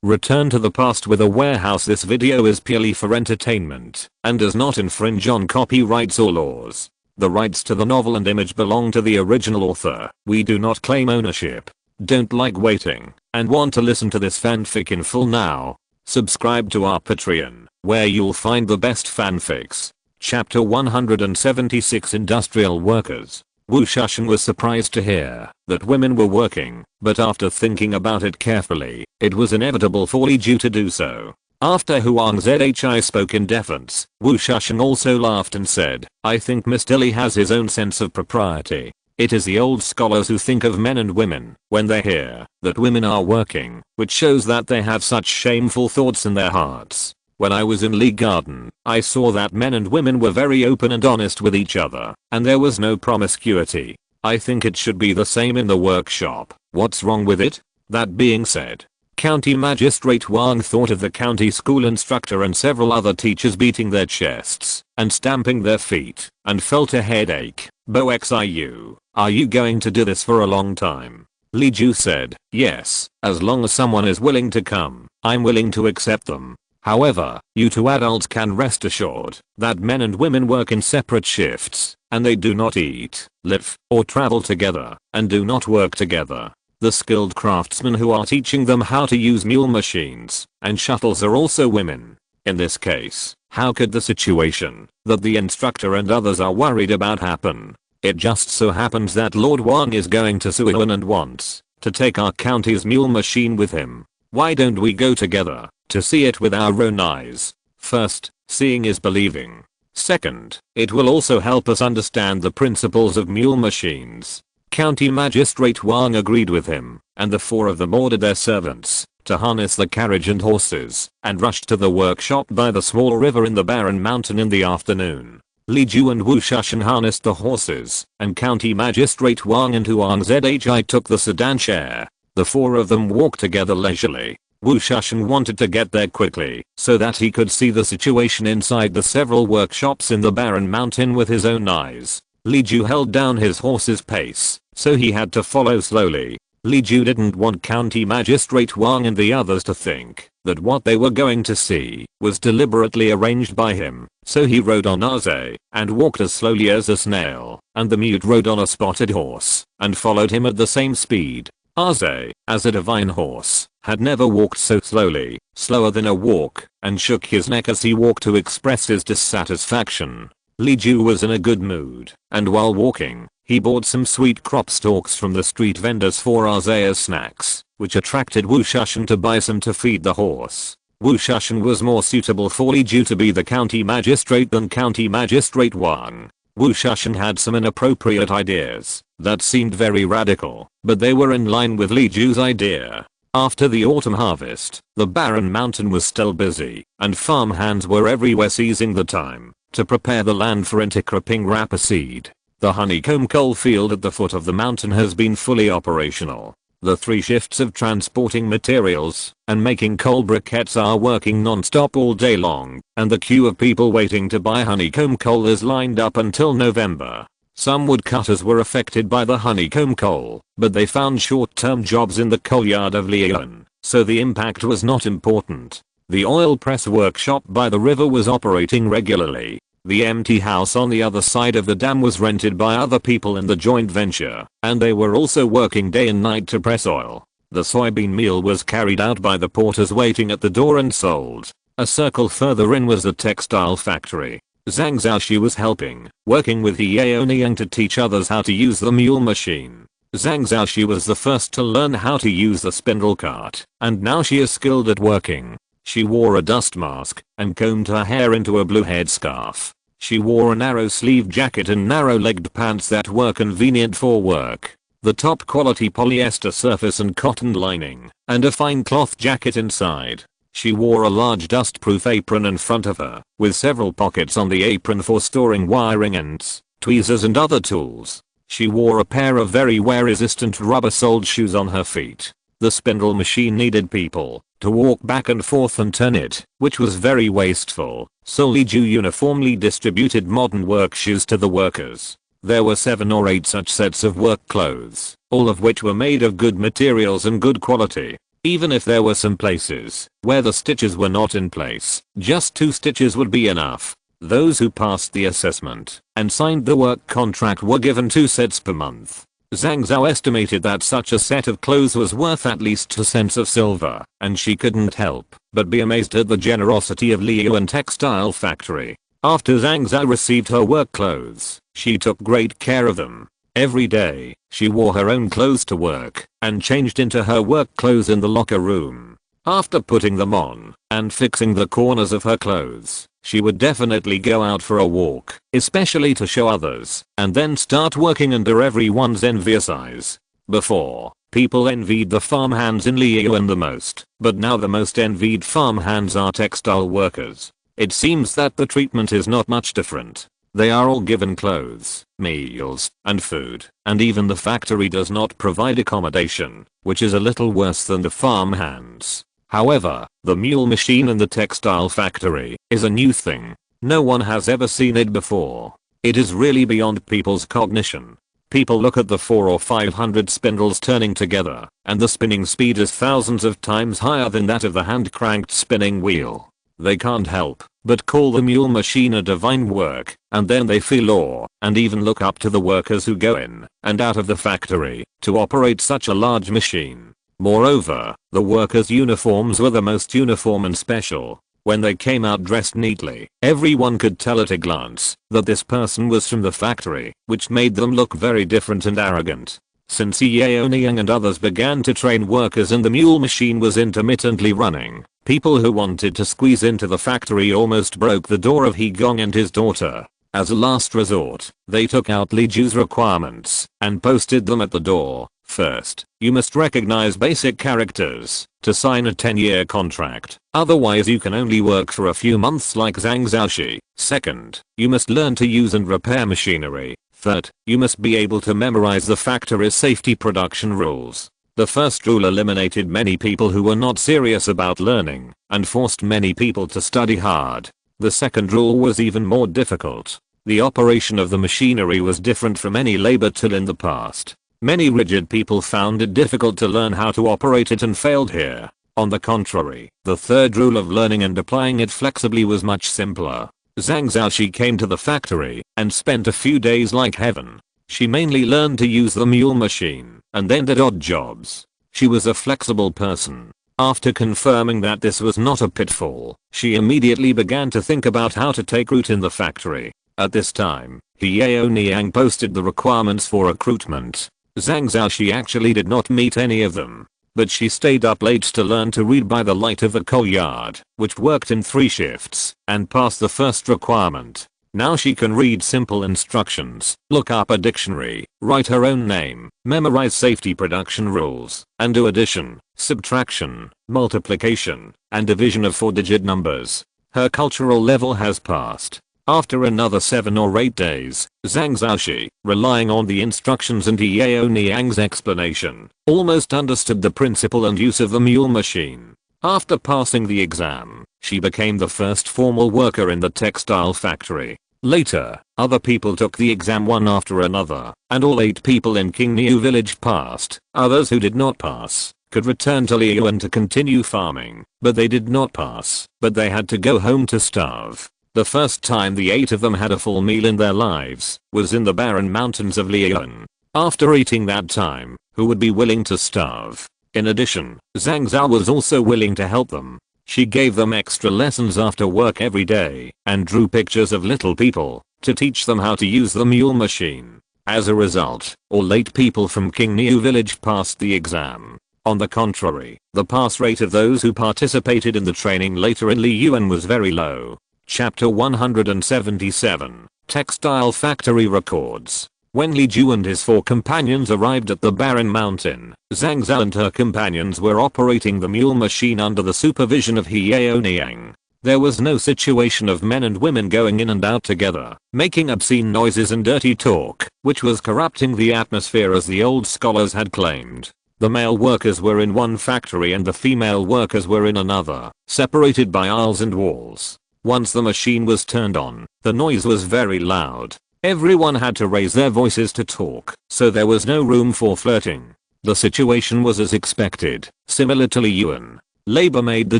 Return to the past with a warehouse. This video is purely for entertainment and does not infringe on copyrights or laws. The rights to the novel and image belong to the original author. We do not claim ownership. Don't like waiting and want to listen to this fanfic in full now? Subscribe to our Patreon, where you'll find the best fanfics. Chapter 176 Industrial Workers. Wu Shushan was surprised to hear that women were working, but after thinking about it carefully, it was inevitable for Li Ju to do so. After Huang Zhi spoke in defense, Wu Shushan also laughed and said, "I think Mr. Li has his own sense of propriety. It is the old scholars who think of men and women when they hear that women are working, which shows that they have such shameful thoughts in their hearts. When I was in Lee Garden, I saw that men and women were very open and honest with each other, and there was no promiscuity. I think it should be the same in the workshop. What's wrong with it?" That being said, County Magistrate Wang thought of the county school instructor and several other teachers beating their chests and stamping their feet, and felt a headache. "Bo Xiu, are you going to do this for a long time?" Li Ju said, "Yes, as long as someone is willing to come, I'm willing to accept them. However, you two adults can rest assured that men and women work in separate shifts, and they do not eat, live, or travel together, and do not work together. The skilled craftsmen who are teaching them how to use mule machines and shuttles are also women. In this case, how could the situation that the instructor and others are worried about happen? It just so happens that Lord Wang is going to Suiyuan and wants to take our county's mule machine with him. Why don't we go together to see it with our own eyes? First, seeing is believing. Second, it will also help us understand the principles of mule machines." County Magistrate Wang agreed with him, and the four of them ordered their servants to harness the carriage and horses and rushed to the workshop by the small river in the barren mountain in the afternoon. Li Ju and Wu Shushan harnessed the horses, and County Magistrate Wang and Huang Zhi took the sedan chair. The four of them walked together leisurely. Wu Shushan wanted to get there quickly so that he could see the situation inside the several workshops in the barren mountain with his own eyes. Li Ju held down his horse's pace, so he had to follow slowly. Li Ju didn't want County Magistrate Wang and the others to think that what they were going to see was deliberately arranged by him, so he rode on Aze and walked as slowly as a snail, and the mute rode on a spotted horse and followed him at the same speed. Aze, as a divine horse, had never walked so slowly, slower than a walk, and shook his neck as he walked to express his dissatisfaction. Li Ju was in a good mood, and while walking, he bought some sweet crop stalks from the street vendors for Aze as snacks, which attracted Wu Shushan to buy some to feed the horse. Wu Shushan was more suitable for Li Ju to be the county magistrate than County Magistrate Wang. Wu Shushan had some inappropriate ideas that seemed very radical, but they were in line with Li Ju's idea. After the autumn harvest, the barren mountain was still busy, and farm hands were everywhere seizing the time to prepare the land for intercropping rapeseed. The honeycomb coal field at the foot of the mountain has been fully operational. The 3 shifts of transporting materials and making coal briquettes are working non-stop all day long, and the queue of people waiting to buy honeycomb coal is lined up until November. Some woodcutters were affected by the honeycomb coal, but they found short-term jobs in the coal yard of Lian, so the impact was not important. The oil press workshop by the river was operating regularly. The empty house on the other side of the dam was rented by other people in the joint venture, and they were also working day and night to press oil. The soybean meal was carried out by the porters waiting at the door and sold. A circle further in was the textile factory. Zhang Xiaoxi was helping, working with Yu Yaoniang to teach others how to use the mule machine. Zhang Xiaoxi was the first to learn how to use the spindle cart, and now she is skilled at working. She wore a dust mask and combed her hair into a blue headscarf. She wore a narrow-sleeved jacket and narrow-legged pants that were convenient for work. The top-quality polyester surface and cotton lining, and a fine cloth jacket inside. She wore a large dust-proof apron in front of her, with several pockets on the apron for storing wiring ends, tweezers and other tools. She wore a pair of very wear-resistant rubber-soled shoes on her feet. The spindle machine needed people to walk back and forth and turn it, which was very wasteful, so Li Ju uniformly distributed modern work shoes to the workers. There were 7 or 8 such sets of work clothes, all of which were made of good materials and good quality. Even if there were some places where the stitches were not in place, just 2 stitches would be enough. Those who passed the assessment and signed the work contract were given 2 sets per month. Zhang Zhao estimated that such a set of clothes was worth at least 2 cents of silver, and she couldn't help but be amazed at the generosity of Li Yuan Textile Factory. After Zhang Zhao received her work clothes, she took great care of them. Every day, she wore her own clothes to work and changed into her work clothes in the locker room. After putting them on and fixing the corners of her clothes, she would definitely go out for a walk, especially to show others, and then start working under everyone's envious eyes. Before, people envied the farmhands in Li Yuan the most, but now the most envied farmhands are textile workers. It seems that the treatment is not much different. They are all given clothes, meals, and food, and even the factory does not provide accommodation, which is a little worse than the farmhands. However, the mule machine in the textile factory is a new thing. No one has ever seen it before. It is really beyond people's cognition. People look at the 400 or 500 spindles turning together, and the spinning speed is thousands of times higher than that of the hand-cranked spinning wheel. They can't help but call the mule machine a divine work, and then they feel awe and even look up to the workers who go in and out of the factory to operate such a large machine. Moreover, the workers' uniforms were the most uniform and special. When they came out dressed neatly, everyone could tell at a glance that this person was from the factory, which made them look very different and arrogant. Since Yu Yaoniang and others began to train workers and the mule machine was intermittently running, people who wanted to squeeze into the factory almost broke the door of He Gong and his daughter. As a last resort, they took out Li Ju's requirements and posted them at the door. First, you must recognize basic characters to sign a 10-year contract. Otherwise you can only work for a few months like Zhang Zhaoxi. Second, you must learn to use and repair machinery. Third, you must be able to memorize the factory's safety production rules. The first rule eliminated many people who were not serious about learning and forced many people to study hard. The second rule was even more difficult. The operation of the machinery was different from any labor tool in the past. Many rigid people found it difficult to learn how to operate it and failed here. On the contrary, the third rule of learning and applying it flexibly was much simpler. Zhang Zhaoxi came to the factory and spent a few days like heaven. She mainly learned to use the mule machine and then did odd jobs. She was a flexible person. After confirming that this was not a pitfall, she immediately began to think about how to take root in the factory. At this time, Yu Yaoniang posted the requirements for recruitment. Zhang Zhaoxi actually did not meet any of them, but she stayed up late to learn to read by the light of the coal yard, which worked in 3 shifts, and passed the first requirement. Now she can read simple instructions, look up a dictionary, write her own name, memorize safety production rules, and do addition, subtraction, multiplication, and division of 4-digit numbers. Her cultural level has passed. After another 7 or 8 days, Zhang Zhaoxi, relying on the instructions and Yu Yaoniang's explanation, almost understood the principle and use of the mule machine. After passing the exam, she became the first formal worker in the textile factory. Later, other people took the exam one after another, and all 8 people in Qingniu village passed. Others who did not pass could return to Li Yuan to continue farming, but they did not pass, but they had to go home to starve. The first time the 8 of them had a full meal in their lives was in the barren mountains of Li Yuan. After eating that time, who would be willing to starve? In addition, Zhang Zhao was also willing to help them. She gave them extra lessons after work every day and drew pictures of little people to teach them how to use the mule machine. As a result, all 8 people from Qingniu village passed the exam. On the contrary, the pass rate of those who participated in the training later in Li Yuan was very low. Chapter 177, Textile Factory Records. When Li Ju and his 4 companions arrived at the barren mountain, Zhang Zhao and her companions were operating the mule machine under the supervision of Yu Yaoniang. There was no situation of men and women going in and out together, making obscene noises and dirty talk, which was corrupting the atmosphere as the old scholars had claimed. The male workers were in one factory and the female workers were in another, separated by aisles and walls. Once the machine was turned on, the noise was very loud. Everyone had to raise their voices to talk, so there was no room for flirting. The situation was as expected. Similar to Li Yuan, labor made the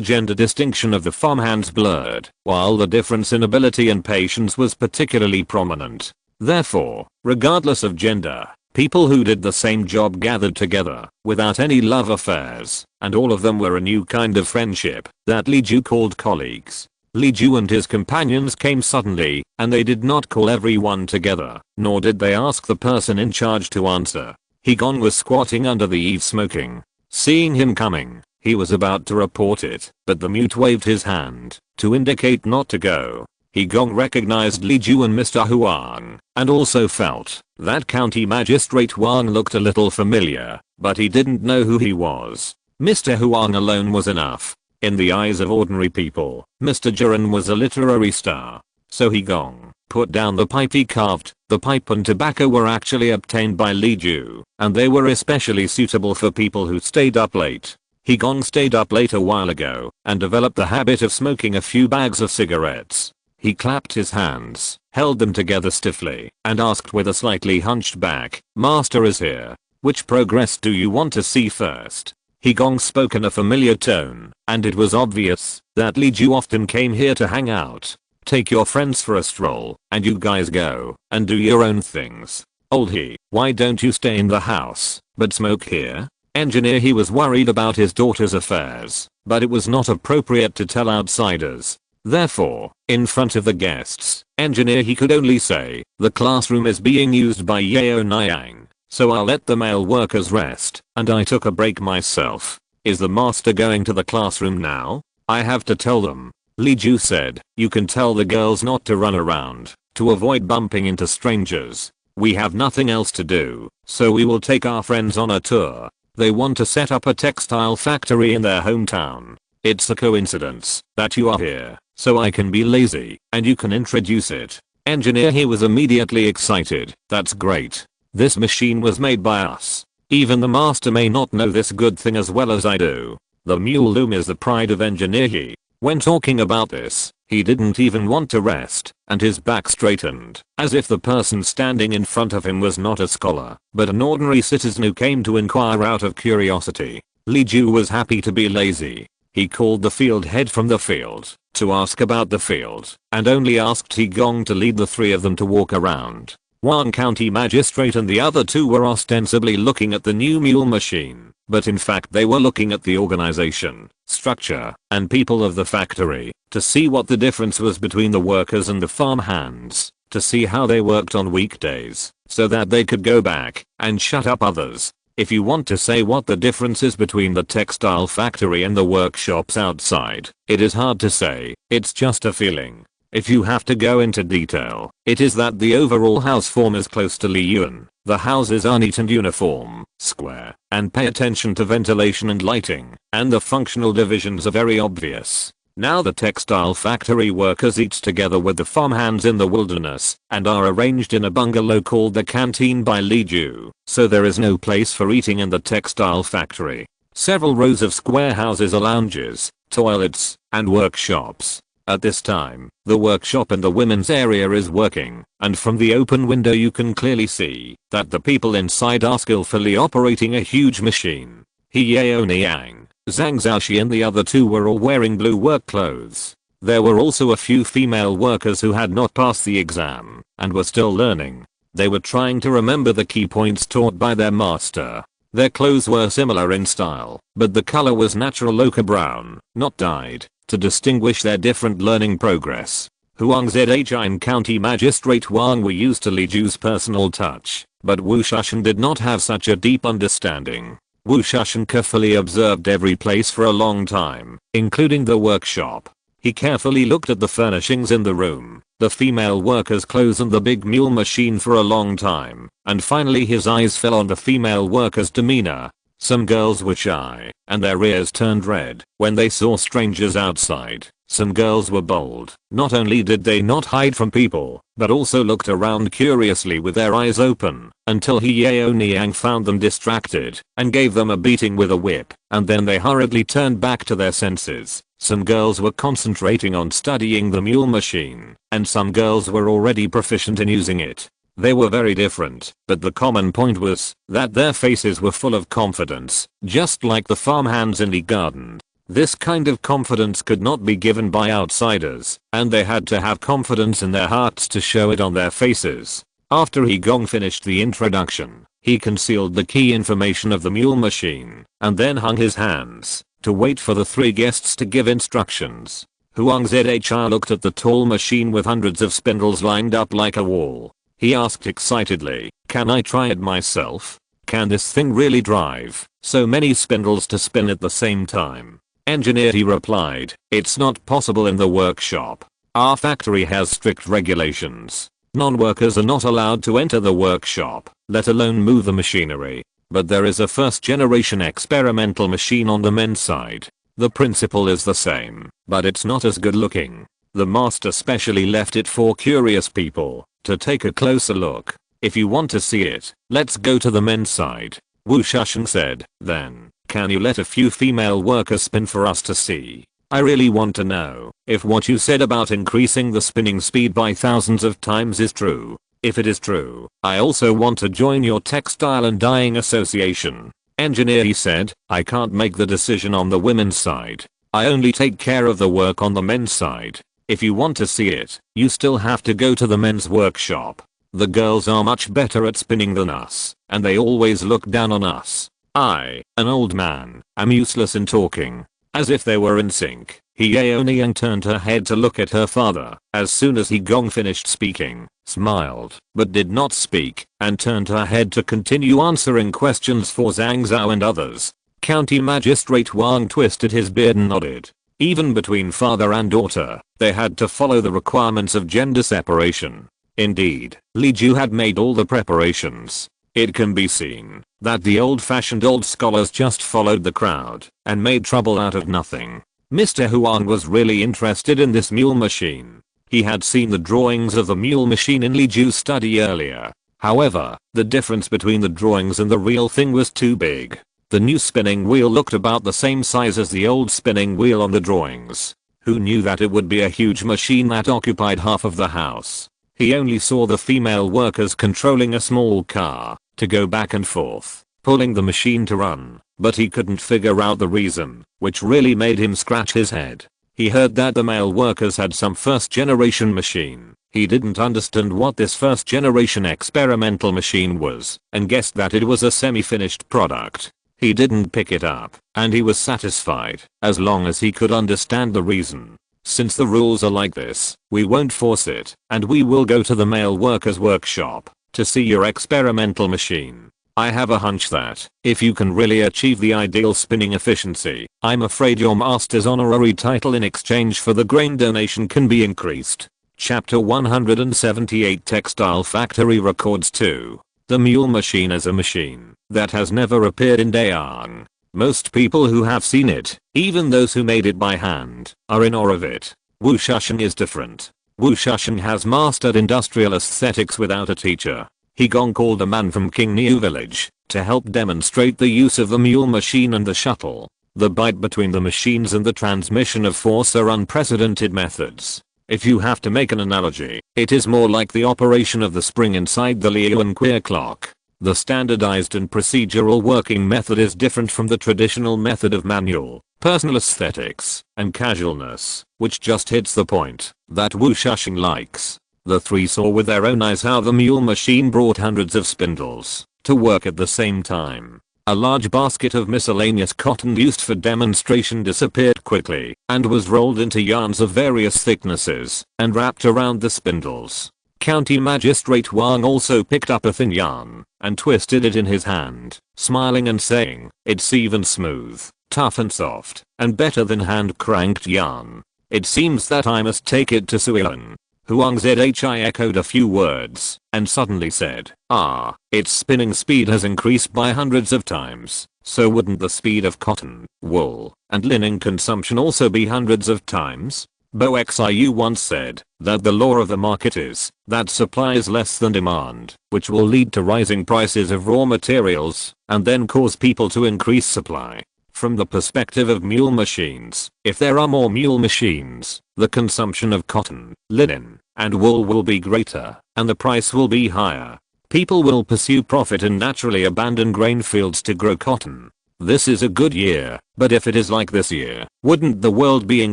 gender distinction of the farmhands blurred, while the difference in ability and patience was particularly prominent. Therefore, regardless of gender, people who did the same job gathered together, without any love affairs, and all of them were a new kind of friendship that Li Ju called colleagues. Li Ju and his companions came suddenly, and they did not call everyone together, nor did they ask the person in charge to answer. He Gong was squatting under the eaves smoking. Seeing him coming, he was about to report it, but the mute waved his hand to indicate not to go. He Gong recognized Li Ju and Mr. Huang, and also felt that County Magistrate Huang looked a little familiar, but he didn't know who he was. Mr. Huang alone was enough. In the eyes of ordinary people, Mr. Jiren was a literary star. So He Gong put down the pipe he carved. The pipe and tobacco were actually obtained by Li Ju, and they were especially suitable for people who stayed up late. He Gong stayed up late a while ago and developed the habit of smoking a few bags of cigarettes. He clapped his hands, held them together stiffly, and asked with a slightly hunched back, "Master is here. Which progress do you want to see first?" He Gong spoke in a familiar tone, and it was obvious that Li Ju often came here to hang out. "Take your friends for a stroll, and you guys go and do your own things. Old He, why don't you stay in the house, but smoke here?" Engineer He was worried about his daughter's affairs, but it was not appropriate to tell outsiders. Therefore, in front of the guests, Engineer He could only say, "The classroom is being used by Yu Yaoniang, so I'll let the male workers rest, and I took a break myself. Is the master going to the classroom now? I have to tell them." Li Ju said, "You can tell the girls not to run around, to avoid bumping into strangers. We have nothing else to do, so we will take our friends on a tour. They want to set up a textile factory in their hometown. It's a coincidence that you are here, so I can be lazy, and you can introduce it." Engineer He was immediately excited. "That's great. This machine was made by us. Even the master may not know this good thing as well as I do." The mule loom is the pride of Engineer He. When talking about this, he didn't even want to rest, and his back straightened, as if the person standing in front of him was not a scholar, but an ordinary citizen who came to inquire out of curiosity. Li Ju was happy to be lazy. He called the field head from the field to ask about the field, and only asked He Gong to lead the three of them to walk around. One county magistrate and the other two were ostensibly looking at the new mule machine, but in fact they were looking at the organization, structure, and people of the factory, to see what the difference was between the workers and the farm hands, to see how they worked on weekdays, so that they could go back and shut up others. If you want to say what the difference is between the textile factory and the workshops outside, it is hard to say, it's just a feeling. If you have to go into detail, it is that the overall house form is close to Li Yuan. The houses are neat and uniform, square, and pay attention to ventilation and lighting, and the functional divisions are very obvious. Now the textile factory workers eat together with the farmhands in the wilderness, and are arranged in a bungalow called the canteen by Li Ju, so there is no place for eating in the textile factory. Several rows of square houses are lounges, toilets, and workshops. At this time, the workshop in the women's area is working, and from the open window you can clearly see that the people inside are skillfully operating a huge machine. He Yaoniang, Zhang Zhaoxi and the other two were all wearing blue work clothes. There were also a few female workers who had not passed the exam and were still learning. They were trying to remember the key points taught by their master. Their clothes were similar in style, but the color was natural ochre brown, not dyed, to distinguish their different learning progress. Huang Zhi and County Magistrate Huang were used to Li Ju's personal touch, but Wu Shushan did not have such a deep understanding. Wu Shushan carefully observed every place for a long time, including the workshop. He carefully looked at the furnishings in the room, the female workers' clothes and the big mule machine for a long time, and finally his eyes fell on the female workers' demeanor. Some girls were shy, and their ears turned red when they saw strangers outside. Some girls were bold. Not only did they not hide from people, but also looked around curiously with their eyes open, until He Yaoniang found them distracted, and gave them a beating with a whip, and then they hurriedly turned back to their senses. Some girls were concentrating on studying the mule machine, and some girls were already proficient in using it. They were very different, but the common point was that their faces were full of confidence, just like the farmhands in the garden. This kind of confidence could not be given by outsiders, and they had to have confidence in their hearts to show it on their faces. After Gong finished the introduction, he concealed the key information of the mule machine, and then hung his hands to wait for the three guests to give instructions. Huang Zhi looked at the tall machine with hundreds of spindles lined up like a wall. He asked excitedly, "Can I try it myself? Can this thing really drive so many spindles to spin at the same time?" Engineer, he replied, "It's not possible in the workshop. Our factory has strict regulations. Non-workers are not allowed to enter the workshop, let alone move the machinery. But there is a first-generation experimental machine on the men's side. The principle is the same, but it's not as good looking. The master specially left it for curious people to take a closer look. If you want to see it, let's go to the men's side." Wu Shushan said, "Then, can you let a few female workers spin for us to see? I really want to know if what you said about increasing the spinning speed by thousands of times is true. If it is true, I also want to join your textile and dyeing association." Engineer, he said, "I can't make the decision on the women's side. I only take care of the work on the men's side. If you want to see it, you still have to go to the men's workshop. The girls are much better at spinning than us, and they always look down on us. I, an old man, am useless in talking." As if they were in sync, Yu Yaoniang turned her head to look at her father. As soon as Gong finished speaking, smiled, but did not speak, and turned her head to continue answering questions for Zhang Zhao and others. County Magistrate Wang twisted his beard and nodded. Even between father and daughter, they had to follow the requirements of gender separation. Indeed, Li Ju had made all the preparations. It can be seen that the old-fashioned old scholars just followed the crowd and made trouble out of nothing. Mr. Huang was really interested in this mule machine. He had seen the drawings of the mule machine in Li Ju's study earlier. However, the difference between the drawings and the real thing was too big. The new spinning wheel looked about the same size as the old spinning wheel on the drawings. Who knew that it would be a huge machine that occupied half of the house? He only saw the female workers controlling a small car to go back and forth, pulling the machine to run, but he couldn't figure out the reason, which really made him scratch his head. He heard that the male workers had some first-generation machine. He didn't understand what this first-generation experimental machine was, and guessed that it was a semi-finished product. He didn't pick it up, and he was satisfied, as long as he could understand the reason. Since the rules are like this, we won't force it, and we will go to the male workers workshop to see your experimental machine. I have a hunch that, if you can really achieve the ideal spinning efficiency, I'm afraid your master's honorary title in exchange for the grain donation can be increased. Chapter 178 Textile Factory Records 2. The mule machine is a machine that has never appeared in Dayang. Most people who have seen it, even those who made it by hand, are in awe of it. Wu Shushan is different. Wu Shushan has mastered industrial aesthetics without a teacher. Gong called a man from King Niu village to help demonstrate the use of the mule machine and the shuttle. The bite between the machines and the transmission of force are unprecedented methods. If you have to make an analogy, it is more like the operation of the spring inside the Liuan queer clock. The standardized and procedural working method is different from the traditional method of manual, personal aesthetics, and casualness, which just hits the point that Wu Shushan likes. The three saw with their own eyes how the mule machine brought hundreds of spindles to work at the same time. A large basket of miscellaneous cotton used for demonstration disappeared quickly and was rolled into yarns of various thicknesses and wrapped around the spindles. County Magistrate Wang also picked up a thin yarn and twisted it in his hand, smiling and saying, "It's even smooth, tough and soft, and better than hand-cranked yarn. It seems that I must take it to Suilin." Huang Zhi echoed a few words and suddenly said, "Ah, its spinning speed has increased by hundreds of times, so wouldn't the speed of cotton, wool, and linen consumption also be hundreds of times?" Bo Xiu once said that the law of the market is that supply is less than demand, which will lead to rising prices of raw materials and then cause people to increase supply. From the perspective of mule machines, if there are more mule machines, the consumption of cotton, linen, and wool will be greater, and the price will be higher. People will pursue profit and naturally abandon grain fields to grow cotton. This is a good year, but if it is like this year, wouldn't the world be in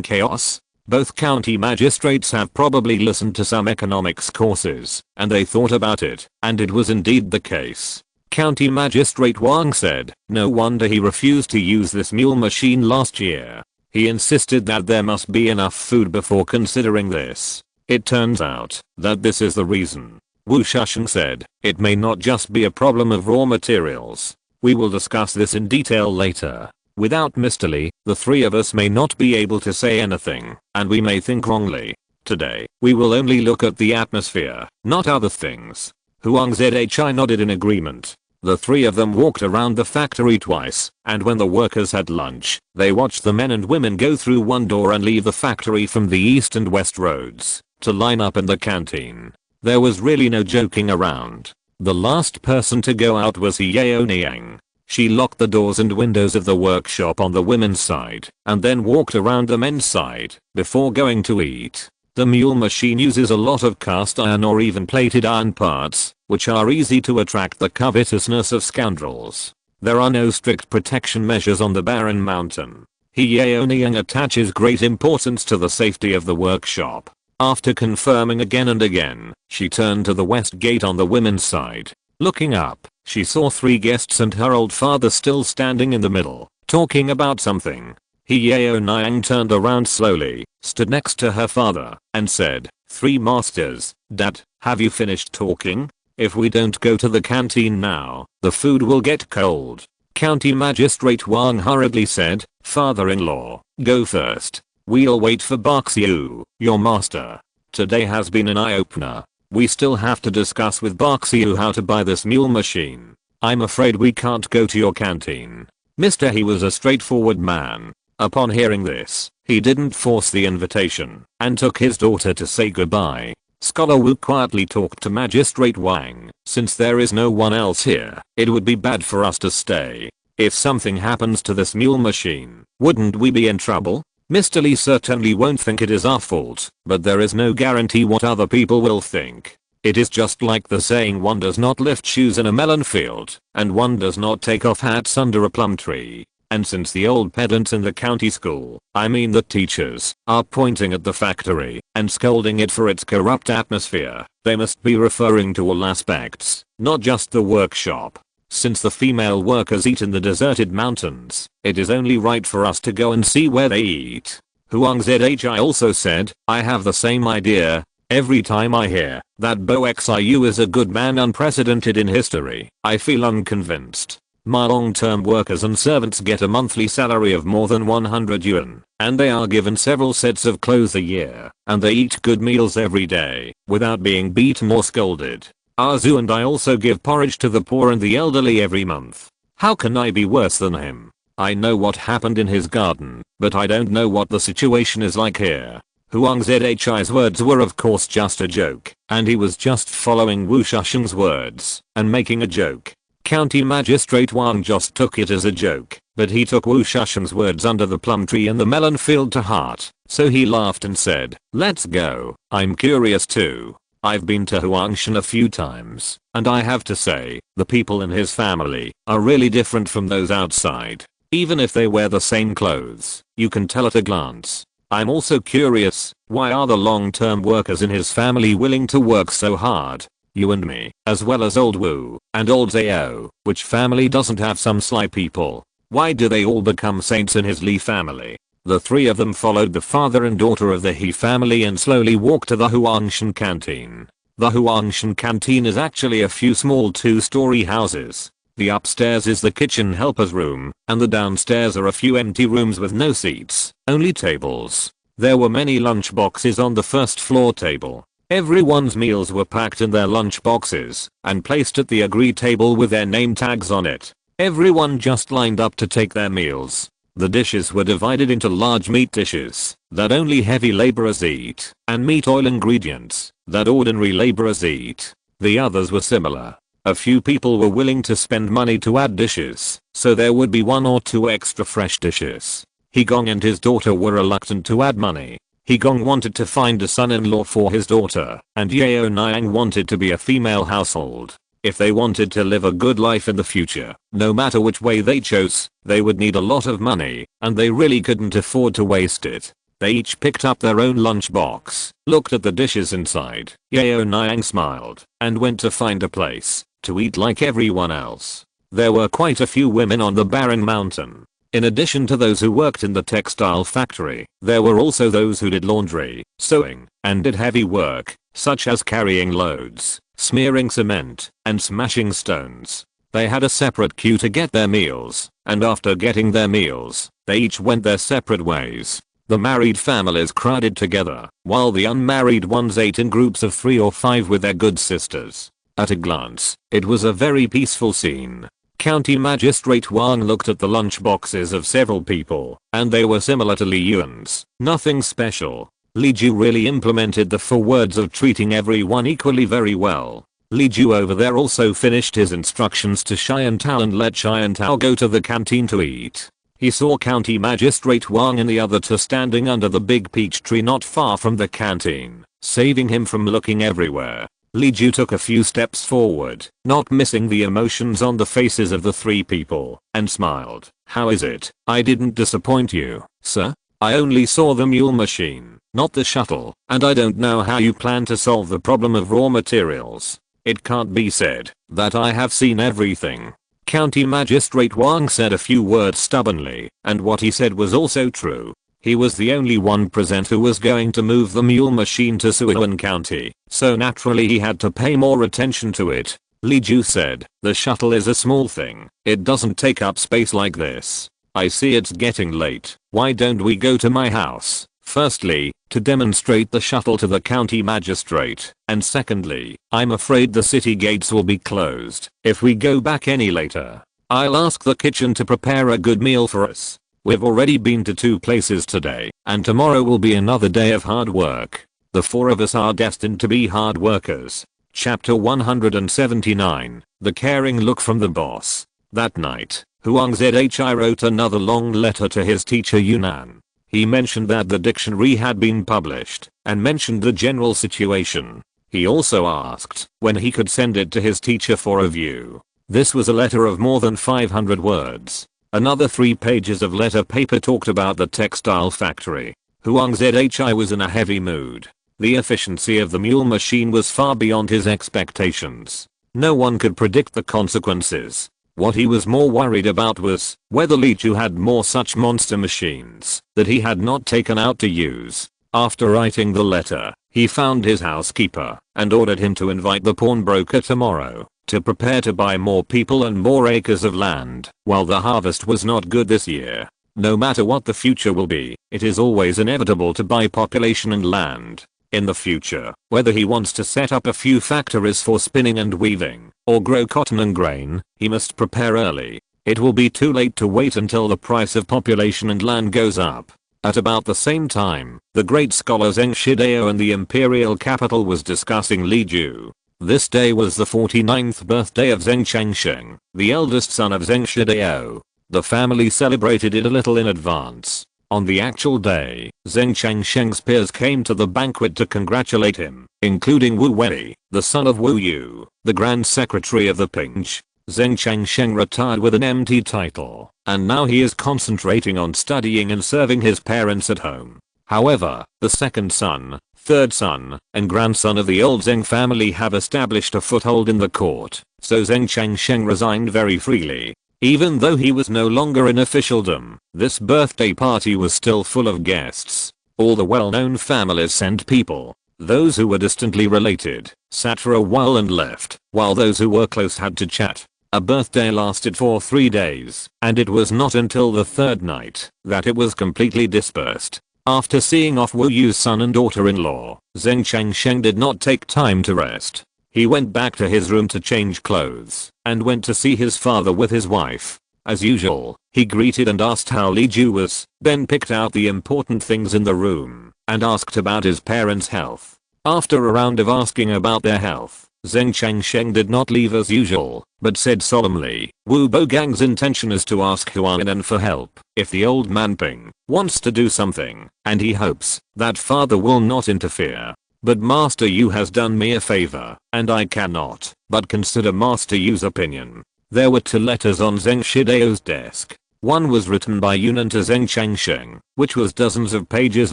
chaos? Both county magistrates have probably listened to some economics courses, and they thought about it, and it was indeed the case. County Magistrate Wang said, no wonder he refused to use this mule machine last year. He insisted that there must be enough food before considering this. It turns out that this is the reason. Wu Shusheng said, it may not just be a problem of raw materials. We will discuss this in detail later. Without Mr. Lee, the three of us may not be able to say anything, and we may think wrongly. Today, we will only look at the atmosphere, not other things. Huang Zhi nodded in agreement. The three of them walked around the factory twice, and when the workers had lunch, they watched the men and women go through one door and leave the factory from the east and west roads, to line up in the canteen. There was really no joking around. The last person to go out was Yu Yaoniang. She locked the doors and windows of the workshop on the women's side, and then walked around the men's side, before going to eat. The mule machine uses a lot of cast iron or even plated iron parts, which are easy to attract the covetousness of scoundrels. There are no strict protection measures on the barren mountain. Yu Yaoniang attaches great importance to the safety of the workshop. After confirming again and again, she turned to the west gate on the women's side. Looking up, she saw three guests and her old father still standing in the middle, talking about something. Yu Yaoniang turned around slowly, stood next to her father, and said, "Three masters, Dad, have you finished talking? If we don't go to the canteen now, the food will get cold." County Magistrate Wang hurriedly said, "Father-in-law, go first. We'll wait for Box Yu, your master. Today has been an eye-opener. We still have to discuss with Box Yu how to buy this mule machine. I'm afraid we can't go to your canteen." Mr. He was a straightforward man. Upon hearing this, he didn't force the invitation, and took his daughter to say goodbye. Scholar Wu quietly talked to Magistrate Wang. "Since there is no one else here, it would be bad for us to stay. If something happens to this mule machine, wouldn't we be in trouble? Mr. Lee certainly won't think it is our fault, but there is no guarantee what other people will think. It is just like the saying, one does not lift shoes in a melon field, and one does not take off hats under a plum tree." And since the old pedants in the county school, I mean the teachers, are pointing at the factory and scolding it for its corrupt atmosphere, they must be referring to all aspects, not just the workshop. Since the female workers eat in the deserted mountains, it is only right for us to go and see where they eat. Huang Zhi also said, "I have the same idea. Every time I hear that Boxiu is a good man unprecedented in history, I feel unconvinced. My long-term workers and servants get a monthly salary of more than 100 yuan, and they are given several sets of clothes a year, and they eat good meals every day, without being beaten or scolded. Arzu and I also give porridge to the poor and the elderly every month. How can I be worse than him? I know what happened in his garden, but I don't know what the situation is like here." Huang Zhi's words were of course just a joke, and he was just following Wu Shusheng's words and making a joke. County Magistrate Wang just took it as a joke, but he took Wu Shusheng's words under the plum tree in the melon field to heart, so he laughed and said, "Let's go. I'm curious too. I've been to Huangshan a few times, and I have to say, the people in his family are really different from those outside. Even if they wear the same clothes, you can tell at a glance. I'm also curious, why are the long-term workers in his family willing to work so hard? You and me, as well as old Wu, and old Zhao, which family doesn't have some sly people? Why do they all become saints in his Li family?" The three of them followed the father and daughter of the He family and slowly walked to the Huangshan canteen. The Huangshan canteen is actually a few small two-story houses. The upstairs is the kitchen helper's room, and the downstairs are a few empty rooms with no seats, only tables. There were many lunch boxes on the first floor table. Everyone's meals were packed in their lunch boxes and placed at the agreed table with their name tags on it. Everyone just lined up to take their meals. The dishes were divided into large meat dishes that only heavy laborers eat, and meat oil ingredients that ordinary laborers eat. The others were similar. A few people were willing to spend money to add dishes, so there would be 1 or 2 extra fresh dishes. Hegong and his daughter were reluctant to add money. Hegong wanted to find a son-in-law for his daughter, and Yu Yaoniang wanted to be a female household. If they wanted to live a good life in the future, no matter which way they chose, they would need a lot of money, and they really couldn't afford to waste it. They each picked up their own lunchbox, looked at the dishes inside. Yu Yaoniang smiled, and went to find a place to eat like everyone else. There were quite a few women on the barren mountain. In addition to those who worked in the textile factory, there were also those who did laundry, sewing, and did heavy work, such as carrying loads, smearing cement, and smashing stones. They had a separate queue to get their meals, and after getting their meals, they each went their separate ways. The married families crowded together, while the unmarried ones ate in groups of 3 or 5 with their good sisters. At a glance, it was a very peaceful scene. County Magistrate Wang looked at the lunchboxes of several people, and they were similar to Li Yuan's. Nothing special. Li Ju really implemented the 4 words of treating everyone equally very well. Li Ju over there also finished his instructions to Xiantao and let Xiantao go to the canteen to eat. He saw County Magistrate Wang and the other 2 standing under the big peach tree not far from the canteen, saving him from looking everywhere. Li Ju took a few steps forward, not missing the emotions on the faces of the 3 people, and smiled. "How is it? I didn't disappoint you, sir? I only saw the mule machine, not the shuttle, and I don't know how you plan to solve the problem of raw materials. It can't be said that I have seen everything." County Magistrate Wang said a few words stubbornly, and what he said was also true. He was the only one present who was going to move the mule machine to Sichuan County, so naturally he had to pay more attention to it. Li Ju said, "The shuttle is a small thing. It doesn't take up space like this. I see it's getting late. Why don't we go to my house? Firstly, to demonstrate the shuttle to the county magistrate, and secondly, I'm afraid the city gates will be closed if we go back any later. I'll ask the kitchen to prepare a good meal for us. We've already been to 2 places today, and tomorrow will be another day of hard work. The 4 of us are destined to be hard workers." Chapter 179, The Caring Look from the Boss. That night, Huang Zhi wrote another long letter to his teacher Yunnan. He mentioned that the dictionary had been published, and mentioned the general situation. He also asked when he could send it to his teacher for review. This was a letter of more than 500 words. Another 3 pages of letter paper talked about the textile factory. Huang Zhi was in a heavy mood. The efficiency of the mule machine was far beyond his expectations. No one could predict the consequences. What he was more worried about was whether Li Ju had more such monster machines that he had not taken out to use. After writing the letter, he found his housekeeper and ordered him to invite the pawnbroker tomorrow to prepare to buy more people and more acres of land. While the harvest was not good this year, no matter what the future will be, it is always inevitable to buy population and land. In the future, whether he wants to set up a few factories for spinning and weaving, or grow cotton and grain, he must prepare early. It will be too late to wait until the price of population and land goes up. At about the same time, the great scholar Zheng Shidao in the imperial capital was discussing Li Ju. This day was the 49th birthday of Zheng Changsheng, the eldest son of Zheng Shidao. The family celebrated it a little in advance. On the actual day, Zheng Changsheng's peers came to the banquet to congratulate him, including Wu Wei, the son of Wu Yu, the Grand Secretary of the Ping. Zheng Changsheng retired with an empty title, and now he is concentrating on studying and serving his parents at home. However, the second son, third son, and grandson of the old Zheng family have established a foothold in the court, so Zheng Changsheng resigned very freely. Even though he was no longer in officialdom, this birthday party was still full of guests. All the well-known families sent people. Those who were distantly related sat for a while and left, while those who were close had to chat. A birthday lasted for 3 days, and it was not until the 3rd night that it was completely dispersed. After seeing off Wu Yu's son and daughter-in-law, Zheng Changsheng did not take time to rest. He went back to his room to change clothes, and went to see his father with his wife. As usual, he greeted and asked how Li Ju was, then picked out the important things in the room, and asked about his parents' health. After a round of asking about their health, Zheng Changsheng did not leave as usual, but said solemnly, Wu Bogang's intention is to ask Yu Yaoniang for help if the old man Ping wants to do something, and he hopes that father will not interfere. But Master Yu has done me a favor, and I cannot but consider Master Yu's opinion. There were 2 letters on Zheng Shidao's desk. One was written by Yunnan to Zheng Changsheng, which was dozens of pages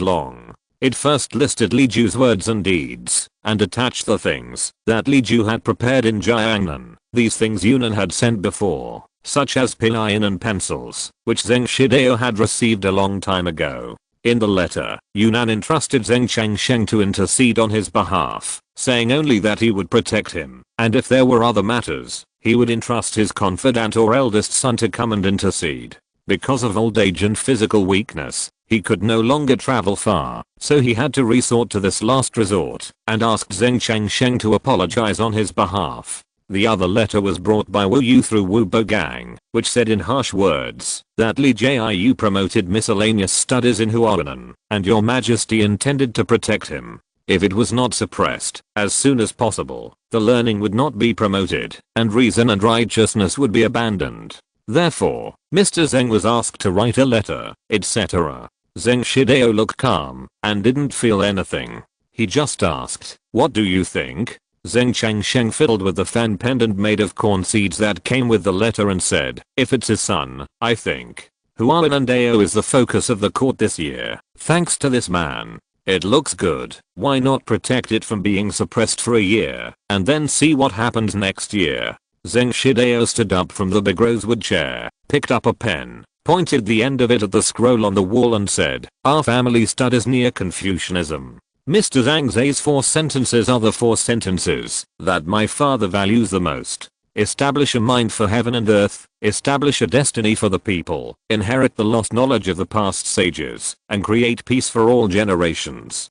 long. It first listed Li Ju's words and deeds, and attached the things that Li Ju had prepared in Jiangnan. These things Yunnan had sent before, such as pinyin and pencils, which Zheng Shidao had received a long time ago. In the letter, Yunnan entrusted Zheng Changsheng to intercede on his behalf, saying only that he would protect him, and if there were other matters, he would entrust his confidant or eldest son to come and intercede. Because of old age and physical weakness, he could no longer travel far, so he had to resort to this last resort, and asked Zheng Changsheng to apologize on his behalf. The other letter was brought by Wu Yu through Wu Bogang, which said in harsh words that Li Jiu promoted miscellaneous studies in Huanan, and your majesty intended to protect him. If it was not suppressed as soon as possible, the learning would not be promoted, and reason and righteousness would be abandoned. Therefore, Mr. Zheng was asked to write a letter, etc. Zheng Shidao looked calm and didn't feel anything. He just asked, what do you think? Zheng Changsheng fiddled with the fan pendant made of corn seeds that came with the letter and said, if it's his son, I think Huanandao is the focus of the court this year. Thanks to this man. It looks good. Why not protect it from being suppressed for a year, and then see what happens next year? Zheng Shidao stood up from the big rosewood chair, picked up a pen, pointed the end of it at the scroll on the wall and said, our family studies near Confucianism. Mr. Zhang's 4 sentences are the 4 sentences that my father values the most. Establish a mind for heaven and earth, establish a destiny for the people, inherit the lost knowledge of the past sages, and create peace for all generations.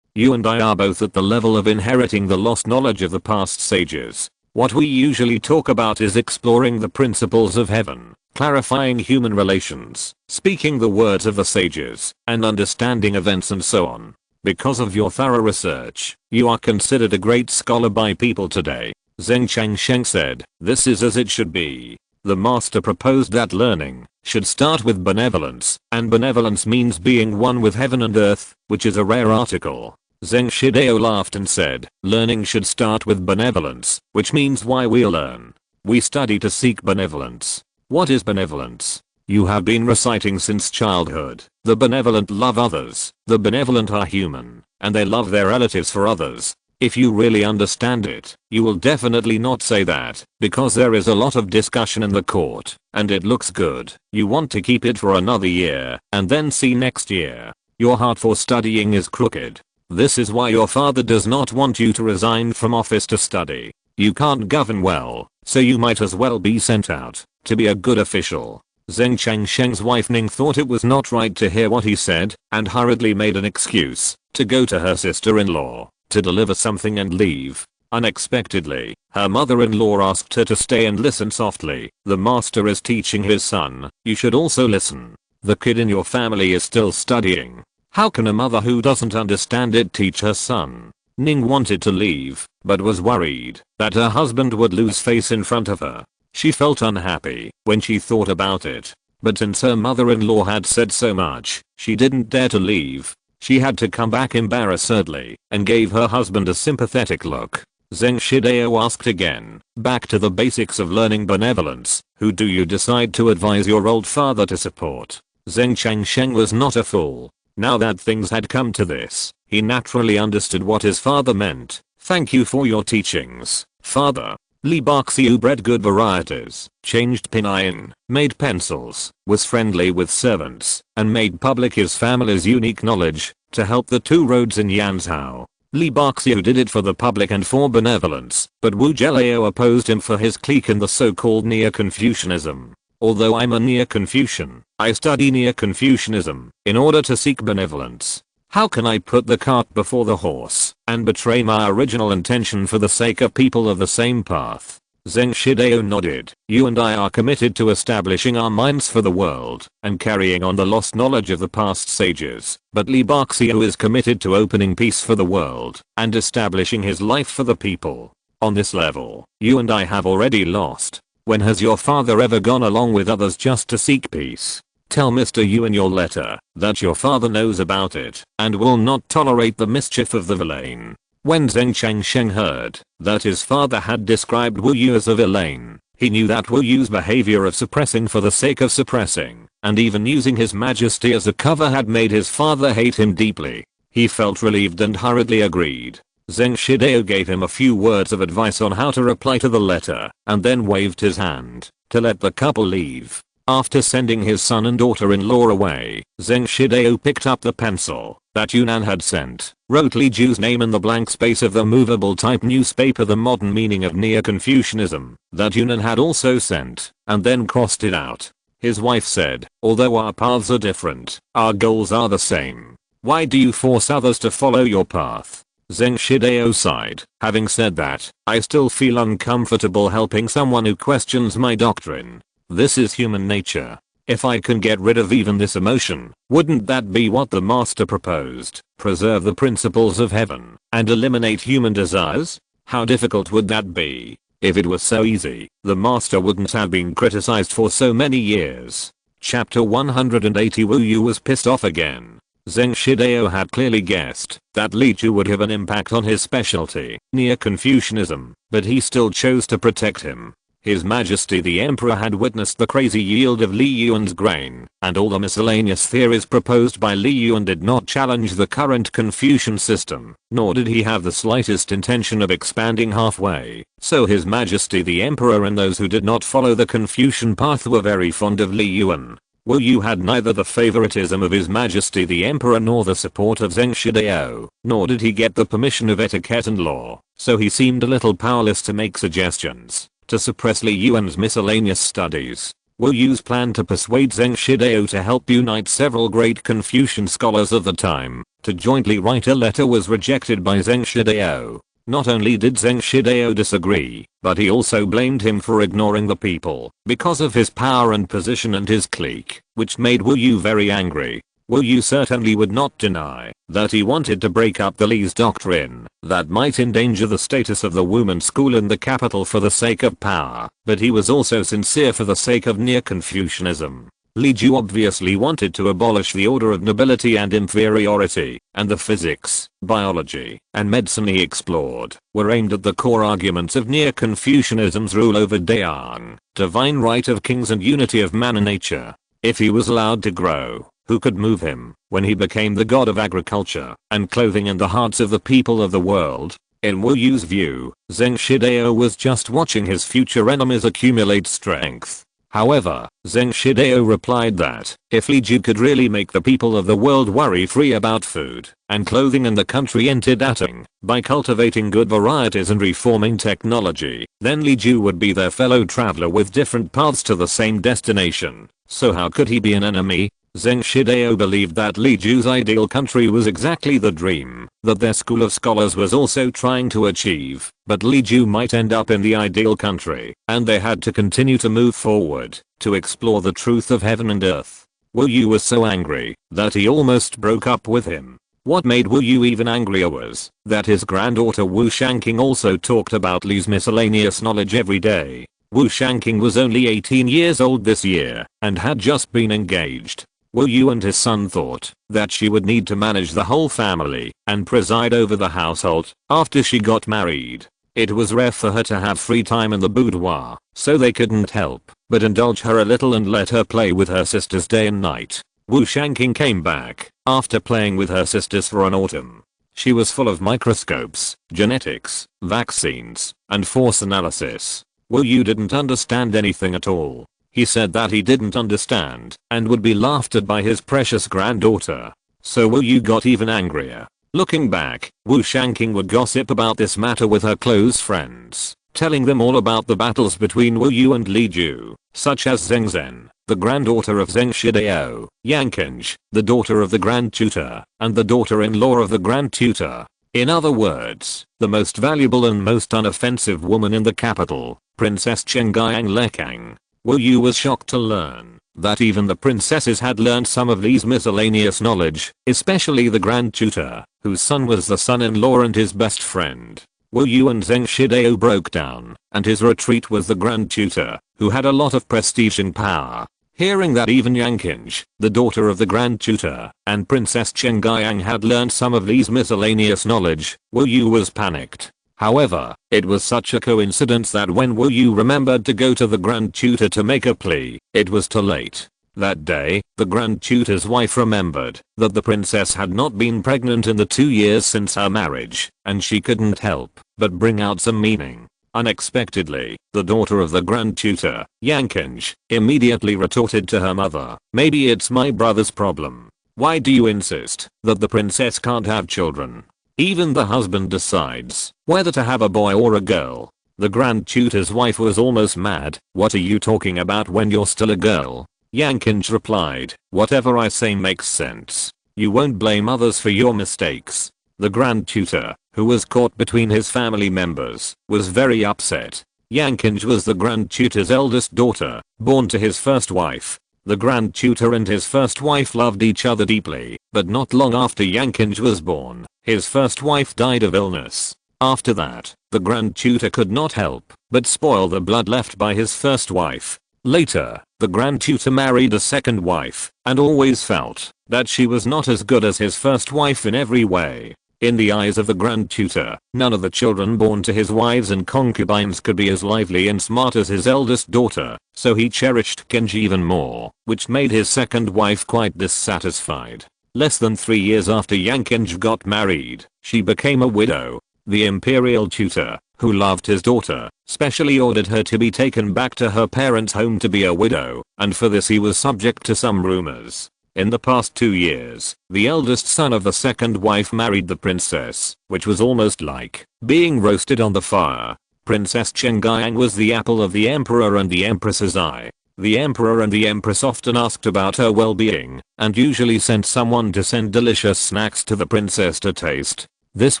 You and I are both at the level of inheriting the lost knowledge of the past sages. What we usually talk about is exploring the principles of heaven, clarifying human relations, speaking the words of the sages, and understanding events and so on. Because of your thorough research, you are considered a great scholar by people today. Zheng Changsheng said, this is as it should be. The master proposed that learning should start with benevolence, and benevolence means being one with heaven and earth, which is a rare article. Zheng Shidao laughed and said, learning should start with benevolence, which means why we learn. We study to seek benevolence. What is benevolence? You have been reciting since childhood. The benevolent love others, the benevolent are human, and they love their relatives for others. If you really understand it, you will definitely not say that, because there is a lot of discussion in the court, and it looks good. You want to keep it for another year, and then see next year. Your heart for studying is crooked. This is why your father does not want you to resign from office to study. You can't govern well, so you might as well be sent out to be a good official. Zheng Changsheng's wife Ning thought it was not right to hear what he said, and hurriedly made an excuse to go to her sister-in-law to deliver something and leave. Unexpectedly, her mother-in-law asked her to stay and listen softly. The master is teaching his son, you should also listen. The kid in your family is still studying. How can a mother who doesn't understand it teach her son? Ning wanted to leave, but was worried that her husband would lose face in front of her. She felt unhappy when she thought about it, but since her mother-in-law had said so much, she didn't dare to leave. She had to come back embarrassedly and gave her husband a sympathetic look. Zheng Shidao asked again, back to the basics of learning benevolence, who do you decide to advise your old father to support? Zheng Changsheng was not a fool. Now that things had come to this, he naturally understood what his father meant. Thank you for your teachings, father. Li Baxiu bred good varieties, changed pinyin, made pencils, was friendly with servants, and made public his family's unique knowledge to help the 2 roads in Yanzhou. Li Baxiu did it for the public and for benevolence, but Wu Zhelao opposed him for his clique in the so-called Neo-Confucianism. Although I'm a Neo-Confucian, I study Neo-Confucianism in order to seek benevolence. How can I put the cart before the horse and betray my original intention for the sake of people of the same path? Zheng Shidao nodded. You and I are committed to establishing our minds for the world and carrying on the lost knowledge of the past sages. But Li Baxiu is committed to opening peace for the world and establishing his life for the people. On this level, you and I have already lost. When has your father ever gone along with others just to seek peace? Tell Mr. Yu in your letter that your father knows about it and will not tolerate the mischief of the villain. When Zheng Changsheng heard that his father had described Wu Yu as a villain, he knew that Wu Yu's behavior of suppressing for the sake of suppressing, and even using his majesty as a cover had made his father hate him deeply. He felt relieved and hurriedly agreed. Zheng Shidao gave him a few words of advice on how to reply to the letter, and then waved his hand to let the couple leave. After sending his son and daughter-in-law away, Zheng Shidao picked up the pencil that Yunnan had sent, wrote Li Ju's name in the blank space of the movable type newspaper, the modern meaning of Neo-Confucianism, that Yunnan had also sent, and then crossed it out. His wife said, "Although our paths are different, our goals are the same. Why do you force others to follow your path?" Zheng Shidao sighed. "Having said that, I still feel uncomfortable helping someone who questions my doctrine. This is human nature. If I can get rid of even this emotion, wouldn't that be what the master proposed? Preserve the principles of heaven and eliminate human desires? How difficult would that be? If it was so easy, the master wouldn't have been criticized for so many years." Chapter 180. Wu Yu was pissed off again. Zheng Shidao had clearly guessed that Li Ju would have an impact on his specialty, Neo-Confucianism, but he still chose to protect him. His Majesty the Emperor had witnessed the crazy yield of Li Yuan's grain, and all the miscellaneous theories proposed by Li Yuan did not challenge the current Confucian system, nor did he have the slightest intention of expanding halfway. So His Majesty the Emperor and those who did not follow the Confucian path were very fond of Li Yuan. Wu Yu had neither the favoritism of His Majesty the Emperor nor the support of Zheng Shidao, nor did he get the permission of etiquette and law, so he seemed a little powerless to make suggestions to suppress Li Yuan's miscellaneous studies. Wu Yu's plan to persuade Zheng Shidao to help unite several great Confucian scholars of the time to jointly write a letter was rejected by Zheng Shidao. Not only did Zheng Shidao disagree, but he also blamed him for ignoring the people because of his power and position and his clique, which made Wu Yu very angry. Wu Yu certainly would not deny that he wanted to break up the Li's doctrine that might endanger the status of the women's school in the capital for the sake of power, but he was also sincere for the sake of Neo-Confucianism. Li Ju obviously wanted to abolish the order of nobility and inferiority, and the physics, biology, and medicine he explored were aimed at the core arguments of Neo-Confucianism's rule over Dayang, divine right of kings and unity of man and nature. If he was allowed to grow, who could move him when he became the god of agriculture and clothing in the hearts of the people of the world? In Wu Yu's view, Zheng Shidao was just watching his future enemies accumulate strength. However, Zheng Shidao replied that if Li Ju could really make the people of the world worry-free about food and clothing and the country into dating by cultivating good varieties and reforming technology, then Li Ju would be their fellow traveler with different paths to the same destination. So how could he be an enemy? Zheng Shidao believed that Li Ju's ideal country was exactly the dream that their school of scholars was also trying to achieve, but Li Ju might end up in the ideal country, and they had to continue to move forward to explore the truth of heaven and earth. Wu Yu was so angry that he almost broke up with him. What made Wu Yu even angrier was that his granddaughter Wu Shanqing also talked about Li's miscellaneous knowledge every day. Wu Shanqing was only 18 years old this year and had just been engaged. Wu Yu and his son thought that she would need to manage the whole family and preside over the household after she got married. It was rare for her to have free time in the boudoir, so they couldn't help but indulge her a little and let her play with her sisters day and night. Wu Shanqing came back after playing with her sisters for an autumn. She was full of microscopes, genetics, vaccines, and force analysis. Wu Yu didn't understand anything at all. He said that he didn't understand and would be laughed at by his precious granddaughter. So Wu Yu got even angrier. Looking back, Wu Shanqing would gossip about this matter with her close friends, telling them all about the battles between Wu Yu and Li Ju, such as Zheng Zhen, the granddaughter of Zheng Shidao, Yang, the daughter of the Grand Tutor, and the daughter-in-law of the Grand Tutor. In other words, the most valuable and most unoffensive woman in the capital, Princess Chengyang Lekang. Wu Yu was shocked to learn that even the princesses had learned some of Li's miscellaneous knowledge, especially the Grand Tutor, whose son was the son-in-law and his best friend. Wu Yu and Zheng Shidao broke down, and his retreat was the Grand Tutor, who had a lot of prestige and power. Hearing that even Yaoniang, the daughter of the Grand Tutor, and Princess Chengyang had learned some of Li's miscellaneous knowledge, Wu Yu was panicked. However, it was such a coincidence that when Wu Yu remembered to go to the Grand Tutor to make a plea, it was too late. That day, the Grand Tutor's wife remembered that the princess had not been pregnant in the 2 years since her marriage, and she couldn't help but bring out some meaning. Unexpectedly, the daughter of the Grand Tutor, Yaoniang, immediately retorted to her mother, "Maybe it's my brother's problem. Why do you insist that the princess can't have children? Even the husband decides whether to have a boy or a girl." The Grand Tutor's wife was almost mad. "What are you talking about when you're still a girl?" Yaoniang replied, "Whatever I say makes sense. You won't blame others for your mistakes." The Grand Tutor, who was caught between his family members, was very upset. Yaoniang was the Grand Tutor's eldest daughter, born to his first wife. The Grand Tutor and his first wife loved each other deeply, but not long after Yaoniang was born, his first wife died of illness. After that, the Grand Tutor could not help but spoil the blood left by his first wife. Later, the Grand Tutor married a second wife, and always felt that she was not as good as his first wife in every way. In the eyes of the Grand Tutor, none of the children born to his wives and concubines could be as lively and smart as his eldest daughter, so he cherished Kenji even more, which made his second wife quite dissatisfied. Less than 3 years after Yaoniang got married, she became a widow. The imperial tutor, who loved his daughter, specially ordered her to be taken back to her parents' home to be a widow, and for this he was subject to some rumors. In the past 2 years, the eldest son of the second wife married the princess, which was almost like being roasted on the fire. Princess Chengyang was the apple of the emperor and the empress's eye. The emperor and the empress often asked about her well-being, and usually sent someone to send delicious snacks to the princess to taste. This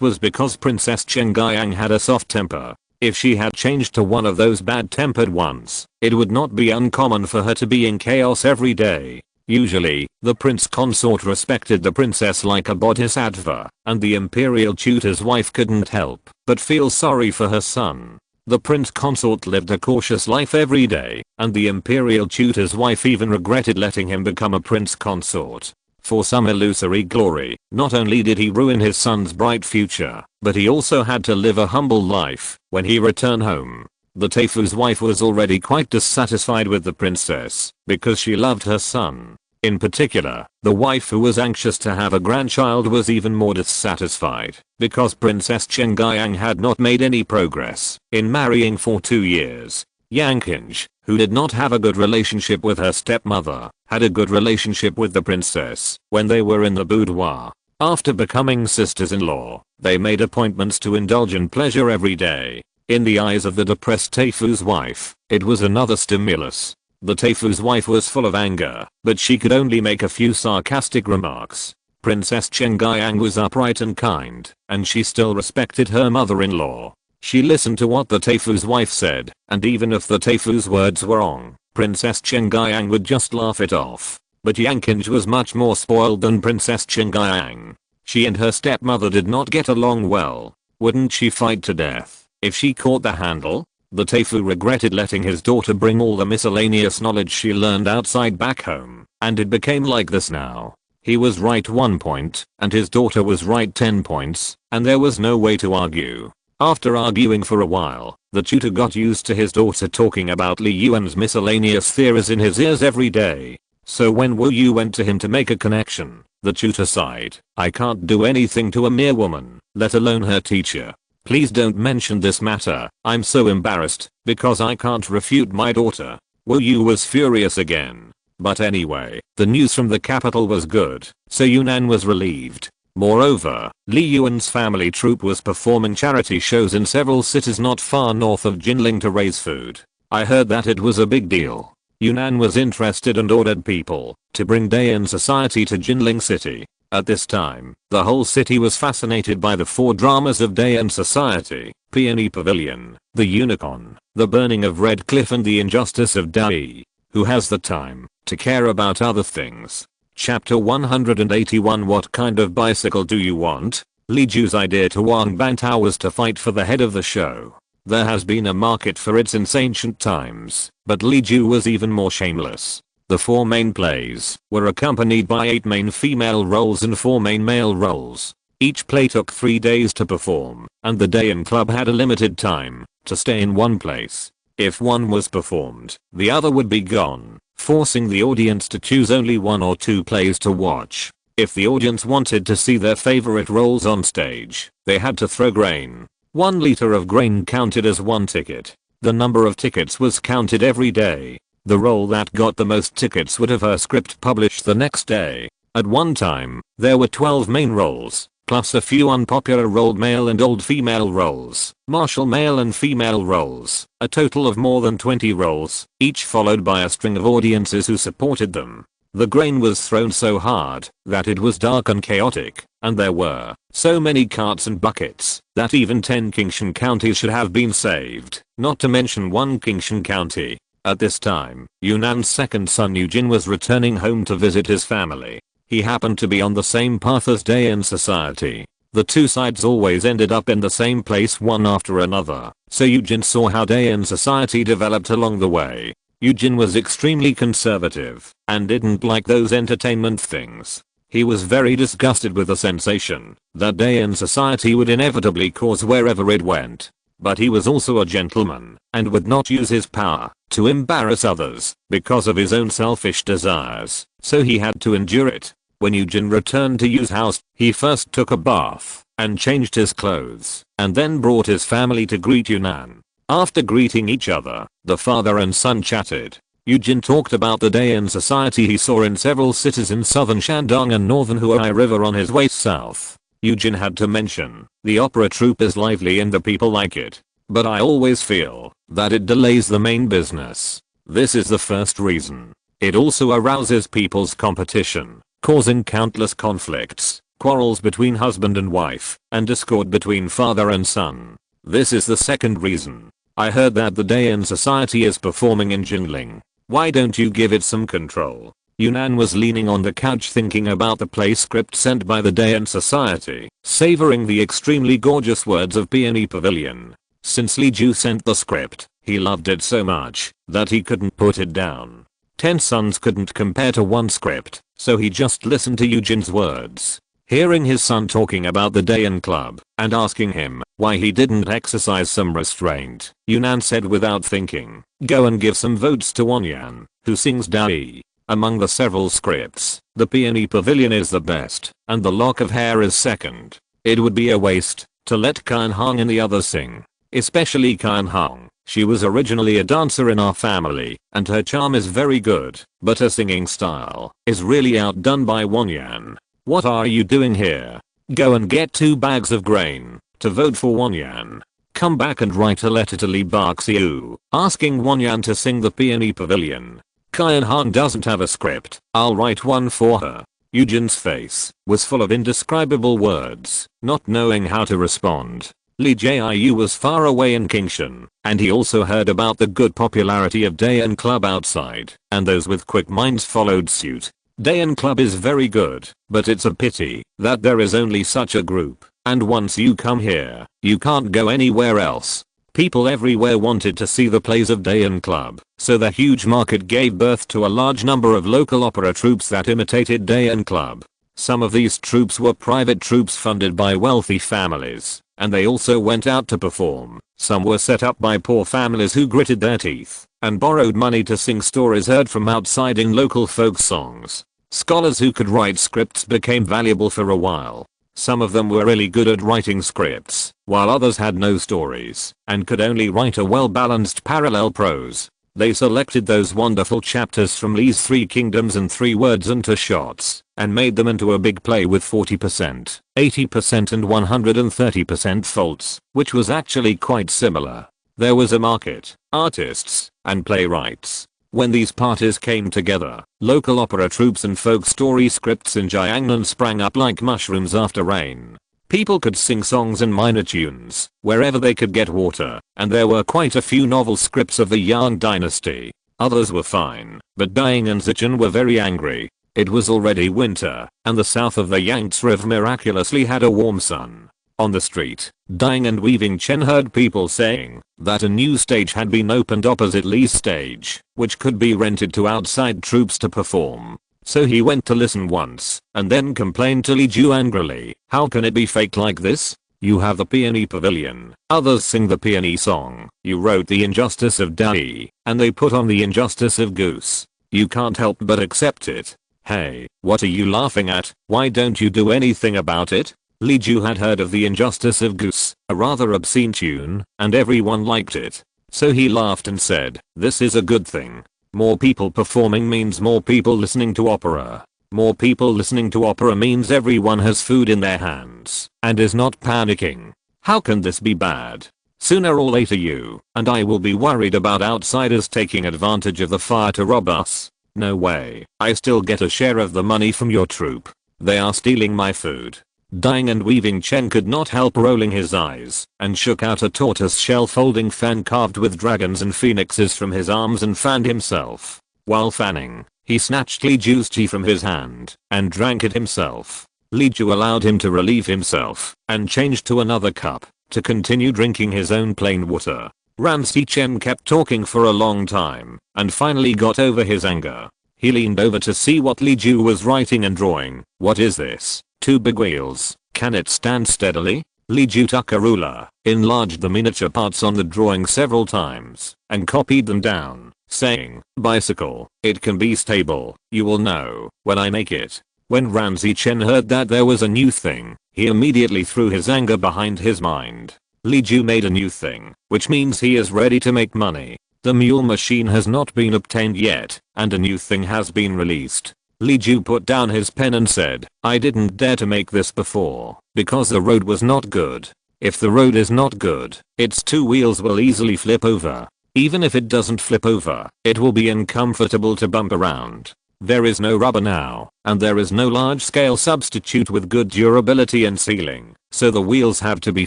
was because Princess Chengyang had a soft temper. If she had changed to one of those bad-tempered ones, it would not be uncommon for her to be in chaos every day. Usually, the prince consort respected the princess like a bodhisattva, and the imperial tutor's wife couldn't help but feel sorry for her son. The prince consort lived a cautious life every day, and the imperial tutor's wife even regretted letting him become a prince consort. For some illusory glory, not only did he ruin his son's bright future, but he also had to live a humble life when he returned home. The Teifu's wife was already quite dissatisfied with the princess because she loved her son. In particular, the wife who was anxious to have a grandchild was even more dissatisfied because Princess Chengyang had not made any progress in marrying for 2 years. Yaoniang, who did not have a good relationship with her stepmother, had a good relationship with the princess when they were in the boudoir. After becoming sisters-in-law, they made appointments to indulge in pleasure every day. In the eyes of the depressed Teifu's wife, it was another stimulus. The Teifu's wife was full of anger, but she could only make a few sarcastic remarks. Princess Chengyang was upright and kind, and she still respected her mother-in-law. She listened to what the Teifu's wife said, and even if the Teifu's words were wrong, Princess Chengyang would just laugh it off. But Yaoniang was much more spoiled than Princess Chengyang. She and her stepmother did not get along well. Wouldn't she fight to death if she caught the handle? The Teifu regretted letting his daughter bring all the miscellaneous knowledge she learned outside back home, and it became like this now. He was right 1 point, and his daughter was right 10 points, and there was no way to argue. After arguing for a while, the tutor got used to his daughter talking about Li Yuan's miscellaneous theories in his ears every day. So when Wu Yu went to him to make a connection, the tutor sighed, "I can't do anything to a mere woman, let alone her teacher. Please don't mention this matter, I'm so embarrassed, because I can't refute my daughter." Wu Yu was furious again. But anyway, the news from the capital was good, so Yunnan was relieved. Moreover, Li Yuan's family troupe was performing charity shows in several cities not far north of Jinling to raise food. I heard that it was a big deal. Yunnan was interested and ordered people to bring Dayan society to Jinling city. At this time, the whole city was fascinated by the 4 dramas of Dayan society: Peony Pavilion, The Unicorn, The Burning of Red Cliff, and The Injustice of Dai. Who has the time to care about other things? Chapter 181. What kind of bicycle do you want? Li Ju's idea to Wang Bantao was to fight for the head of the show. There has been a market for it since ancient times, but Li Ju was even more shameless. The 4 main plays were accompanied by 8 main female roles and 4 main male roles. Each play took 3 days to perform, and the Dayan Club had a limited time to stay in one place. If one was performed, the other would be gone, forcing the audience to choose only 1 or 2 plays to watch. If the audience wanted to see their favorite roles on stage, they had to throw grain. 1 liter of grain counted as 1 ticket. The number of tickets was counted every day. The role that got the most tickets would have her script published the next day. At one time, there were 12 main roles, plus a few unpopular old male and old female roles, martial male and female roles, a total of more than 20 roles, each followed by a string of audiences who supported them. The grain was thrown so hard that it was dark and chaotic, and there were so many carts and buckets that even 10 Qingshan counties should have been saved, not to mention 1 Qingshan county. At this time, Yunan's second son Eugene was returning home to visit his family. He happened to be on the same path as Dayan society. The 2 sides always ended up in the same place one after another, so Eugene saw how Dayan society developed along the way. Eugene was extremely conservative and didn't like those entertainment things. He was very disgusted with the sensation that Dayan society would inevitably cause wherever it went. But he was also a gentleman and would not use his power to embarrass others because of his own selfish desires, so he had to endure it. When Eugene returned to Yu's house, he first took a bath and changed his clothes, and then brought his family to greet Yunan. After greeting each other, the father and son chatted. Eugene talked about the Dayan society he saw in several cities in southern Shandong and northern Huai River on his way south. Eugene had to mention, the opera troupe is lively and the people like it, but I always feel that it delays the main business. This is the first reason. It also arouses people's competition, causing countless conflicts, quarrels between husband and wife, and discord between father and son. This is the second reason. I heard that the Dayan society is performing in Jinling. Why don't you give it some control? Yunan was leaning on the couch thinking about the play script sent by the Dayan society, savoring the extremely gorgeous words of Peony Pavilion. Since Li Ju sent the script, he loved it so much that he couldn't put it down. 10 sons couldn't compare to 1 script, so he just listened to Eugene's words. Hearing his son talking about the Dayan Club and asking him why he didn't exercise some restraint, Yunan said without thinking, go and give some votes to Wanyan, who sings Dai. Among the several scripts, the Peony Pavilion is the best, and the Lock of Hair is second. It would be a waste to let Kian Hong and the others sing, especially Kian Hong. She was originally a dancer in our family, and her charm is very good, but her singing style is really outdone by Wanyan. What are you doing here? Go and get 2 bags of grain to vote for Wanyan. Come back and write a letter to Li Baxiu, asking Wanyan to sing the Peony Pavilion. Kian Han doesn't have a script, I'll write one for her. Eugene's face was full of indescribable words, not knowing how to respond. Li Jiu was far away in Qingshan, and he also heard about the good popularity of Dayan Club outside, and those with quick minds followed suit. Dayan Club is very good, but it's a pity that there is only such a group, and once you come here, you can't go anywhere else. People everywhere wanted to see the plays of Dayan Club, so the huge market gave birth to a large number of local opera troupes that imitated Dayan Club. Some of these troupes were private troupes funded by wealthy families, and they also went out to perform. Some were set up by poor families who gritted their teeth and borrowed money to sing stories heard from outside in local folk songs. Scholars who could write scripts became valuable for a while. Some of them were really good at writing scripts, while others had no stories and could only write a well-balanced parallel prose. They selected those wonderful chapters from Li's 3 Kingdoms and 3 Words into Shots and made them into a big play with 40%, 80% and 130% faults, which was actually quite similar. There was a market, artists, and playwrights. When these parties came together, local opera troupes and folk story scripts in Jiangnan sprang up like mushrooms after rain. People could sing songs and minor tunes wherever they could get water, and there were quite a few novel scripts of the Yang dynasty. Others were fine, but Dai and Zichen were very angry. It was already winter, and the south of the Yangtze River miraculously had a warm sun. On the street, dying and weaving Chen heard people saying that a new stage had been opened opposite Li's stage, which could be rented to outside troops to perform. So he went to listen once, and then complained to Li Ju angrily, "How can it be fake like this? You have the peony pavilion, others sing the peony song, you wrote the injustice of Dai, and they put on the injustice of Goose. You can't help but accept it. Hey, what are you laughing at? Why don't you do anything about it?" Li Ju had heard of the injustice of Goose, a rather obscene tune, and everyone liked it. So he laughed and said, "This is a good thing. More people performing means more people listening to opera. More people listening to opera means everyone has food in their hands and is not panicking. How can this be bad? Sooner or later you and I will be worried about outsiders taking advantage of the fire to rob us. No way. I still get a share of the money from your troupe. They are stealing my food." Dying and weaving Chen could not help rolling his eyes and shook out a tortoise shell folding fan carved with dragons and phoenixes from his arms and fanned himself. While fanning, he snatched Li Ju's tea from his hand and drank it himself. Li Ju allowed him to relieve himself and changed to another cup to continue drinking his own plain water. Ran Si Chen kept talking for a long time and finally got over his anger. He leaned over to see what Li Ju was writing and drawing. "What is this? 2 big wheels. Can it stand steadily?" Li Ju took a ruler, enlarged the miniature parts on the drawing several times, and copied them down, saying, "Bicycle. It can be stable. You will know when I make it." When Ran Si Chen heard that there was a new thing, he immediately threw his anger behind his mind. Li Ju made a new thing, which means he is ready to make money. The mule machine has not been obtained yet, and a new thing has been released. Li Ju put down his pen and said, "I didn't dare to make this before, because the road was not good. If the road is not good, its 2 wheels will easily flip over. Even if it doesn't flip over, it will be uncomfortable to bump around. There is no rubber now, and there is no large-scale substitute with good durability and sealing, so the wheels have to be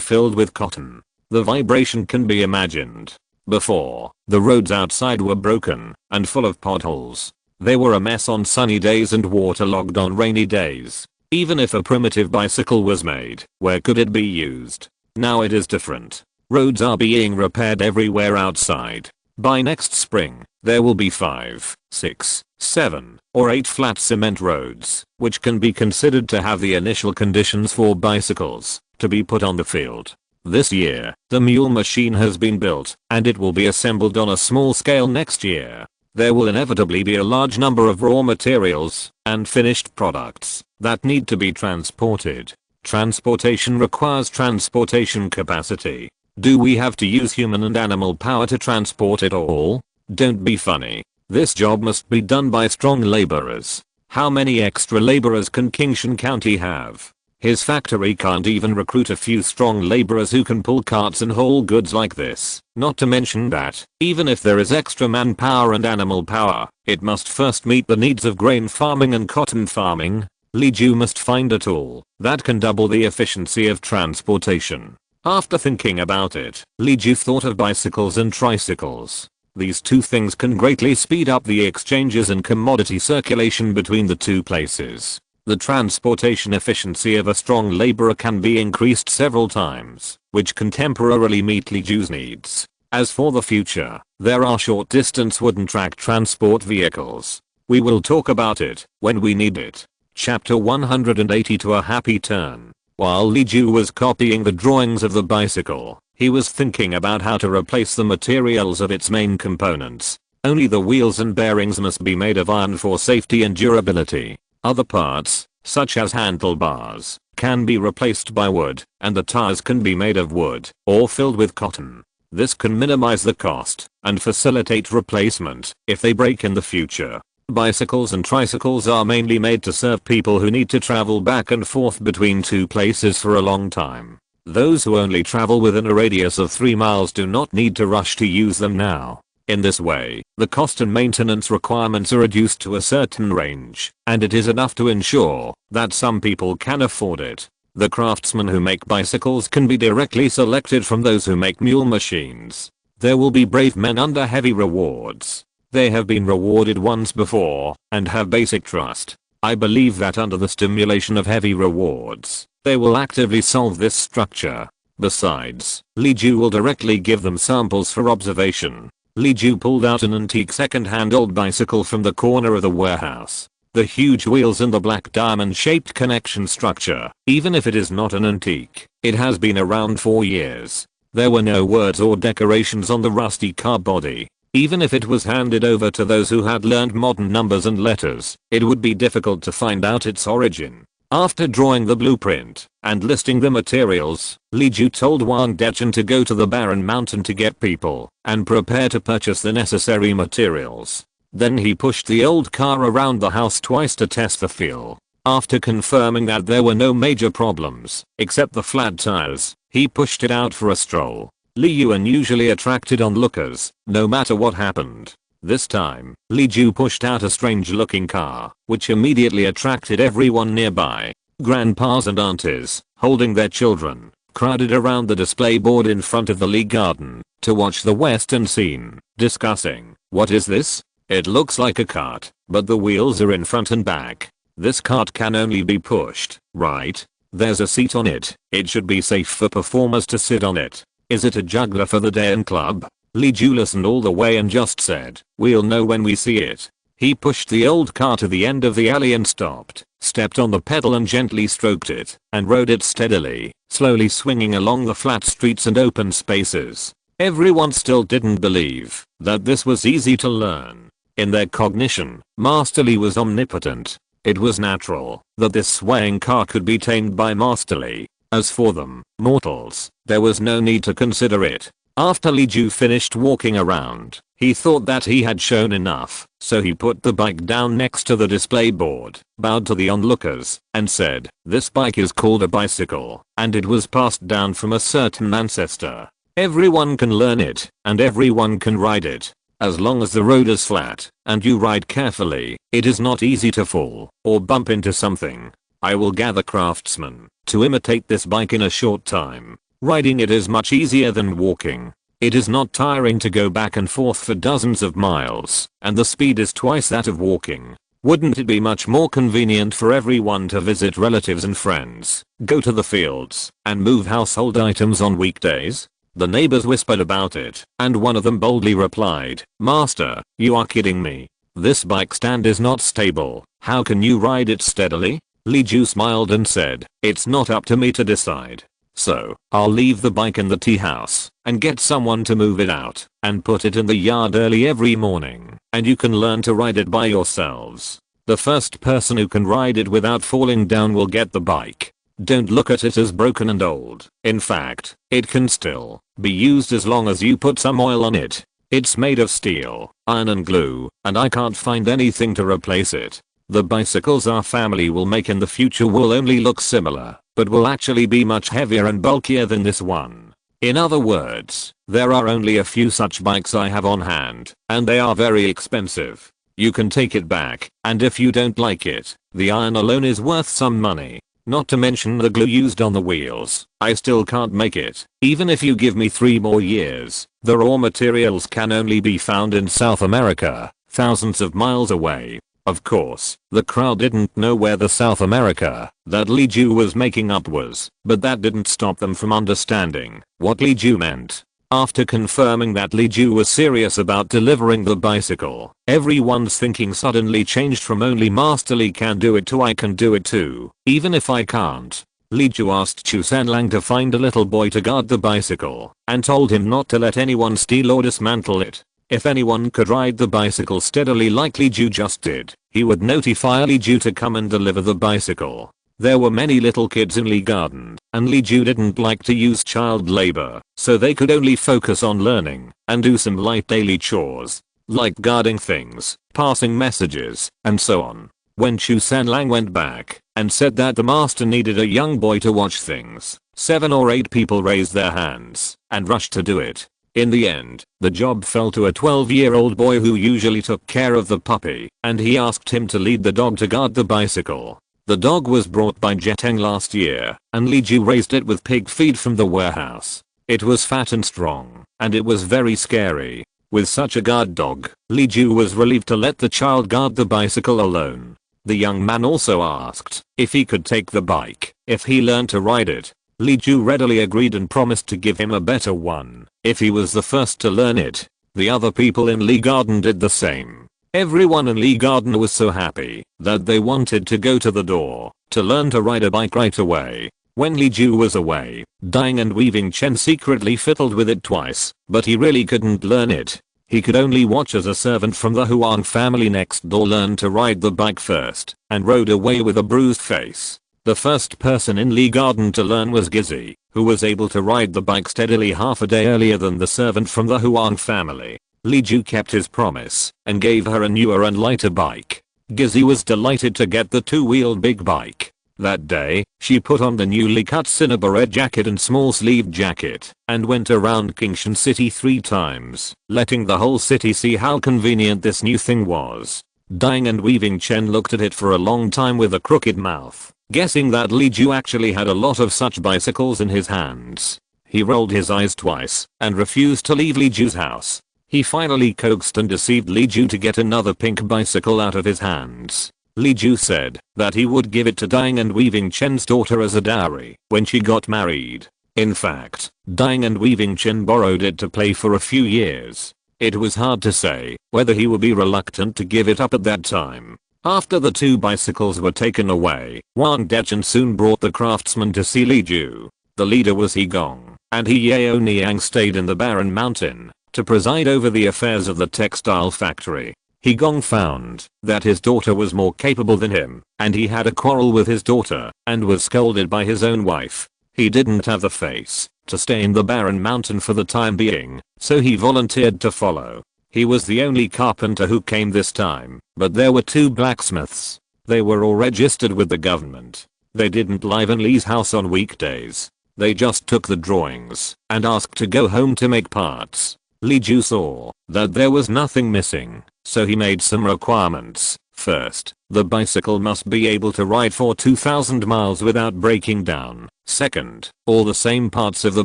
filled with cotton. The vibration can be imagined. Before, the roads outside were broken and full of potholes. They were a mess on sunny days and waterlogged on rainy days. Even if a primitive bicycle was made, where could it be used? Now it is different. Roads are being repaired everywhere outside. By next spring, there will be 5, 6, 7, or 8 flat cement roads, which can be considered to have the initial conditions for bicycles to be put on the field. This year, the mule machine has been built, and it will be assembled on a small scale next year. There will inevitably be a large number of raw materials and finished products that need to be transported. Transportation requires transportation capacity. Do we have to use human and animal power to transport it all? Don't be funny. This job must be done by strong laborers. How many extra laborers can Kingshan County have? His factory can't even recruit a few strong laborers who can pull carts and haul goods like this. Not to mention that, even if there is extra manpower and animal power, it must first meet the needs of grain farming and cotton farming. Li Ju must find a tool that can double the efficiency of transportation. After thinking about it, Li Ju thought of bicycles and tricycles. These 2 things can greatly speed up the exchanges and commodity circulation between the 2 places. The transportation efficiency of a strong laborer can be increased several times, which can temporarily meet Li Ju's needs. As for the future, there are short-distance wooden track transport vehicles. We will talk about it when we need it. Chapter 180 to a happy turn. While Li Ju was copying the drawings of the bicycle, he was thinking about how to replace the materials of its main components. Only the wheels and bearings must be made of iron for safety and durability. Other parts, such as handlebars, can be replaced by wood, and the tires can be made of wood or filled with cotton. This can minimize the cost and facilitate replacement if they break in the future. Bicycles and tricycles are mainly made to serve people who need to travel back and forth between 2 places for a long time. Those who only travel within a radius of 3 miles do not need to rush to use them now. In this way, the cost and maintenance requirements are reduced to a certain range, and it is enough to ensure that some people can afford it. The craftsmen who make bicycles can be directly selected from those who make mule machines. There will be brave men under heavy rewards. They have been rewarded once before and have basic trust. I believe that under the stimulation of heavy rewards, they will actively solve this structure. Besides, Li Ju will directly give them samples for observation. Li Ju pulled out an antique second-hand old bicycle from the corner of the warehouse. The huge wheels and the black diamond-shaped connection structure, even if it is not an antique, it has been around for years. There were no words or decorations on the rusty car body. Even if it was handed over to those who had learned modern numbers and letters, it would be difficult to find out its origin. After drawing the blueprint and listing the materials, Li Ju told Wang Dechen to go to the barren mountain to get people and prepare to purchase the necessary materials. Then he pushed the old car around the house twice to test the feel. After confirming that there were no major problems, except the flat tires, he pushed it out for a stroll. Li Yuan usually attracted onlookers, no matter what happened. This time, Li Ju pushed out a strange looking car, which immediately attracted everyone nearby. Grandpas and aunties, holding their children, crowded around the display board in front of the Li garden to watch the western scene, discussing, "What is this? It looks like a cart, but the wheels are in front and back. This cart can only be pushed, right? There's a seat on it. It should be safe for performers to sit on it. Is it a juggler for the Dayan club?" Li Ju listened all the way and just said, "We'll know when we see it." He pushed the old car to the end of the alley and stopped, stepped on the pedal and gently stroked it, and rode it steadily, slowly swinging along the flat streets and open spaces. Everyone still didn't believe that this was easy to learn. In their cognition, Master Li was omnipotent. It was natural that this swaying car could be tamed by Master Li. As for them, mortals, there was no need to consider it. After Li Ju finished walking around, he thought that he had shown enough, so he put the bike down next to the display board, bowed to the onlookers, and said, "This bike is called a bicycle, and it was passed down from a certain ancestor. Everyone can learn it, and everyone can ride it. As long as the road is flat, and you ride carefully, it is not easy to fall, or bump into something. I will gather craftsmen to imitate this bike in a short time. Riding it is much easier than walking. It is not tiring to go back and forth for dozens of miles, and the speed is twice that of walking. Wouldn't it be much more convenient for everyone to visit relatives and friends, go to the fields, and move household items on weekdays?" The neighbors whispered about it, and one of them boldly replied, "Master, you are kidding me. This bike stand is not stable. How can you ride it steadily?" Li Ju smiled and said, "It's not up to me to decide. So, I'll leave the bike in the tea house, and get someone to move it out, and put it in the yard early every morning, and you can learn to ride it by yourselves. The first person who can ride it without falling down will get the bike. Don't look at it as broken and old. In fact, it can still be used as long as you put some oil on it. It's made of steel, iron and glue, and I can't find anything to replace it. The bicycles our family will make in the future will only look similar, but will actually be much heavier and bulkier than this one. In other words, there are only a few such bikes I have on hand, and they are very expensive. You can take it back, and if you don't like it, the iron alone is worth some money. Not to mention the glue used on the wheels. I still can't make it, even if you give me 3 more years. The raw materials can only be found in South America, thousands of miles away." Of course, the crowd didn't know where the South America that Li Ju was making up was, but that didn't stop them from understanding what Li Ju meant. After confirming that Li Ju was serious about delivering the bicycle, everyone's thinking suddenly changed from only Master Li can do it to I can do it too, even if I can't. Li Ju asked Chu Sanlang to find a little boy to guard the bicycle, and told him not to let anyone steal or dismantle it. If anyone could ride the bicycle steadily like Li Ju just did, he would notify Li Ju to come and deliver the bicycle. There were many little kids in Li Garden, and Li Ju didn't like to use child labor, so they could only focus on learning and do some light daily chores, like guarding things, passing messages, and so on. When Chu Sanlang went back and said that the master needed a young boy to watch things, 7 or 8 people raised their hands and rushed to do it. In the end, the job fell to a 12-year-old boy who usually took care of the puppy, and he asked him to lead the dog to guard the bicycle. The dog was brought by Jeteng last year, and Li Ju raised it with pig feed from the warehouse. It was fat and strong, and it was very scary. With such a guard dog, Li Ju was relieved to let the child guard the bicycle alone. The young man also asked if he could take the bike if he learned to ride it. Li Ju readily agreed and promised to give him a better one if he was the first to learn it. The other people in Lee Garden did the same. Everyone in Lee Garden was so happy that they wanted to go to the door to learn to ride a bike right away. When Li Ju was away, Dying and Weaving Chen secretly fiddled with it twice, but he really couldn't learn it. He could only watch as a servant from the Huang family next door learned to ride the bike first and rode away with a bruised face. The first person in Lee Garden to learn was Gizzy, who was able to ride the bike steadily half a day earlier than the servant from the Huang family. Li Ju kept his promise and gave her a newer and lighter bike. Gizzy was delighted to get the two-wheeled big bike. That day, she put on the newly cut cinnabar jacket and small-sleeved jacket and went around Kingshan City 3 times, letting the whole city see how convenient this new thing was. Dying and Weaving Chen looked at it for a long time with a crooked mouth, guessing that Li Ju actually had a lot of such bicycles in his hands. He rolled his eyes twice and refused to leave Li Ju's house. He finally coaxed and deceived Li Ju to get another pink bicycle out of his hands. Li Ju said that he would give it to Dying and Weaving Chen's daughter as a dowry when she got married. In fact, Dying and Weaving Chen borrowed it to play for a few years. It was hard to say whether he would be reluctant to give it up at that time. After the two bicycles were taken away, Wang Dechen soon brought the craftsman to see Li Ju. The leader was He Gong, and Yu Yaoniang stayed in the barren mountain to preside over the affairs of the textile factory. He Gong found that his daughter was more capable than him, and he had a quarrel with his daughter and was scolded by his own wife. He didn't have the face to stay in the barren mountain for the time being, so he volunteered to follow. He was the only carpenter who came this time, but there were 2 blacksmiths. They were all registered with the government. They didn't live in Li's house on weekdays. They just took the drawings and asked to go home to make parts. Li Ju saw that there was nothing missing, so he made some requirements. First, the bicycle must be able to ride for 2,000 miles without breaking down. Second, all the same parts of the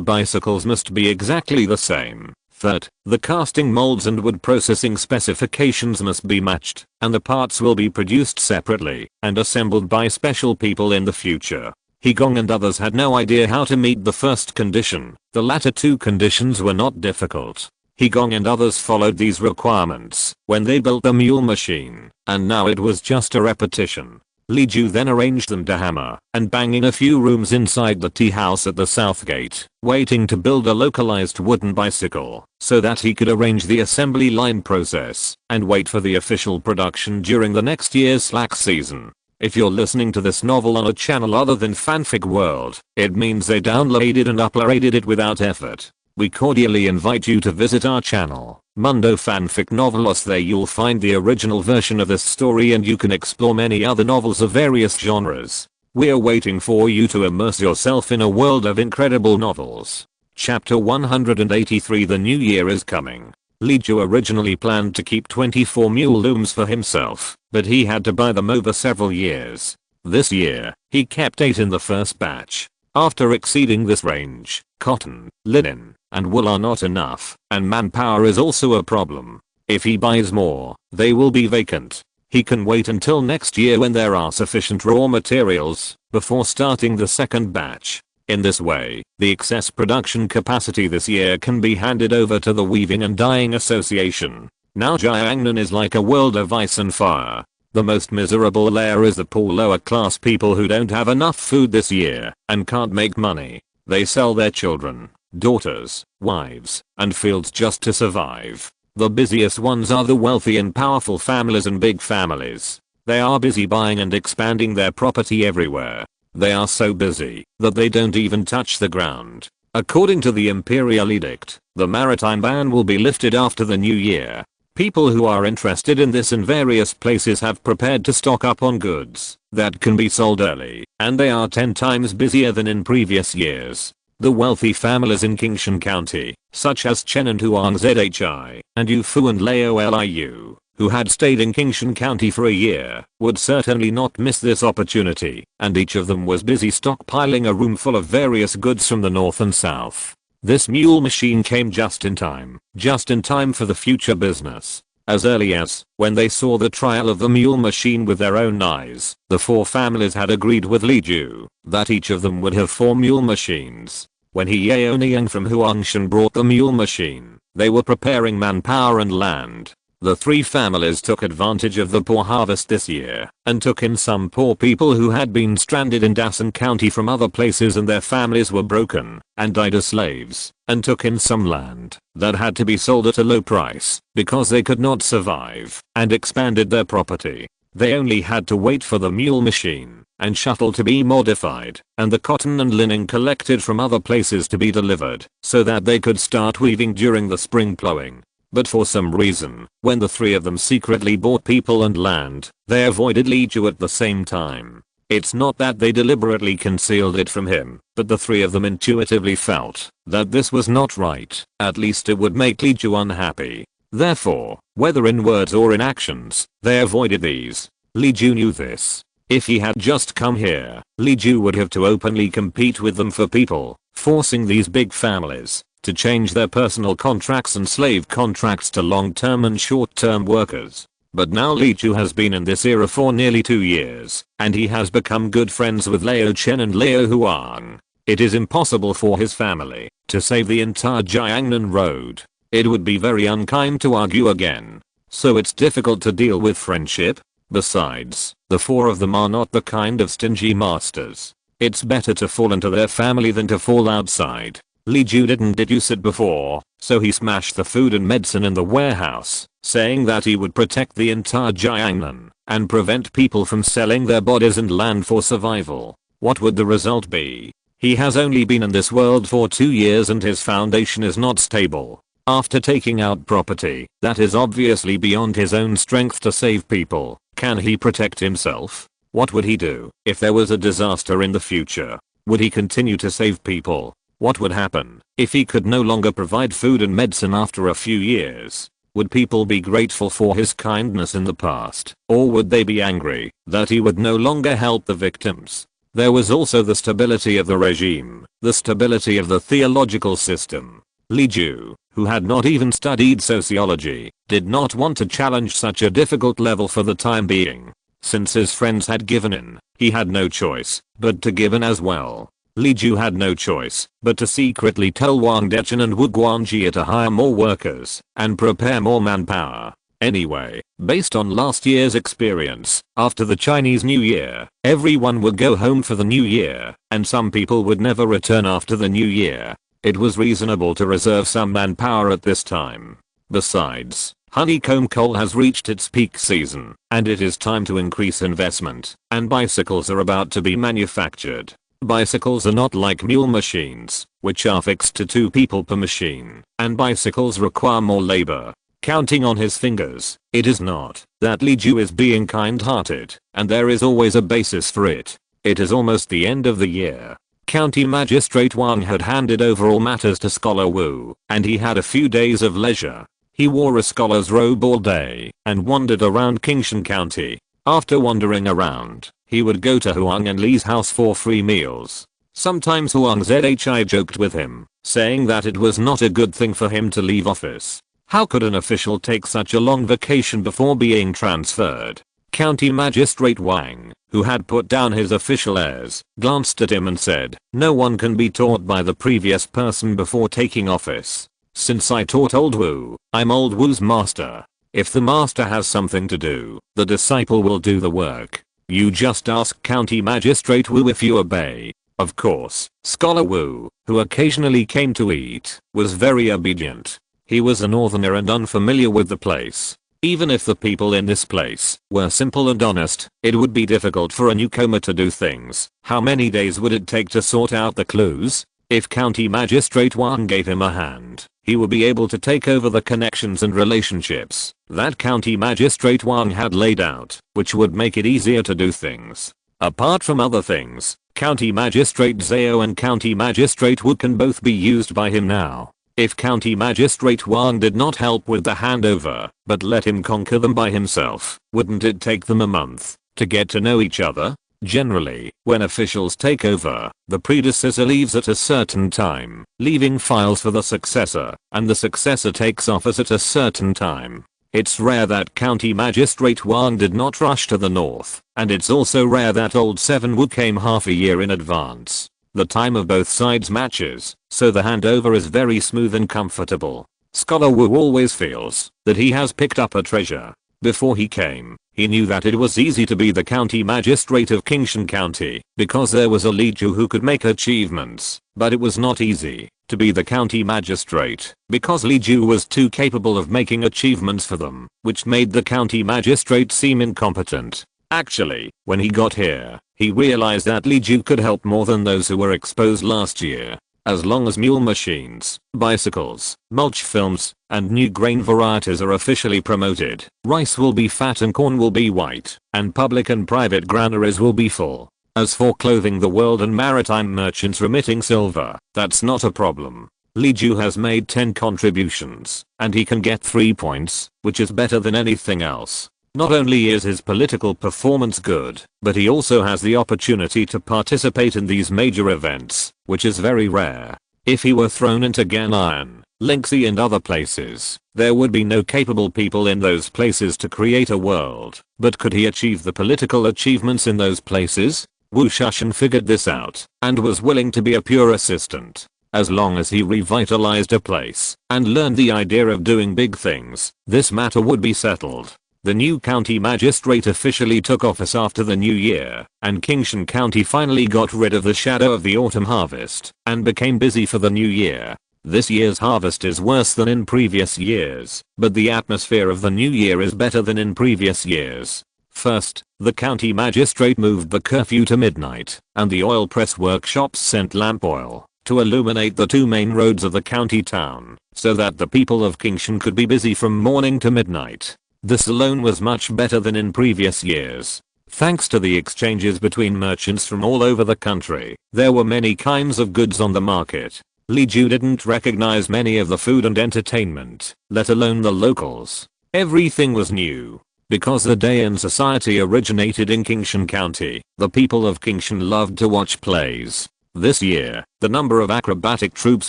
bicycles must be exactly the same. Third, the casting molds and wood processing specifications must be matched, and the parts will be produced separately and assembled by special people in the future. He Gong and others had no idea how to meet the first condition. The latter 2 conditions were not difficult. He Gong and others followed these requirements when they built the mule machine, and now it was just a repetition. Li Ju then arranged them to hammer and bang in a few rooms inside the tea house at the south gate, waiting to build a localized wooden bicycle so that he could arrange the assembly line process and wait for the official production during the next year's slack season. If you're listening to this novel on a channel other than Fanfic World, it means they downloaded and uploaded it without effort. We cordially invite you to visit our channel, Mundo Fanfic Novelos. There you'll find the original version of this story and you can explore many other novels of various genres. We're waiting for you to immerse yourself in a world of incredible novels. Chapter 183. The new year is coming. Li Ju originally planned to keep 24 mule looms for himself, but he had to buy them over several years. This year, he kept 8 in the first batch. After exceeding this range, cotton, linen, and wool are not enough, and manpower is also a problem. If he buys more, they will be vacant. He can wait until next year when there are sufficient raw materials before starting the second batch. In this way, the excess production capacity this year can be handed over to the Weaving and Dyeing Association. Now Jiangnan is like a world of ice and fire. The most miserable layer is the poor lower class people who don't have enough food this year and can't make money. They sell their children, daughters, wives, and fields just to survive. The busiest ones are the wealthy and powerful families and big families. They are busy buying and expanding their property everywhere. They are so busy that they don't even touch the ground. According to the imperial edict, the maritime ban will be lifted after the new year. People who are interested in this in various places have prepared to stock up on goods that can be sold early, and they are 10 times busier than in previous years. The wealthy families in Kingshan County, such as Chen and Huang Zhi, and Yu Fu and Lao Liu, who had stayed in Kingshan County for a year, would certainly not miss this opportunity, and each of them was busy stockpiling a room full of various goods from the north and south. This mule machine came just in time for the future business. As early as when they saw the trial of the mule machine with their own eyes, the four families had agreed with Li Ju that each of them would have 4 mule machines. When Yu Yaoniang from Huangshan brought the mule machine, they were preparing manpower and land. The 3 families took advantage of the poor harvest this year and took in some poor people who had been stranded in Dasan County from other places and their families were broken and died as slaves, and took in some land that had to be sold at a low price because they could not survive, and expanded their property. They only had to wait for the mule machine and shuttle to be modified and the cotton and linen collected from other places to be delivered so that they could start weaving during the spring plowing. But for some reason, when the 3 of them secretly bought people and land, they avoided Li Ju at the same time. It's not that they deliberately concealed it from him, but the 3 of them intuitively felt that this was not right, at least it would make Li Ju unhappy. Therefore, whether in words or in actions, they avoided these. Li Ju knew this. If he had just come here, Li Ju would have to openly compete with them for people, forcing these big families to change their personal contracts and slave contracts to long-term and short-term workers. But now Li Ju has been in this era for nearly 2 years, and he has become good friends with Lao Chen and Lao Huang. It is impossible for his family to save the entire Jiangnan road. It would be very unkind to argue again. So it's difficult to deal with friendship. Besides, the 4 of them are not the kind of stingy masters. It's better to fall into their family than to fall outside. Li Ju didn't deduce it before, so he smashed the food and medicine in the warehouse, saying that he would protect the entire Jiangnan and prevent people from selling their bodies and land for survival. What would the result be? He has only been in this world for 2 years and his foundation is not stable. After taking out property that is obviously beyond his own strength to save people, can he protect himself? What would he do if there was a disaster in the future? Would he continue to save people? What would happen if he could no longer provide food and medicine after a few years? Would people be grateful for his kindness in the past, or would they be angry that he would no longer help the victims? There was also the stability of the regime, the stability of the theological system. Li Ju, who had not even studied sociology, did not want to challenge such a difficult level for the time being. Since his friends had given in, he had no choice but to give in as well. Li Ju had no choice but to secretly tell Wang Dechen and Wu Guanjie to hire more workers and prepare more manpower. Anyway, based on last year's experience, after the Chinese New Year, everyone would go home for the New Year, and some people would never return after the New Year. It was reasonable to reserve some manpower at this time. Besides, honeycomb coal has reached its peak season, and it is time to increase investment, and bicycles are about to be manufactured. Bicycles are not like mule machines, which are fixed to 2 people per machine, and bicycles require more labor. Counting on his fingers, it is not that Li Ju is being kind-hearted, and there is always a basis for it. It is almost the end of the year. County Magistrate Wang had handed over all matters to Scholar Wu, and he had a few days of leisure. He wore a scholar's robe all day and wandered around Qingshan County. After wandering around, he would go to Huang and Li's house for free meals. Sometimes Huang Zhi joked with him, saying that it was not a good thing for him to leave office. How could an official take such a long vacation before being transferred? County Magistrate Wang, who had put down his official airs, glanced at him and said, "No one can be taught by the previous person before taking office. Since I taught old Wu, I'm old Wu's master. If the master has something to do, the disciple will do the work. You just ask County Magistrate Wu if you obey." Of course, Scholar Wu, who occasionally came to eat, was very obedient. He was a northerner and unfamiliar with the place. Even if the people in this place were simple and honest, it would be difficult for a newcomer to do things. How many days would it take to sort out the clues? If County Magistrate Wang gave him a hand, he would be able to take over the connections and relationships that County Magistrate Wang had laid out, which would make it easier to do things. Apart from other things, County Magistrate Zhao and County Magistrate Wu can both be used by him now. If County Magistrate Wang did not help with the handover, but let him conquer them by himself, wouldn't it take them a month to get to know each other? Generally, when officials take over, the predecessor leaves at a certain time, leaving files for the successor, and the successor takes office at a certain time. It's rare that County Magistrate Wang did not rush to the north, and it's also rare that old Seven Wu came half a year in advance. The time of both sides matches, so the handover is very smooth and comfortable. Scholar Wu always feels that he has picked up a treasure. Before he came, he knew that it was easy to be the county magistrate of Qingshan County because there was a Li Ju who could make achievements, but it was not easy to be the county magistrate because Li Ju was too capable of making achievements for them, which made the county magistrate seem incompetent. Actually, when he got here, he realized that Li Ju could help more than those who were exposed last year. As long as mule machines, bicycles, mulch films, and new grain varieties are officially promoted, rice will be fat and corn will be white, and public and private granaries will be full. As for clothing the world and maritime merchants remitting silver, that's not a problem. Li Ju has made 10 contributions, and he can get 3 points, which is better than anything else. Not only is his political performance good, but he also has the opportunity to participate in these major events, which is very rare. If he were thrown into Ghanaian, Linksy and other places, there would be no capable people in those places to create a world. But could he achieve the political achievements in those places? Wu Shushan figured this out, and was willing to be a pure assistant. As long as he revitalized a place, and learned the idea of doing big things, this matter would be settled. The new county magistrate officially took office after the new year, and Qingshan County finally got rid of the shadow of the autumn harvest, and became busy for the new year. This year's harvest is worse than in previous years, but the atmosphere of the new year is better than in previous years. First, the county magistrate moved the curfew to midnight, and the oil press workshops sent lamp oil to illuminate the 2 main roads of the county town, so that the people of Qingshan could be busy from morning to midnight. This alone was much better than in previous years. Thanks to the exchanges between merchants from all over the country, there were many kinds of goods on the market. Li Ju didn't recognize many of the food and entertainment, let alone the locals. Everything was new. Because the Dayan society originated in Qingshan County, the people of Qingshan loved to watch plays. This year, the number of acrobatic troupes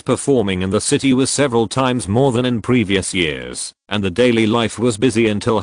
performing in the city was several times more than in previous years, and the daily life was busy until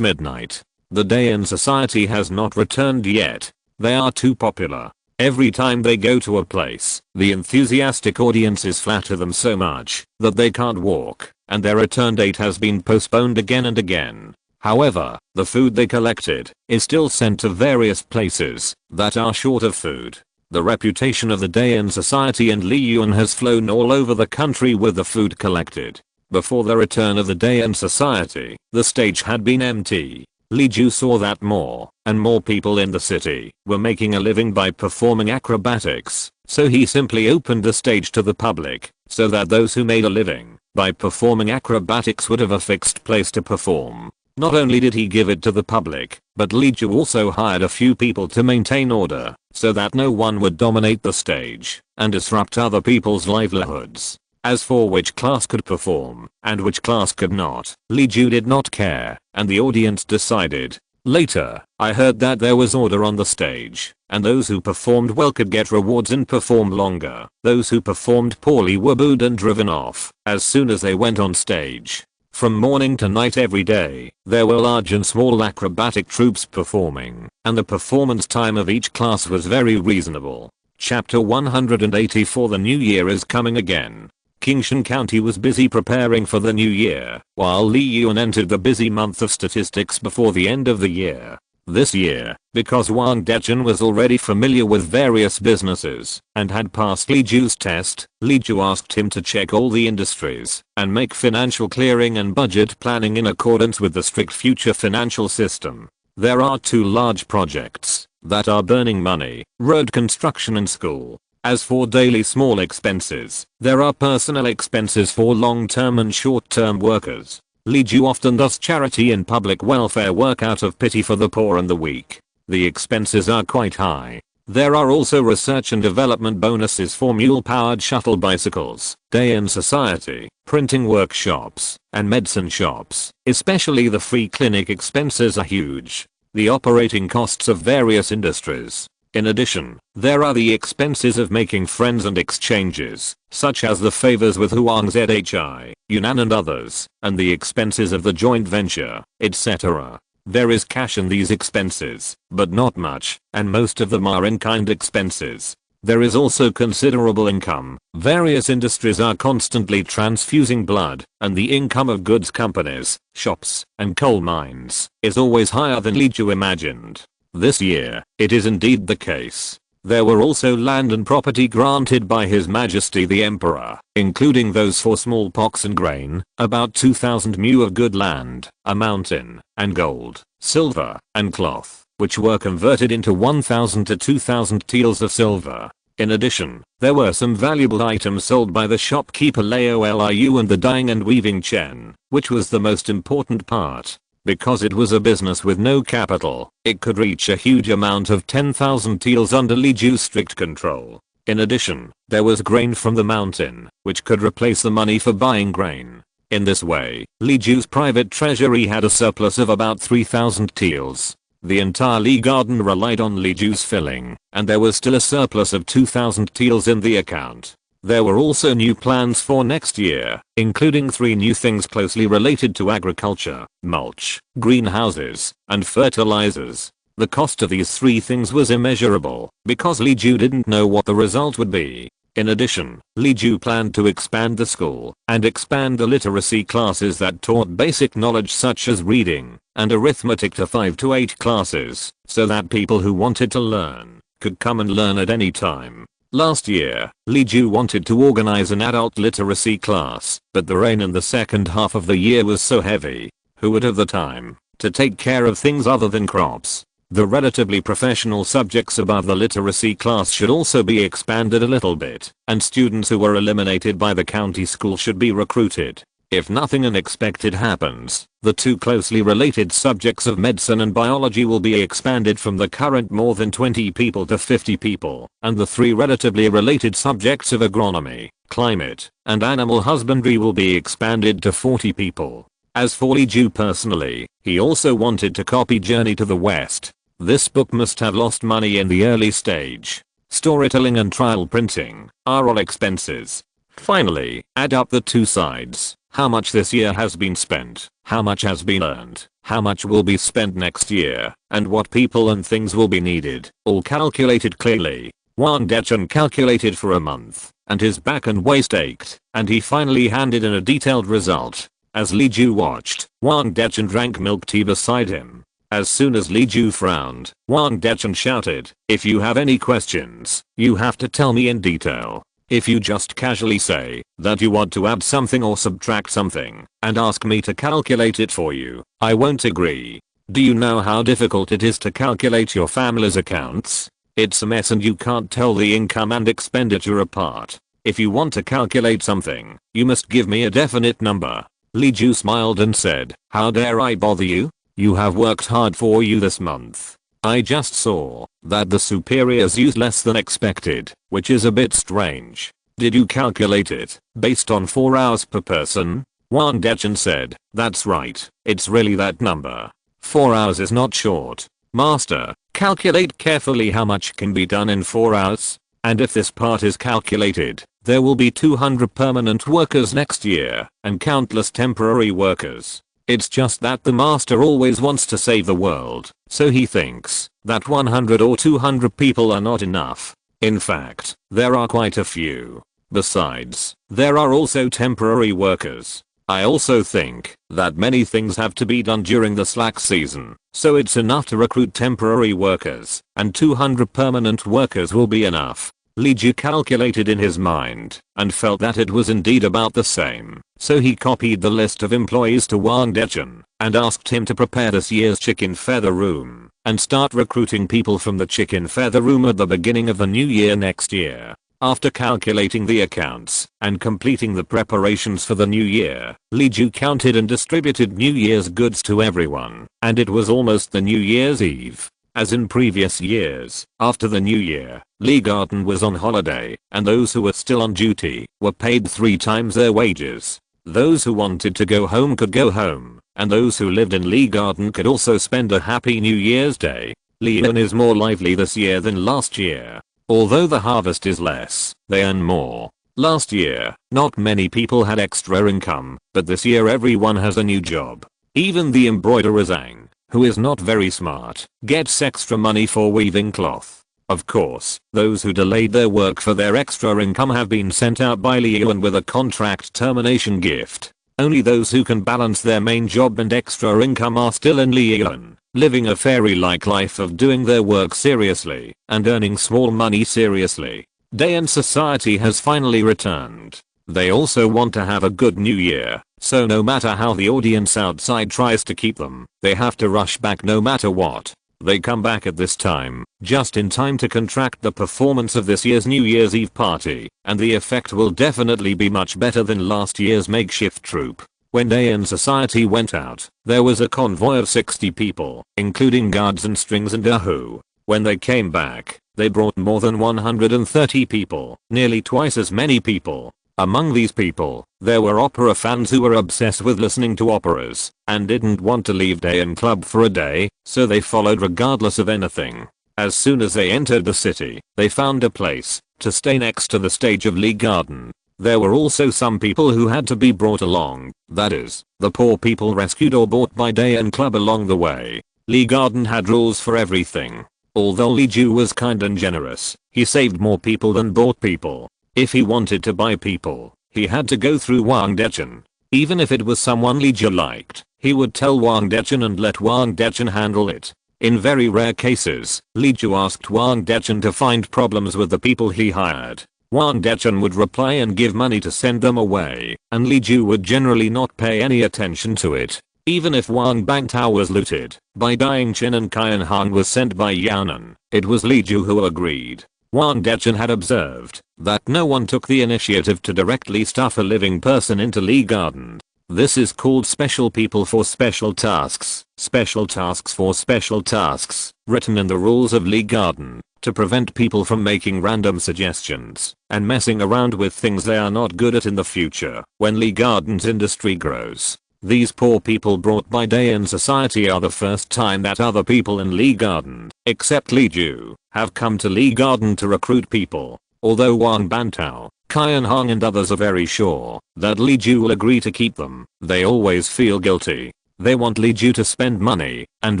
midnight. The Dayan society has not returned yet. They are too popular. Every time they go to a place, the enthusiastic audiences flatter them so much that they can't walk, and their return date has been postponed again and again. However, the food they collected is still sent to various places that are short of food. The reputation of the Dayan society and Li Yuan has flown all over the country with the food collected. Before the return of the Dayan society, the stage had been empty. Li Ju saw that more and more people in the city were making a living by performing acrobatics, so he simply opened the stage to the public, so that those who made a living by performing acrobatics would have a fixed place to perform. Not only did he give it to the public, but Li Ju also hired a few people to maintain order, so that no one would dominate the stage and disrupt other people's livelihoods. As for which class could perform and which class could not, Li Ju did not care, and the audience decided. Later, I heard that there was order on the stage, and those who performed well could get rewards and perform longer. Those who performed poorly were booed and driven off as soon as they went on stage. From morning to night every day, there were large and small acrobatic troupes performing, and the performance time of each class was very reasonable. Chapter 184. The new year is coming again. Qingshan County was busy preparing for the new year, while Li Yuan entered the busy month of statistics before the end of the year. This year, because Wang Dezhen was already familiar with various businesses and had passed Li Ju's test, Li Ju asked him to check all the industries and make financial clearing and budget planning in accordance with the strict future financial system. There are 2 large projects that are burning money: road construction and school. As for daily small expenses, there are personal expenses for long-term and short-term workers. Li Ju often does charity and public welfare work out of pity for the poor and the weak. The expenses are quite high. There are also research and development bonuses for mule-powered shuttle bicycles, Dayan society, printing workshops, and medicine shops. Especially the free clinic expenses are huge. The operating costs of various industries In addition, there are the expenses of making friends and exchanges, such as the favors with Huang Zhi, Yunnan and others, and the expenses of the joint venture, etc. There is cash in these expenses, but not much, and most of them are in-kind expenses. There is also considerable income. Various industries are constantly transfusing blood, and the income of goods companies, shops, and coal mines is always higher than Li Ju imagined. This year, it is indeed the case. There were also land and property granted by His Majesty the Emperor, including those for smallpox and grain, about 2,000 mu of good land, a mountain, and gold, silver, and cloth, which were converted into 1,000 to 2,000 taels of silver. In addition, there were some valuable items sold by the shopkeeper Laoliu and the dyeing and weaving Chen, which was the most important part. Because it was a business with no capital, it could reach a huge amount of 10,000 taels under Li Ju's strict control. In addition, there was grain from the mountain, which could replace the money for buying grain. In this way, Li Ju's private treasury had a surplus of about 3,000 taels. The entire Li Garden relied on Li Ju's filling, and there was still a surplus of 2,000 taels in the account. There were also new plans for next year, including 3 new things closely related to agriculture: mulch, greenhouses, and fertilizers. The cost of these 3 things was immeasurable, because Li Ju didn't know what the result would be. In addition, Li Ju planned to expand the school, and expand the literacy classes that taught basic knowledge such as reading and arithmetic to 5 to 8 classes, so that people who wanted to learn could come and learn at any time. Last year, Li Ju wanted to organize an adult literacy class, but the rain in the second half of the year was so heavy. Who would have the time to take care of things other than crops? The relatively professional subjects above the literacy class should also be expanded a little bit, and students who were eliminated by the county school should be recruited. If nothing unexpected happens, the 2 closely related subjects of medicine and biology will be expanded from the current more than 20 people to 50 people, and the 3 relatively related subjects of agronomy, climate, and animal husbandry will be expanded to 40 people. As for Li Ju personally, he also wanted to copy Journey to the West. This book must have lost money in the early stage. Storytelling and trial printing are all expenses. Finally, add up the 2 sides. How much this year has been spent, how much has been earned, how much will be spent next year, and what people and things will be needed, all calculated clearly. Wang Dechen calculated for a month, and his back and waist ached, and he finally handed in a detailed result. As Li Ju watched, Wang Dechen drank milk tea beside him. As soon as Li Ju frowned, Wang Dechen shouted, "If you have any questions, you have to tell me in detail. If you just casually say that you want to add something or subtract something and ask me to calculate it for you, I won't agree. Do you know how difficult it is to calculate your family's accounts? It's a mess and you can't tell the income and expenditure apart. If you want to calculate something, you must give me a definite number." Li Ju smiled and said, "How dare I bother you? You have worked hard for you this month. I just saw that the superiors used less than expected, which is a bit strange. Did you calculate it based on 4 hours per person?" Wang Dechen said, "That's right, it's really that number. 4 hours is not short. Master, calculate carefully how much can be done in 4 hours. And if this part is calculated, there will be 200 permanent workers next year, and countless temporary workers. It's just that the master always wants to save the world, so he thinks that 100 or 200 people are not enough. In fact, there are quite a few. Besides, there are also temporary workers. I also think that many things have to be done during the slack season, so it's enough to recruit temporary workers, and 200 permanent workers will be enough." Li Ju calculated in his mind and felt that it was indeed about the same, so he copied the list of employees to Wang Dechen and asked him to prepare this year's chicken feather room and start recruiting people from the chicken feather room at the beginning of the new year next year. After calculating the accounts and completing the preparations for the new year, Li Ju counted and distributed New Year's goods to everyone, and it was almost the New Year's Eve. As in previous years, after the new year, Li Garden was on holiday, and those who were still on duty were paid 3 times their wages. Those who wanted to go home could go home, and those who lived in Li Garden could also spend a happy New Year's Day. Li Yuan is more lively this year than last year. Although the harvest is less, they earn more. Last year, not many people had extra income, but this year everyone has a new job. Even the embroiderer Zhang, who is not very smart, gets extra money for weaving cloth. Of course, those who delayed their work for their extra income have been sent out by Li Yuan with a contract termination gift. Only those who can balance their main job and extra income are still in Li Yuan, living a fairy-like life of doing their work seriously and earning small money seriously. Day in society has finally returned. They also want to have a good new year, so no matter how the audience outside tries to keep them, they have to rush back no matter what. They come back at this time, just in time to contract the performance of this year's New Year's Eve party, and the effect will definitely be much better than last year's makeshift troupe. When Day in Society went out, there was a convoy of 60 people, including guards and strings and Yahoo. When they came back, they brought more than 130 people, nearly twice as many people. Among these people, there were opera fans who were obsessed with listening to operas and didn't want to leave Day in Club for a day, so they followed regardless of anything. As soon as they entered the city, they found a place to stay next to the stage of Lee Garden. There were also some people who had to be brought along, that is, the poor people rescued or bought by Day in Club along the way. Lee Garden had rules for everything. Although Li Ju was kind and generous, he saved more people than bought people. If he wanted to buy people, he had to go through Wang Dechen. Even if it was someone Li Ju liked, he would tell Wang Dechen and let Wang Dechen handle it. In very rare cases, Li Ju asked Wang Dechen to find problems with the people he hired. Wang Dechen would reply and give money to send them away, and Li Ju would generally not pay any attention to it. Even if Wang Bangtao was looted by Dying Chin and Qian Hong was sent by Yanan, it was Li Ju who agreed. Wang Dechen had observed that no one took the initiative to directly stuff a living person into Lee Garden. This is called special people for special tasks for special tasks, written in the rules of Lee Garden, to prevent people from making random suggestions and messing around with things they are not good at in the future. When Lee Garden's industry grows, these poor people brought by Day in Society are the first time that other people in Lee Garden, except Li Ju, have come to Lee Garden to recruit people. Although Wang Bantao, Qian Hong and others are very sure that Li Ju will agree to keep them, they always feel guilty. They want Li Ju to spend money and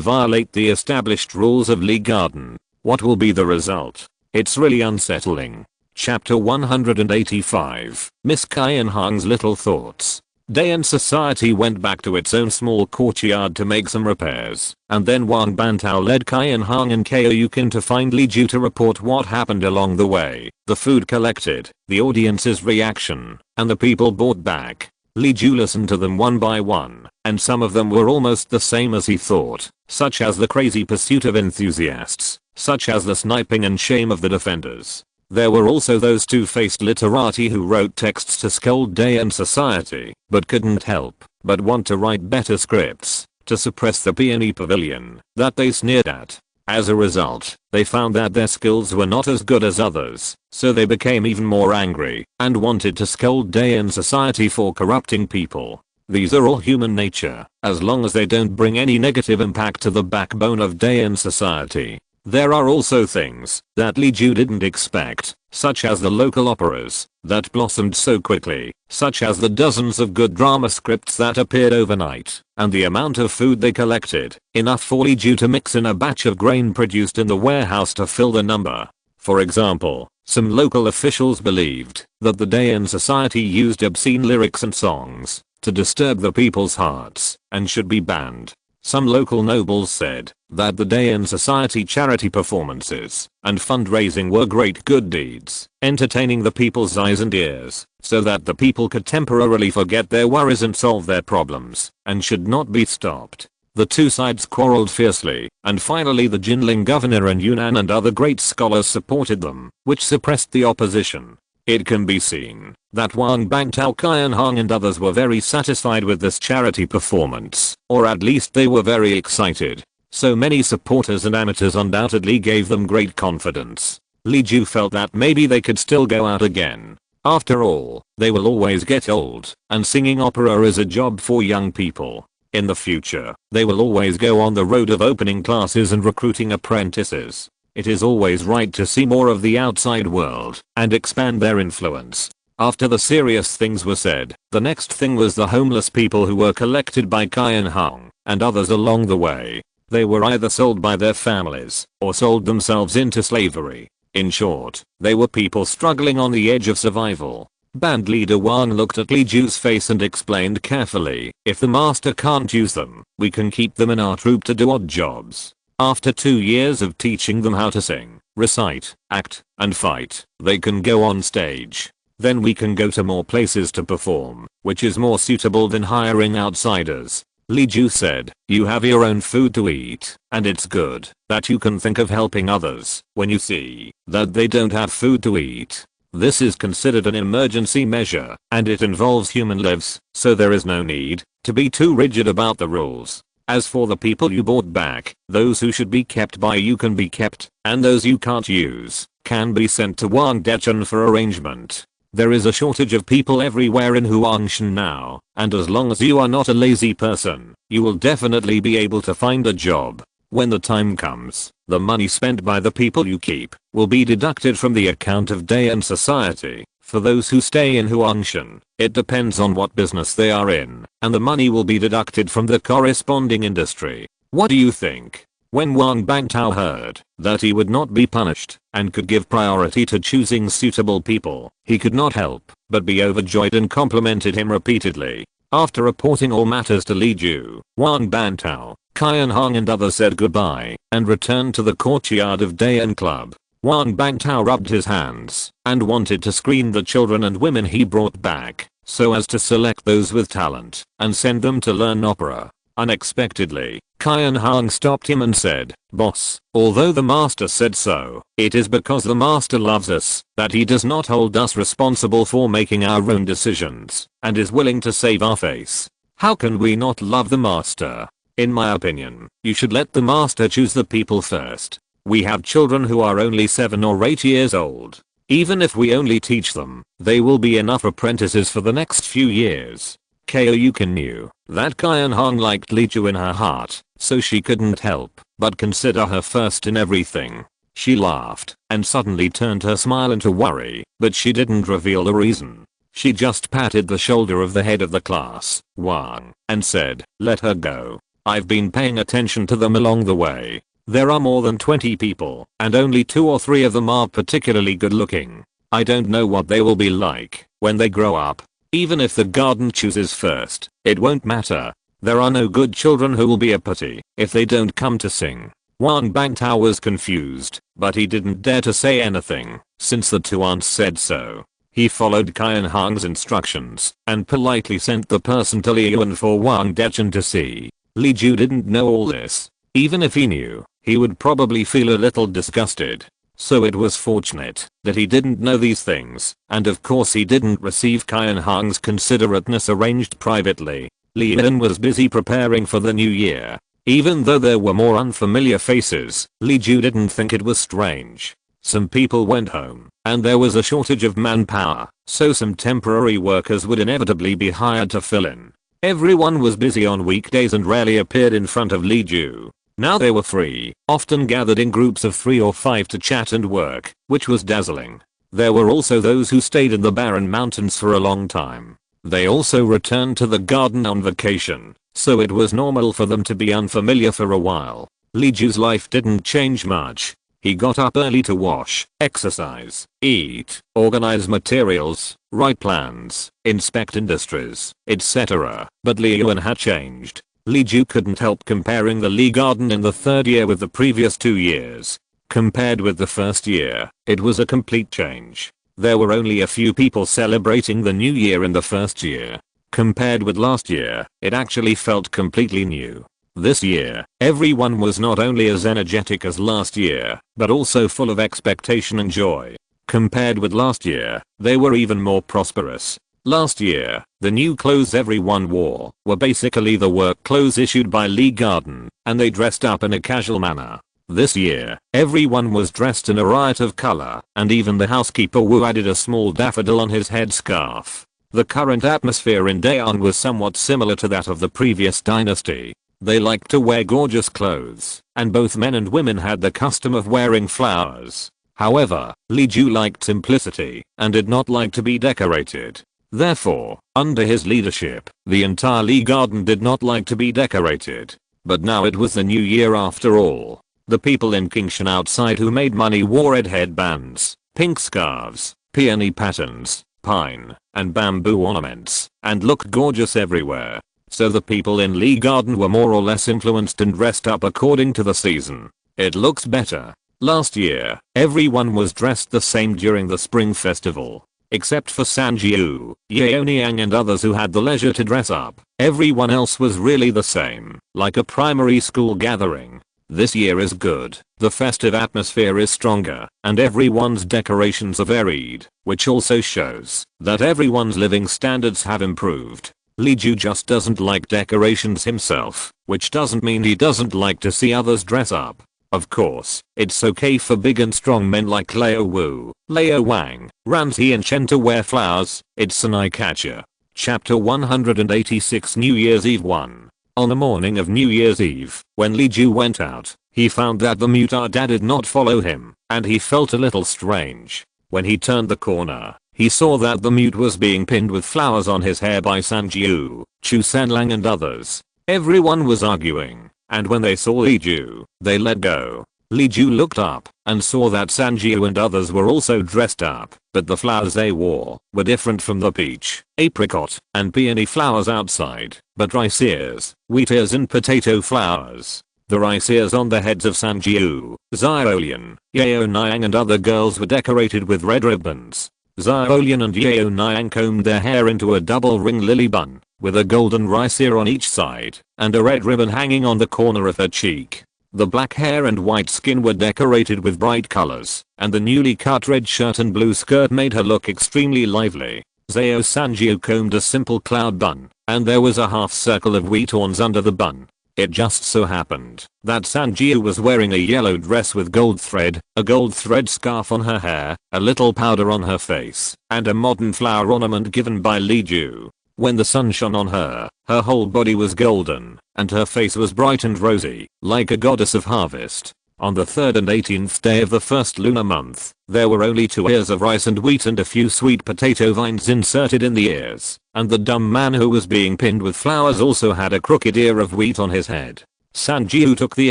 violate the established rules of Lee Garden. What will be the result? It's really unsettling. Chapter 185, Miss Qian Hong's Little Thoughts. Day in Society went back to its own small courtyard to make some repairs, and then Wang Bantao led Qian Hong and Ko Yukin to find Li Ju to report what happened along the way, the food collected, the audience's reaction, and the people brought back. Li Ju listened to them one by one, and some of them were almost the same as he thought, such as the crazy pursuit of enthusiasts, such as the sniping and shame of the defenders. There were also those two-faced literati who wrote texts to scold Day in Society, but couldn't help but want to write better scripts to suppress the peony pavilion that they sneered at. As a result, they found that their skills were not as good as others, so they became even more angry and wanted to scold Day in Society for corrupting people. These are all human nature, as long as they don't bring any negative impact to the backbone of Day in Society. There are also things that Li Ju didn't expect, such as the local operas that blossomed so quickly, such as the dozens of good drama scripts that appeared overnight, and the amount of food they collected, enough for Li Ju to mix in a batch of grain produced in the warehouse to fill the number. For example, some local officials believed that the Day in Society used obscene lyrics and songs to disturb the people's hearts and should be banned. Some local nobles said that the Day in Society charity performances and fundraising were great good deeds, entertaining the people's eyes and ears, so that the people could temporarily forget their worries and solve their problems, and should not be stopped. The two sides quarreled fiercely, and finally the Jinling governor and Yunnan and other great scholars supported them, which suppressed the opposition. It can be seen that Wang Bangtao, Qian Hong and others were very satisfied with this charity performance, or at least they were very excited. So many supporters and amateurs undoubtedly gave them great confidence. Li Ju felt that maybe they could still go out again. After all, they will always get old, and singing opera is a job for young people. In the future, they will always go on the road of opening classes and recruiting apprentices. It is always right to see more of the outside world and expand their influence. After the serious things were said, the next thing was the homeless people who were collected by Yaoniang and others along the way. They were either sold by their families or sold themselves into slavery. In short, they were people struggling on the edge of survival. Band leader Wang looked at Li Ju's face and explained carefully, if the master can't use them, we can keep them in our troupe to do odd jobs. After 2 years of teaching them how to sing, recite, act, and fight, they can go on stage. Then we can go to more places to perform, which is more suitable than hiring outsiders. Li Ju said, you have your own food to eat, and it's good that you can think of helping others when you see that they don't have food to eat. This is considered an emergency measure, and it involves human lives, so there is no need to be too rigid about the rules. As for the people you brought back, those who should be kept by you can be kept, and those you can't use can be sent to Wangdechen for arrangement. There is a shortage of people everywhere in Huangshan now, and as long as you are not a lazy person, you will definitely be able to find a job. When the time comes, the money spent by the people you keep will be deducted from the account of Dayan society. For those who stay in Huangshan, it depends on what business they are in, and the money will be deducted from the corresponding industry. What do you think? When Wang Bangtao heard that he would not be punished and could give priority to choosing suitable people, he could not help but be overjoyed and complimented him repeatedly. After reporting all matters to Li Ju, Wang Bangtao, Yaoniang and others said goodbye and returned to the courtyard of Dayan Club. Wang Bangtao rubbed his hands and wanted to screen the children and women he brought back so as to select those with talent and send them to learn opera. Unexpectedly, Yaoniang stopped him and said, "Boss, although the master said so, it is because the master loves us that he does not hold us responsible for making our own decisions and is willing to save our face. How can we not love the master? In my opinion, you should let the master choose the people first. We have children who are only 7 or 8 years old. Even if we only teach them, they will be enough apprentices for the next few years." Yaoniang knew that Yaoniang liked Li Ju in her heart, so she couldn't help but consider her first in everything. She laughed and suddenly turned her smile into worry, but she didn't reveal the reason. She just patted the shoulder of the head of the class, Wang, and said, "Let her go. I've been paying attention to them along the way. There are more than 20 people, and only 2 or 3 of them are particularly good looking. I don't know what they will be like when they grow up. Even if the garden chooses first, it won't matter. There are no good children who will be a pity if they don't come to sing." Wang Bangtao was confused, but he didn't dare to say anything since the 2 aunts said so. He followed Yaoniang's instructions and politely sent the person to Liyuan for Wang Dechen to see. Li Ju didn't know all this. Even if he knew, he would probably feel a little disgusted. So it was fortunate that he didn't know these things, and of course he didn't receive Yaoniang's considerateness arranged privately. Liyuan was busy preparing for the new year. Even though there were more unfamiliar faces, Li Ju didn't think it was strange. Some people went home, and there was a shortage of manpower, so some temporary workers would inevitably be hired to fill in. Everyone was busy on weekdays and rarely appeared in front of Li Ju. Now they were free, often gathered in groups of 3 or 5 to chat and work, which was dazzling. There were also those who stayed in the barren mountains for a long time. They also returned to the garden on vacation, so it was normal for them to be unfamiliar for a while. Li Ju's life didn't change much. He got up early to wash, exercise, eat, organize materials, write plans, inspect industries, etc. But Liyuan had changed. Li Ju couldn't help comparing the Li garden in the 3rd year with the previous 2 years. Compared with the 1st year, it was a complete change. There were only a few people celebrating the new year in the 1st year. Compared with last year, it actually felt completely new. This year, everyone was not only as energetic as last year, but also full of expectation and joy. Compared with last year, they were even more prosperous. Last year, the new clothes everyone wore were basically the work clothes issued by Li Garden, and they dressed up in a casual manner. This year, everyone was dressed in a riot of color, and even the housekeeper Wu added a small daffodil on his headscarf. The current atmosphere in Daeon was somewhat similar to that of the previous dynasty. They liked to wear gorgeous clothes, and both men and women had the custom of wearing flowers. However, Li Ju liked simplicity and did not like to be decorated. Therefore, under his leadership, the entire Li garden did not like to be decorated. But now it was the new year after all. The people in Kingshan outside who made money wore red headbands, pink scarves, peony patterns, pine, and bamboo ornaments, and looked gorgeous everywhere. So the people in Li Garden were more or less influenced and dressed up according to the season. It looks better. Last year, everyone was dressed the same during the spring festival. Except for Yu Yaoniang and others who had the leisure to dress up. Everyone else was really the same, like a primary school gathering. This year is good, the festive atmosphere is stronger, and everyone's decorations are varied, which also shows that everyone's living standards have improved. Li Ju just doesn't like decorations himself, which doesn't mean he doesn't like to see others dress up. Of course, it's okay for big and strong men like Leo Wu, Leo Wang, Ramsey and Chen to wear flowers, it's an eye-catcher. Chapter 186 New Year's Eve 1. On the morning of New Year's Eve, when Li Ju went out, he found that the Mutard did not follow him, and he felt a little strange. When he turned the corner, he saw that the mute was being pinned with flowers on his hair by Sanjiu, Chu Sanlang and others. Everyone was arguing, and when they saw Li Ju, they let go. Li Ju looked up and saw that Sanjiu and others were also dressed up, but the flowers they wore were different from the peach, apricot, and peony flowers outside, but rice ears, wheat ears and potato flowers. The rice ears on the heads of Sanjiu, Xiaolian, Yaoniang and other girls were decorated with red ribbons. Xiaolian and Yaoniang combed their hair into a double ring lily bun, with a golden rice ear on each side, and a red ribbon hanging on the corner of her cheek. The black hair and white skin were decorated with bright colors, and the newly cut red shirt and blue skirt made her look extremely lively. Zhao Sanjiu combed a simple cloud bun, and there was a half circle of wheat horns under the bun. It just so happened that Sanjiu was wearing a yellow dress with gold thread, a gold thread scarf on her hair, a little powder on her face, and a modern flower ornament given by Li Ju. When the sun shone on her, her whole body was golden, and her face was bright and rosy, like a goddess of harvest. On the 3rd and 18th day of the first lunar month, there were only 2 ears of rice and wheat and a few sweet potato vines inserted in the ears, and the dumb man who was being pinned with flowers also had a crooked ear of wheat on his head. Sanjiu took the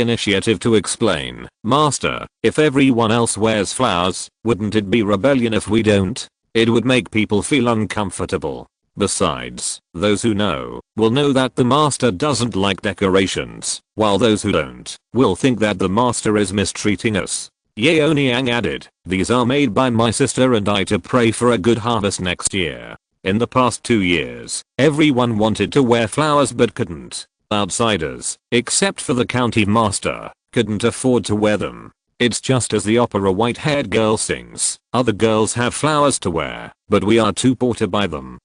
initiative to explain, "Master, if everyone else wears flowers, wouldn't it be rebellion if we don't? It would make people feel uncomfortable. Besides, those who know will know that the master doesn't like decorations, while those who don't will think that the master is mistreating us." Yaoniang added, "These are made by my sister and I to pray for a good harvest next year. In the past 2 years, everyone wanted to wear flowers but couldn't. Outsiders, except for the county master, couldn't afford to wear them. It's just as the opera white-haired girl sings, other girls have flowers to wear, but we are too poor to buy them.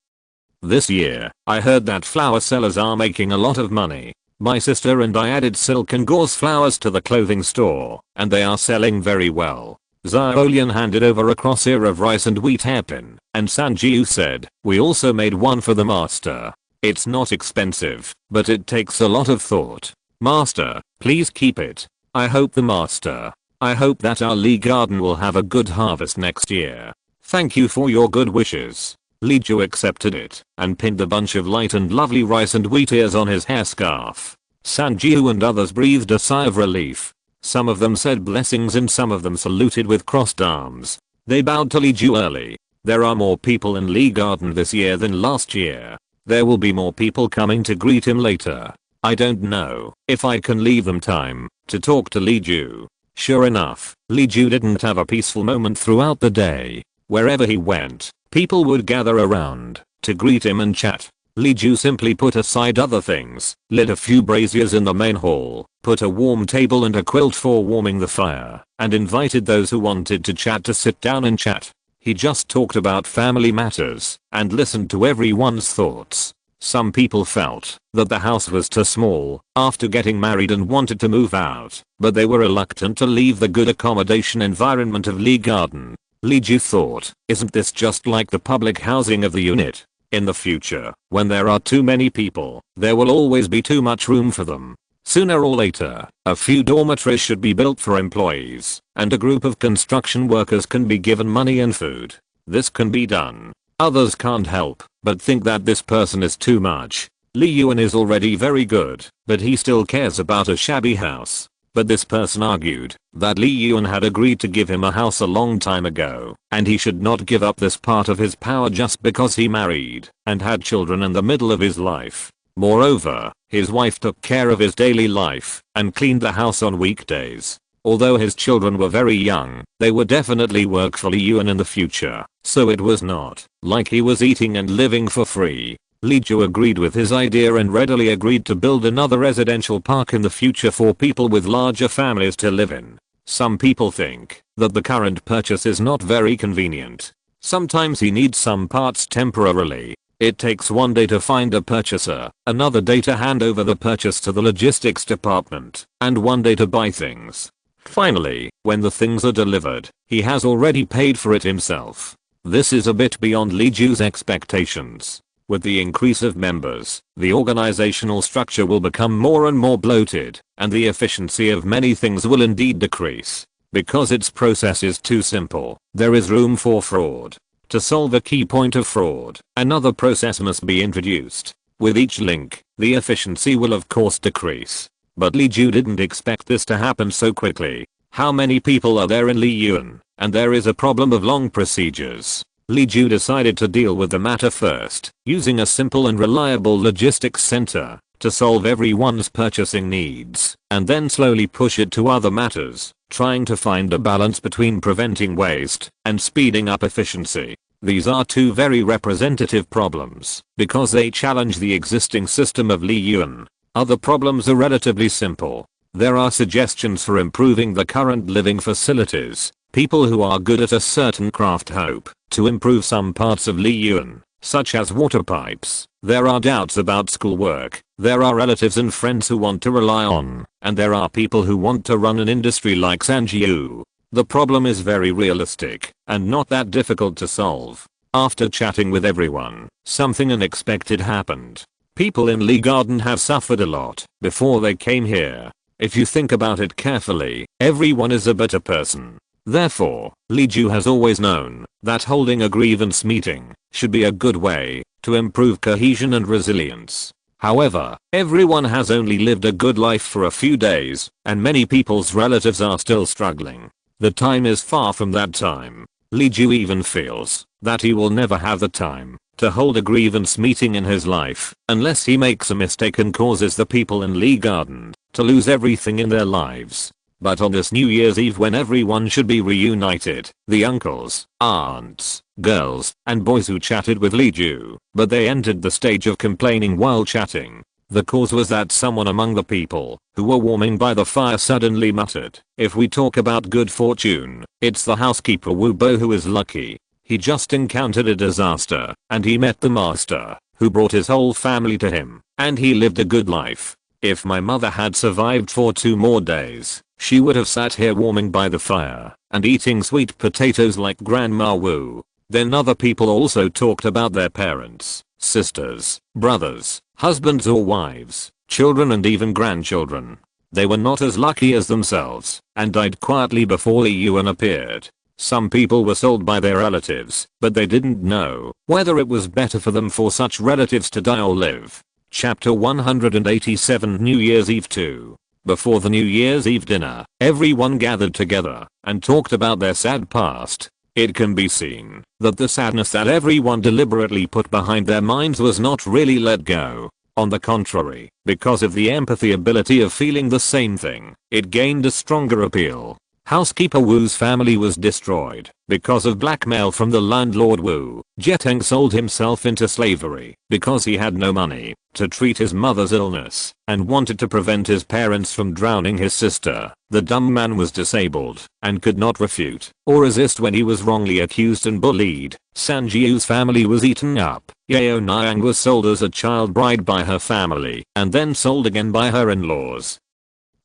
This year, I heard that flower sellers are making a lot of money. My sister and I added silk and gauze flowers to the clothing store, and they are selling very well." Xiaolian handed over a cross-ear of rice and wheat hairpin, and Sanjiu said, "We also made one for the master. It's not expensive, but it takes a lot of thought. Master, please keep it. I hope that our Li garden will have a good harvest next year. Thank you for your good wishes." Li Ju accepted it and pinned a bunch of light and lovely rice and wheat ears on his hair scarf. Sanjiu and others breathed a sigh of relief. Some of them said blessings and some of them saluted with crossed arms. They bowed to Li Ju early. There are more people in Li Garden this year than last year. There will be more people coming to greet him later. I don't know if I can leave them time to talk to Li Ju. Sure enough, Li Ju didn't have a peaceful moment throughout the day. Wherever he went, people would gather around to greet him and chat. Li Ju simply put aside other things, lit a few braziers in the main hall, put a warm table and a quilt for warming the fire, and invited those who wanted to chat to sit down and chat. He just talked about family matters and listened to everyone's thoughts. Some people felt that the house was too small after getting married and wanted to move out, but they were reluctant to leave the good accommodation environment of Li Garden. Li Ju thought, isn't this just like the public housing of the unit? In the future, when there are too many people, there will always be too much room for them. Sooner or later, a few dormitories should be built for employees, and a group of construction workers can be given money and food. This can be done. Others can't help but think that this person is too much. Li Yuan is already very good, but he still cares about a shabby house. But this person argued that Li Yuan had agreed to give him a house a long time ago, and he should not give up this part of his power just because he married and had children in the middle of his life. Moreover, his wife took care of his daily life and cleaned the house on weekdays. Although his children were very young, they would definitely work for Li Yuan in the future, so it was not like he was eating and living for free. Li Ju agreed with his idea and readily agreed to build another residential park in the future for people with larger families to live in. Some people think that the current purchase is not very convenient. Sometimes he needs some parts temporarily. It takes one day to find a purchaser, another day to hand over the purchase to the logistics department, and one day to buy things. Finally, when the things are delivered, he has already paid for it himself. This is a bit beyond Li Ju's expectations. With the increase of members, the organizational structure will become more and more bloated, and the efficiency of many things will indeed decrease. Because its process is too simple, there is room for fraud. To solve a key point of fraud, another process must be introduced. With each link, the efficiency will of course decrease. But Li Ju didn't expect this to happen so quickly. How many people are there in Li Yuan? And there is a problem of long procedures. Li Ju decided to deal with the matter first, using a simple and reliable logistics center to solve everyone's purchasing needs, and then slowly push it to other matters, trying to find a balance between preventing waste and speeding up efficiency. These are two very representative problems because they challenge the existing system of Li Yuan. Other problems are relatively simple. There are suggestions for improving the current living facilities. People who are good at a certain craft hope to improve some parts of Li Yuan, such as water pipes. There are doubts about schoolwork. There are relatives and friends who want to rely on, and there are people who want to run an industry like Sanjiu. The problem is very realistic and not that difficult to solve. After chatting with everyone, something unexpected happened. People in Li Garden have suffered a lot before they came here. If you think about it carefully, everyone is a better person. Therefore, Li Ju has always known that holding a grievance meeting should be a good way to improve cohesion and resilience. However, everyone has only lived a good life for a few days, and many people's relatives are still struggling. The time is far from that time. Li Ju even feels that he will never have the time to hold a grievance meeting in his life unless he makes a mistake and causes the people in Li Garden to lose everything in their lives. But on this New Year's Eve when everyone should be reunited, the uncles, aunts, girls, and boys who chatted with Li Ju, but they entered the stage of complaining while chatting. The cause was that someone among the people who were warming by the fire suddenly muttered, "If we talk about good fortune, it's the housekeeper Wu Bo who is lucky. He just encountered a disaster, and he met the master, who brought his whole family to him, and he lived a good life. If my mother had survived for 2 more days, she would have sat here warming by the fire and eating sweet potatoes like Grandma Wu." Then other people also talked about their parents, sisters, brothers, husbands or wives, children and even grandchildren. They were not as lucky as themselves and died quietly before Li Yuan appeared. Some people were sold by their relatives, but they didn't know whether it was better for them for such relatives to die or live. Chapter 187 New Year's Eve 2. Before the New Year's Eve dinner, everyone gathered together and talked about their sad past. It can be seen that the sadness that everyone deliberately put behind their minds was not really let go. On the contrary, because of the empathy ability of feeling the same thing, it gained a stronger appeal. Housekeeper Wu's family was destroyed because of blackmail from the landlord Wu. Jeteng sold himself into slavery because he had no money to treat his mother's illness and wanted to prevent his parents from drowning his sister. The dumb man was disabled and could not refute or resist when he was wrongly accused and bullied. Sanjiu's family was eaten up. Yu Yaoniang was sold as a child bride by her family and then sold again by her in-laws.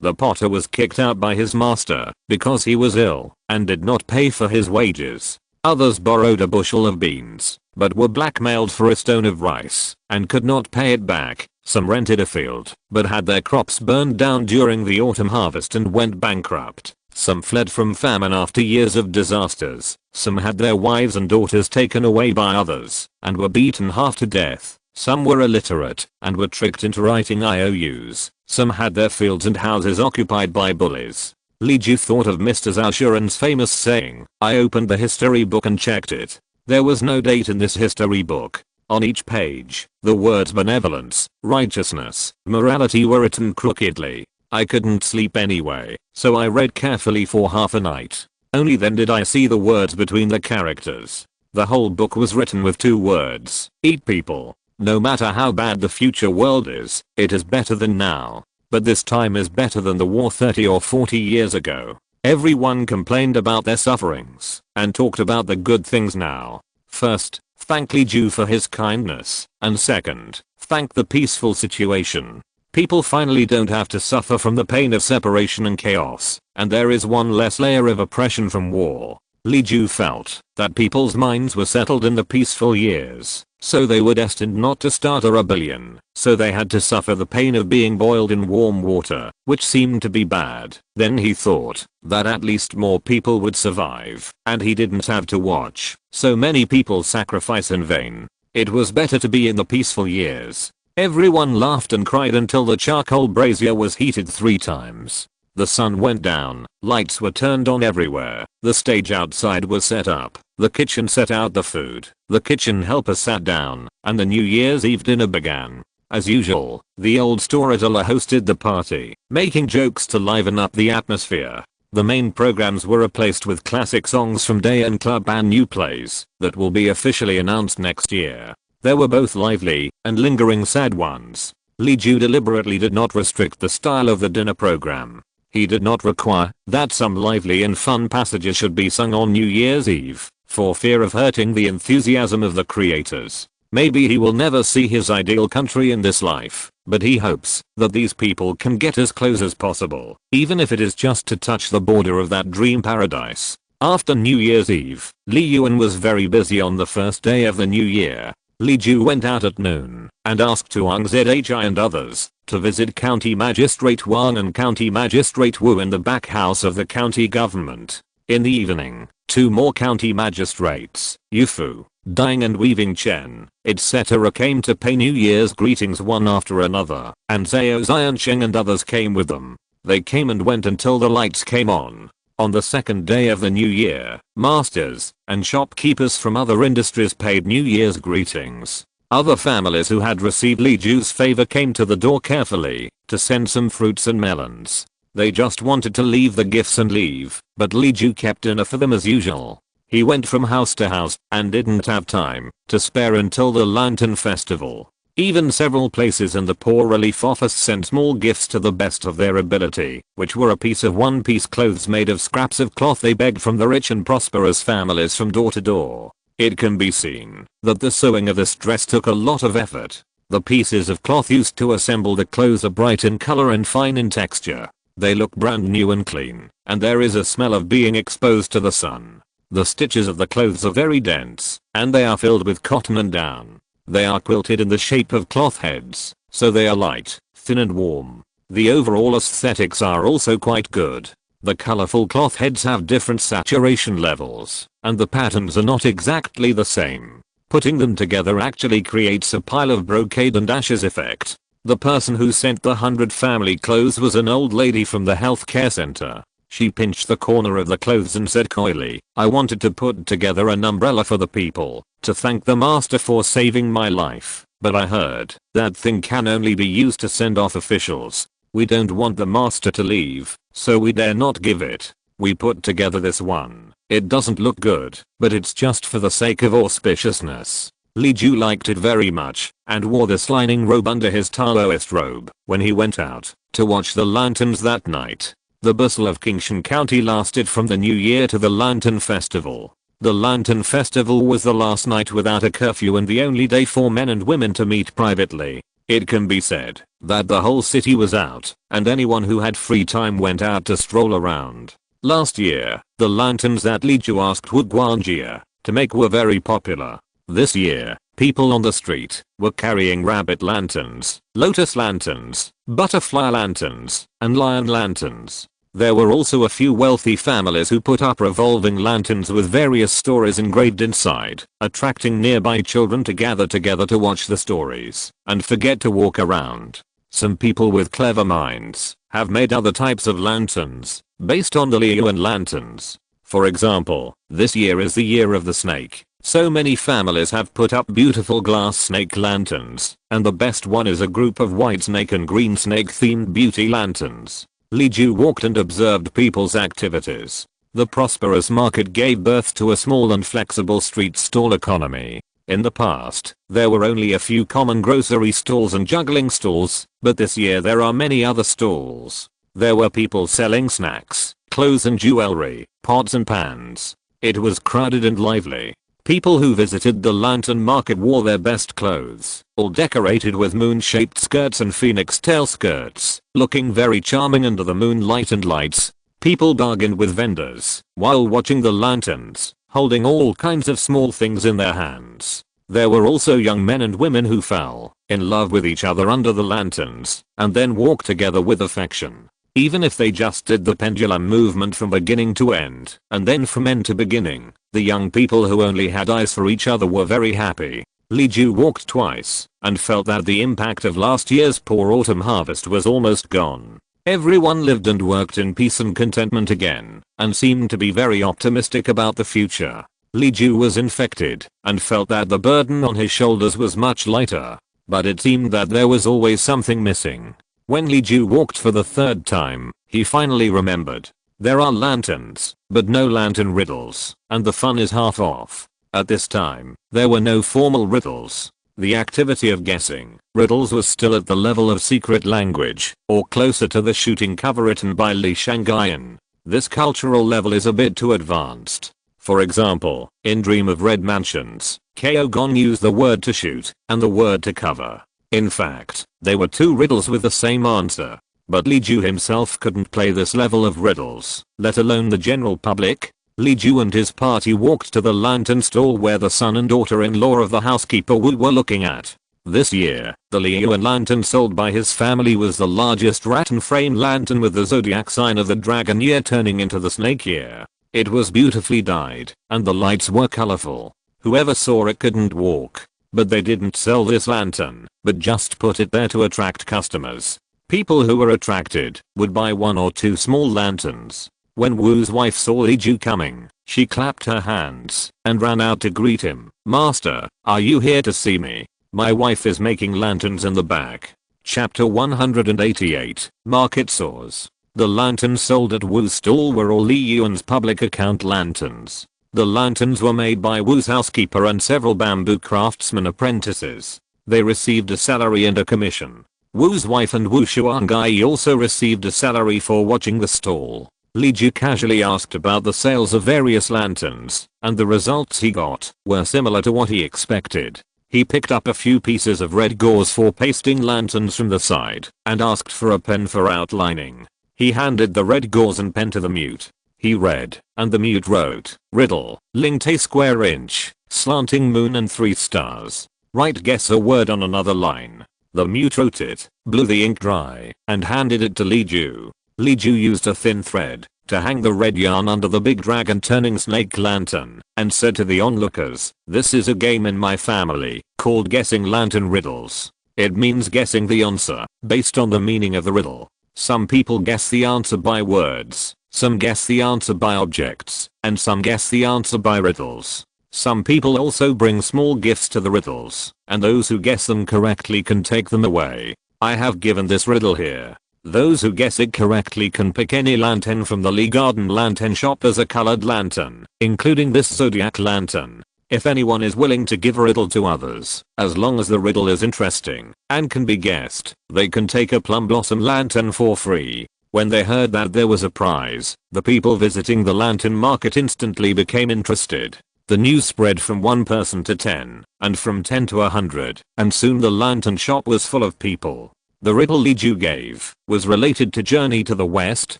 The potter was kicked out by his master because he was ill and did not pay for his wages. Others borrowed a bushel of beans but were blackmailed for a stone of rice and could not pay it back. Some rented a field, but had their crops burned down during the autumn harvest and went bankrupt. Some fled from famine after years of disasters. Some had their wives and daughters taken away by others and were beaten half to death. Some were illiterate and were tricked into writing IOUs. Some had their fields and houses occupied by bullies. Li Ju thought of Mr. Zhao Shuren's famous saying. I opened the history book and checked it. There was no date in this history book. On each page, the words benevolence, righteousness, morality were written crookedly. I couldn't sleep anyway, so I read carefully for half a night. Only then did I see the words between the characters. The whole book was written with 2 words. Eat people. No matter how bad the future world is, it is better than now. But this time is better than the war 30 or 40 years ago. Everyone complained about their sufferings and talked about the good things now. First, thank Li Ju for his kindness, and second, thank the peaceful situation. People finally don't have to suffer from the pain of separation and chaos, and there is one less layer of oppression from war. Li Ju felt that people's minds were settled in the peaceful years, so they were destined not to start a rebellion, so they had to suffer the pain of being boiled in warm water, which seemed to be bad. Then he thought that at least more people would survive, and he didn't have to watch so many people sacrifice in vain. It was better to be in the peaceful years. Everyone laughed and cried until the charcoal brazier was heated 3 times. The sun went down, lights were turned on everywhere, the stage outside was set up, the kitchen set out the food, the kitchen helper sat down, and the New Year's Eve dinner began. As usual, the old storyteller hosted the party, making jokes to liven up the atmosphere. The main programs were replaced with classic songs from day and club and new plays that will be officially announced next year. There were both lively and lingering sad ones. Li Ju deliberately did not restrict the style of the dinner program. He did not require that some lively and fun passages should be sung on New Year's Eve, for fear of hurting the enthusiasm of the creators. Maybe he will never see his ideal country in this life, but he hopes that these people can get as close as possible, even if it is just to touch the border of that dream paradise. After New Year's Eve, Li Yuan was very busy on the first day of the new year. Li Ju went out at noon and asked Tuang Zhi and others to visit County Magistrate Wang and County Magistrate Wu in the back house of the county government. In the evening, 2 more county magistrates, Yu Fu, Dang and Weaving Chen, etc. came to pay New Year's greetings one after another, and Zhao Xiansheng and others came with them. They came and went until the lights came on. On the second day of the new year, masters and shopkeepers from other industries paid New Year's greetings. Other families who had received Li Ju's favor came to the door carefully to send some fruits and melons. They just wanted to leave the gifts and leave, but Li Ju kept dinner for them as usual. He went from house to house and didn't have time to spare until the Lantern Festival. Even several places in the poor relief office sent small gifts to the best of their ability, which were a piece of one-piece clothes made of scraps of cloth they begged from the rich and prosperous families from door to door. It can be seen that the sewing of this dress took a lot of effort. The pieces of cloth used to assemble the clothes are bright in color and fine in texture. They look brand new and clean, and there is a smell of being exposed to the sun. The stitches of the clothes are very dense, and they are filled with cotton and down. They are quilted in the shape of cloth heads, so they are light, thin and warm. The overall aesthetics are also quite good. The colorful cloth heads have different saturation levels, and the patterns are not exactly the same. Putting them together actually creates a pile of brocade and ashes effect. The person who sent the 100 family clothes was an old lady from the healthcare center. She pinched the corner of the clothes and said coyly, "I wanted to put together an umbrella for the people, to thank the master for saving my life, but I heard that thing can only be used to send off officials. We don't want the master to leave, so we dare not give it. We put together this one. It doesn't look good, but it's just for the sake of auspiciousness." Li Ju liked it very much, and wore this lining robe under his Taoist robe when he went out to watch the lanterns that night. The bustle of Qingshan County lasted from the New Year to the Lantern Festival. The Lantern Festival was the last night without a curfew and the only day for men and women to meet privately. It can be said that the whole city was out, and anyone who had free time went out to stroll around. Last year, the lanterns that Li Ju asked Wu Guanjia to make were very popular. This year, people on the street were carrying rabbit lanterns, lotus lanterns, butterfly lanterns, and lion lanterns. There were also a few wealthy families who put up revolving lanterns with various stories engraved inside, attracting nearby children to gather together to watch the stories and forget to walk around. Some people with clever minds have made other types of lanterns based on the Liyuan lanterns. For example, this year is the year of the snake, so many families have put up beautiful glass snake lanterns, and the best one is a group of white snake and green snake themed beauty lanterns. Li Ju walked and observed people's activities. The prosperous market gave birth to a small and flexible street stall economy. In the past, there were only a few common grocery stalls and juggling stalls, but this year there are many other stalls. There were people selling snacks, clothes and jewelry, pots and pans. It was crowded and lively. People who visited the lantern market wore their best clothes, all decorated with moon-shaped skirts and phoenix tail skirts, looking very charming under the moonlight and lights. People bargained with vendors while watching the lanterns, holding all kinds of small things in their hands. There were also young men and women who fell in love with each other under the lanterns and then walked together with affection. Even if they just did the pendulum movement from beginning to end and then from end to beginning, the young people who only had eyes for each other were very happy. Li Ju walked twice and felt that the impact of last year's poor autumn harvest was almost gone. Everyone lived and worked in peace and contentment again and seemed to be very optimistic about the future. Li Ju was infected and felt that the burden on his shoulders was much lighter, but it seemed that there was always something missing. When Li Ju walked for the third time, he finally remembered. There are lanterns, but no lantern riddles, and the fun is half off. At this time, there were no formal riddles. The activity of guessing riddles was still at the level of secret language, or closer to the shooting cover written by Li Shangyan. This cultural level is a bit too advanced. For example, in Dream of Red Mansions, Kao Gon used the word to shoot and the word to cover. In fact, they were two riddles with the same answer. But Li Ju himself couldn't play this level of riddles, let alone the general public. Li Ju and his party walked to the lantern stall where the son and daughter-in-law of the housekeeper Wu were looking at. This year, the Liyuan lantern sold by his family was the largest rattan frame lantern with the zodiac sign of the dragon year turning into the snake year. It was beautifully dyed, and the lights were colorful. Whoever saw it couldn't walk. But they didn't sell this lantern, but just put it there to attract customers. People who were attracted would buy one or two small lanterns. When Wu's wife saw Li Ju coming, she clapped her hands and ran out to greet him. "Master, are you here to see me? My wife is making lanterns in the back." Chapter 188, Market Soars. The lanterns sold at Wu's stall were all Li Yuan's public account lanterns. The lanterns were made by Wu's housekeeper and several bamboo craftsmen apprentices. They received a salary and a commission. Wu's wife and Wu Shuangai also received a salary for watching the stall. Li Ju casually asked about the sales of various lanterns, and the results he got were similar to what he expected. He picked up a few pieces of red gauze for pasting lanterns from the side and asked for a pen for outlining. He handed the red gauze and pen to the mute. He read, and the mute wrote, "Riddle, linked a square inch, slanting moon and 3 stars. Right, guess a word on another line." The mute wrote it, blew the ink dry, and handed it to Li Ju. Li Ju used a thin thread to hang the red yarn under the big dragon turning snake lantern, and said to the onlookers, "This is a game in my family, called guessing lantern riddles. It means guessing the answer, based on the meaning of the riddle. Some people guess the answer by words. Some guess the answer by objects, and some guess the answer by riddles. Some people also bring small gifts to the riddles, and those who guess them correctly can take them away. I have given this riddle here. Those who guess it correctly can pick any lantern from the Lee Garden Lantern shop as a colored lantern, including this zodiac lantern. If anyone is willing to give a riddle to others, as long as the riddle is interesting and can be guessed, they can take a plum blossom lantern for free." When they heard that there was a prize, the people visiting the lantern market instantly became interested. The news spread from 1 person to 10, and from 10 to 100, and soon the lantern shop was full of people. The riddle Li Ju gave was related to Journey to the West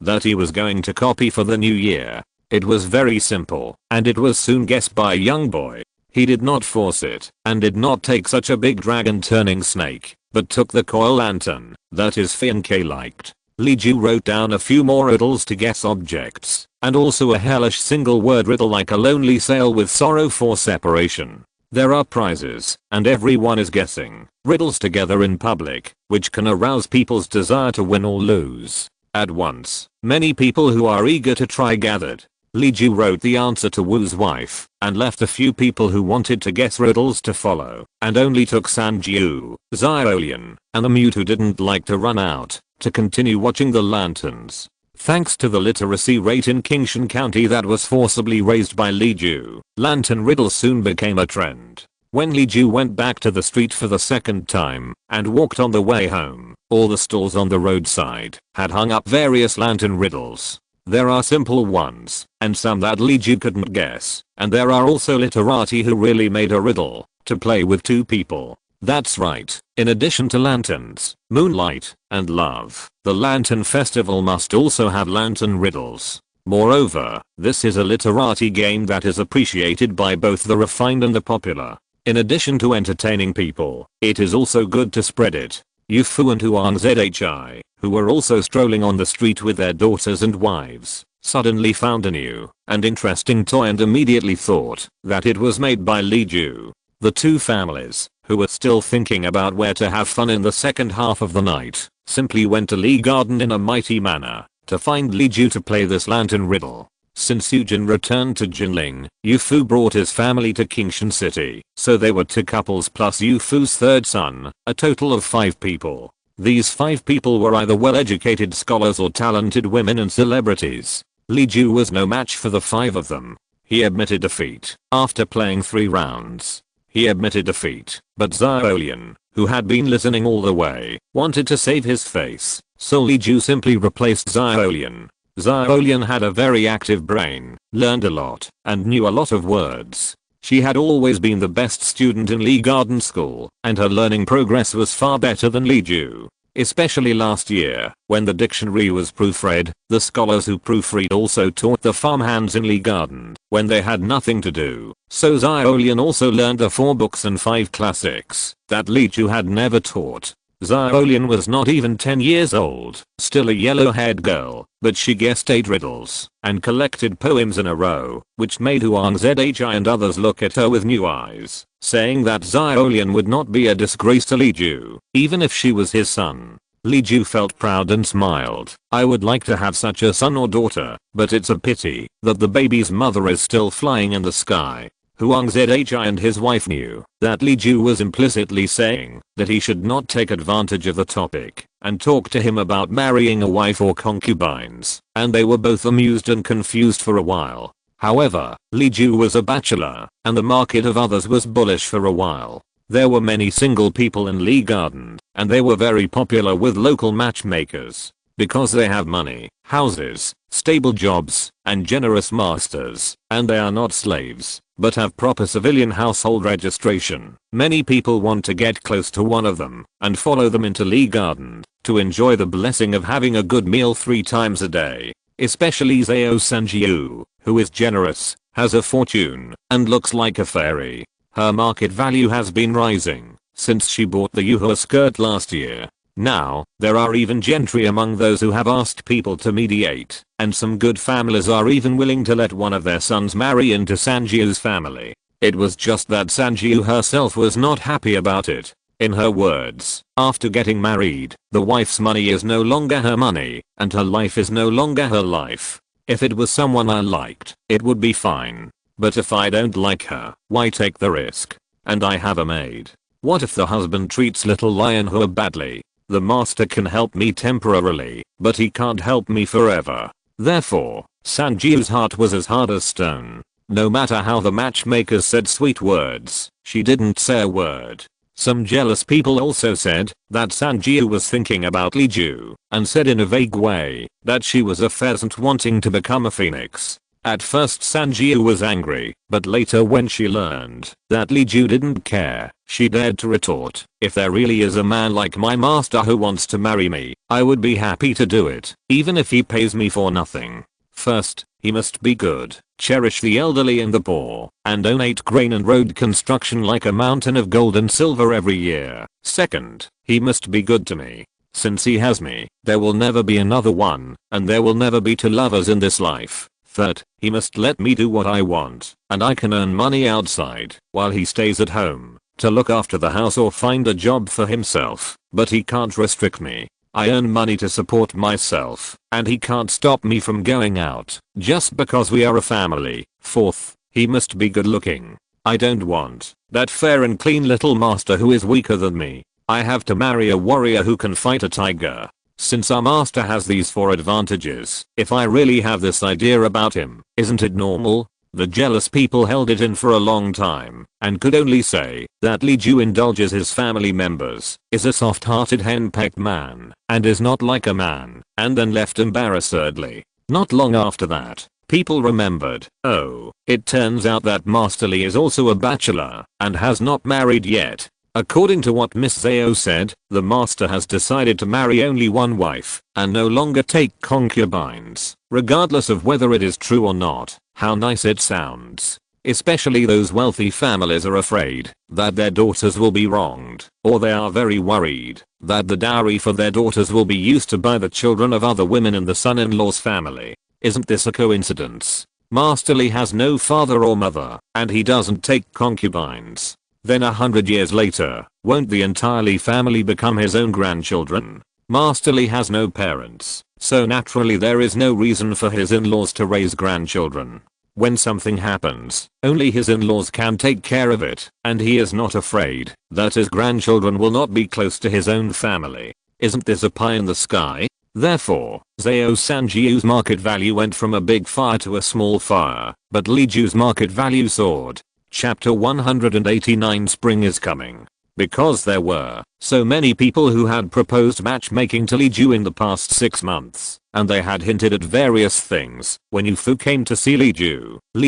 that he was going to copy for the new year. It was very simple, and it was soon guessed by a young boy. He did not force it, and did not take such a big dragon turning snake, but took the coil lantern that his fiancé liked. Li Ju wrote down a few more riddles to guess objects, and also a hellish single word riddle like a lonely sail with sorrow for separation. There are prizes, and everyone is guessing riddles together in public, which can arouse people's desire to win or lose at once. Many people who are eager to try gathered. Li Ju wrote the answer to Wu's wife, and left a few people who wanted to guess riddles to follow, and only took Sanjiu, Xiaolian, and the mute who didn't like to run out, to continue watching the lanterns. Thanks to the literacy rate in Qingshan County that was forcibly raised by Li Ju, lantern riddles soon became a trend. When Li Ju went back to the street for the second time, and walked on the way home, all the stalls on the roadside had hung up various lantern riddles. There are simple ones, and some that Li Ju couldn't guess, and there are also literati who really made a riddle to play with two people. That's right, in addition to lanterns, moonlight, and love, the lantern festival must also have lantern riddles. Moreover, this is a literati game that is appreciated by both the refined and the popular. In addition to entertaining people, it is also good to spread it. Yu Fu and Huang Zhi, who were also strolling on the street with their daughters and wives, suddenly found a new and interesting toy and immediately thought that it was made by Li Ju. The two families, who were still thinking about where to have fun in the second half of the night, simply went to Li Garden in a mighty manner to find Li Ju to play this lantern riddle. Since Yujin returned to Jinling, Yu Fu brought his family to Qingshan City, so they were two couples plus Yu Fu's third son, a total of 5 people. These 5 people were either well-educated scholars or talented women and celebrities. Li Ju was no match for the 5 of them. He admitted defeat after playing 3 rounds. He admitted defeat, but Xiaolian, who had been listening all the way, wanted to save his face, so Li Ju simply replaced Xiaolian. Xiaolian had a very active brain, learned a lot, and knew a lot of words. She had always been the best student in Li Garden School, and her learning progress was far better than Li Ju. Especially last year, when the dictionary was proofread, the scholars who proofread also taught the farmhands in Li Garden, when they had nothing to do. So Xiaolian also learned the 4 books and 5 classics that Li Ju had never taught. Xiaolian was not even 10 years old, still a yellow-haired girl, but she guessed 8 riddles and collected poems in a row, which made Huang Zhi and others look at her with new eyes, saying that Xiaolian would not be a disgrace to Li Ju, even if she was his son. Li Ju felt proud and smiled. I would like to have such a son or daughter, but it's a pity that the baby's mother is still flying in the sky. Huang Zhi and his wife knew that Li Ju was implicitly saying that he should not take advantage of the topic and talk to him about marrying a wife or concubines, and they were both amused and confused for a while. However, Li Ju was a bachelor, and the market of others was bullish for a while. There were many single people in Li Garden, and they were very popular with local matchmakers. Because they have money, houses, stable jobs, and generous masters, and they are not slaves, but have proper civilian household registration. Many people want to get close to one of them and follow them into Li Garden to enjoy the blessing of having a good meal 3 times a day. Especially Zhao Sanjiu, who is generous, has a fortune, and looks like a fairy. Her market value has been rising since she bought the Yuhua skirt last year. Now, there are even gentry among those who have asked people to mediate, and some good families are even willing to let one of their sons marry into Sanjiu's family. It was just that Sanjiu herself was not happy about it. In her words, after getting married, the wife's money is no longer her money, and her life is no longer her life. If it was someone I liked, it would be fine. But if I don't like her, why take the risk? And I have a maid. What if the husband treats little Lion Hua badly? The master can help me temporarily, but he can't help me forever. Therefore, Sanjiu's heart was as hard as stone. No matter how the matchmakers said sweet words, she didn't say a word. Some jealous people also said that Sanjiu was thinking about Li Ju, and said in a vague way that she was a pheasant wanting to become a phoenix. At first Sanjiu was angry, but later when she learned that Li Ju didn't care, she dared to retort, if there really is a man like my master who wants to marry me, I would be happy to do it, even if he pays me for nothing. First, He must be good, cherish the elderly and the poor, and donate grain and road construction like a mountain of gold and silver every year. Second, he must be good to me. Since he has me, there will never be another one, and there will never be two lovers in this life. Third, he must let me do what I want, and I can earn money outside, while he stays at home, to look after the house or find a job for himself, but he can't restrict me. I earn money to support myself, and he can't stop me from going out, just because we are a family. Fourth, he must be good looking. I don't want that fair and clean little master who is weaker than me. I have to marry a warrior who can fight a tiger. Since our master has these 4 advantages, if I really have this idea about him, isn't it normal? The jealous people held it in for a long time, and could only say that Li Ju indulges his family members, is a soft-hearted henpecked man, and is not like a man, and then left embarrassedly. Not long after that, people remembered, oh, it turns out that Master Li is also a bachelor, and has not married yet. According to what Miss Zhao said, the master has decided to marry only one wife, and no longer take concubines, regardless of whether it is true or not. How nice it sounds. Especially those wealthy families are afraid that their daughters will be wronged, or they are very worried that the dowry for their daughters will be used to buy the children of other women in the son-in-law's family. Isn't this a coincidence? Master Li has no father or mother, and he doesn't take concubines. Then 100 years later, won't the entire family become his own grandchildren? Master Li has no parents, so naturally there is no reason for his in-laws to raise grandchildren. When something happens, only his in-laws can take care of it, and he is not afraid that his grandchildren will not be close to his own family. Isn't this a pie in the sky? Therefore, Zhao Sanjiu's market value went from a big fire to a small fire, but Li Ju's market value soared. Chapter 189 Spring is coming. Because there were so many people who had proposed matchmaking to Li Ju in the past 6 months, and they had hinted at various things, when Yu Fu came to see Li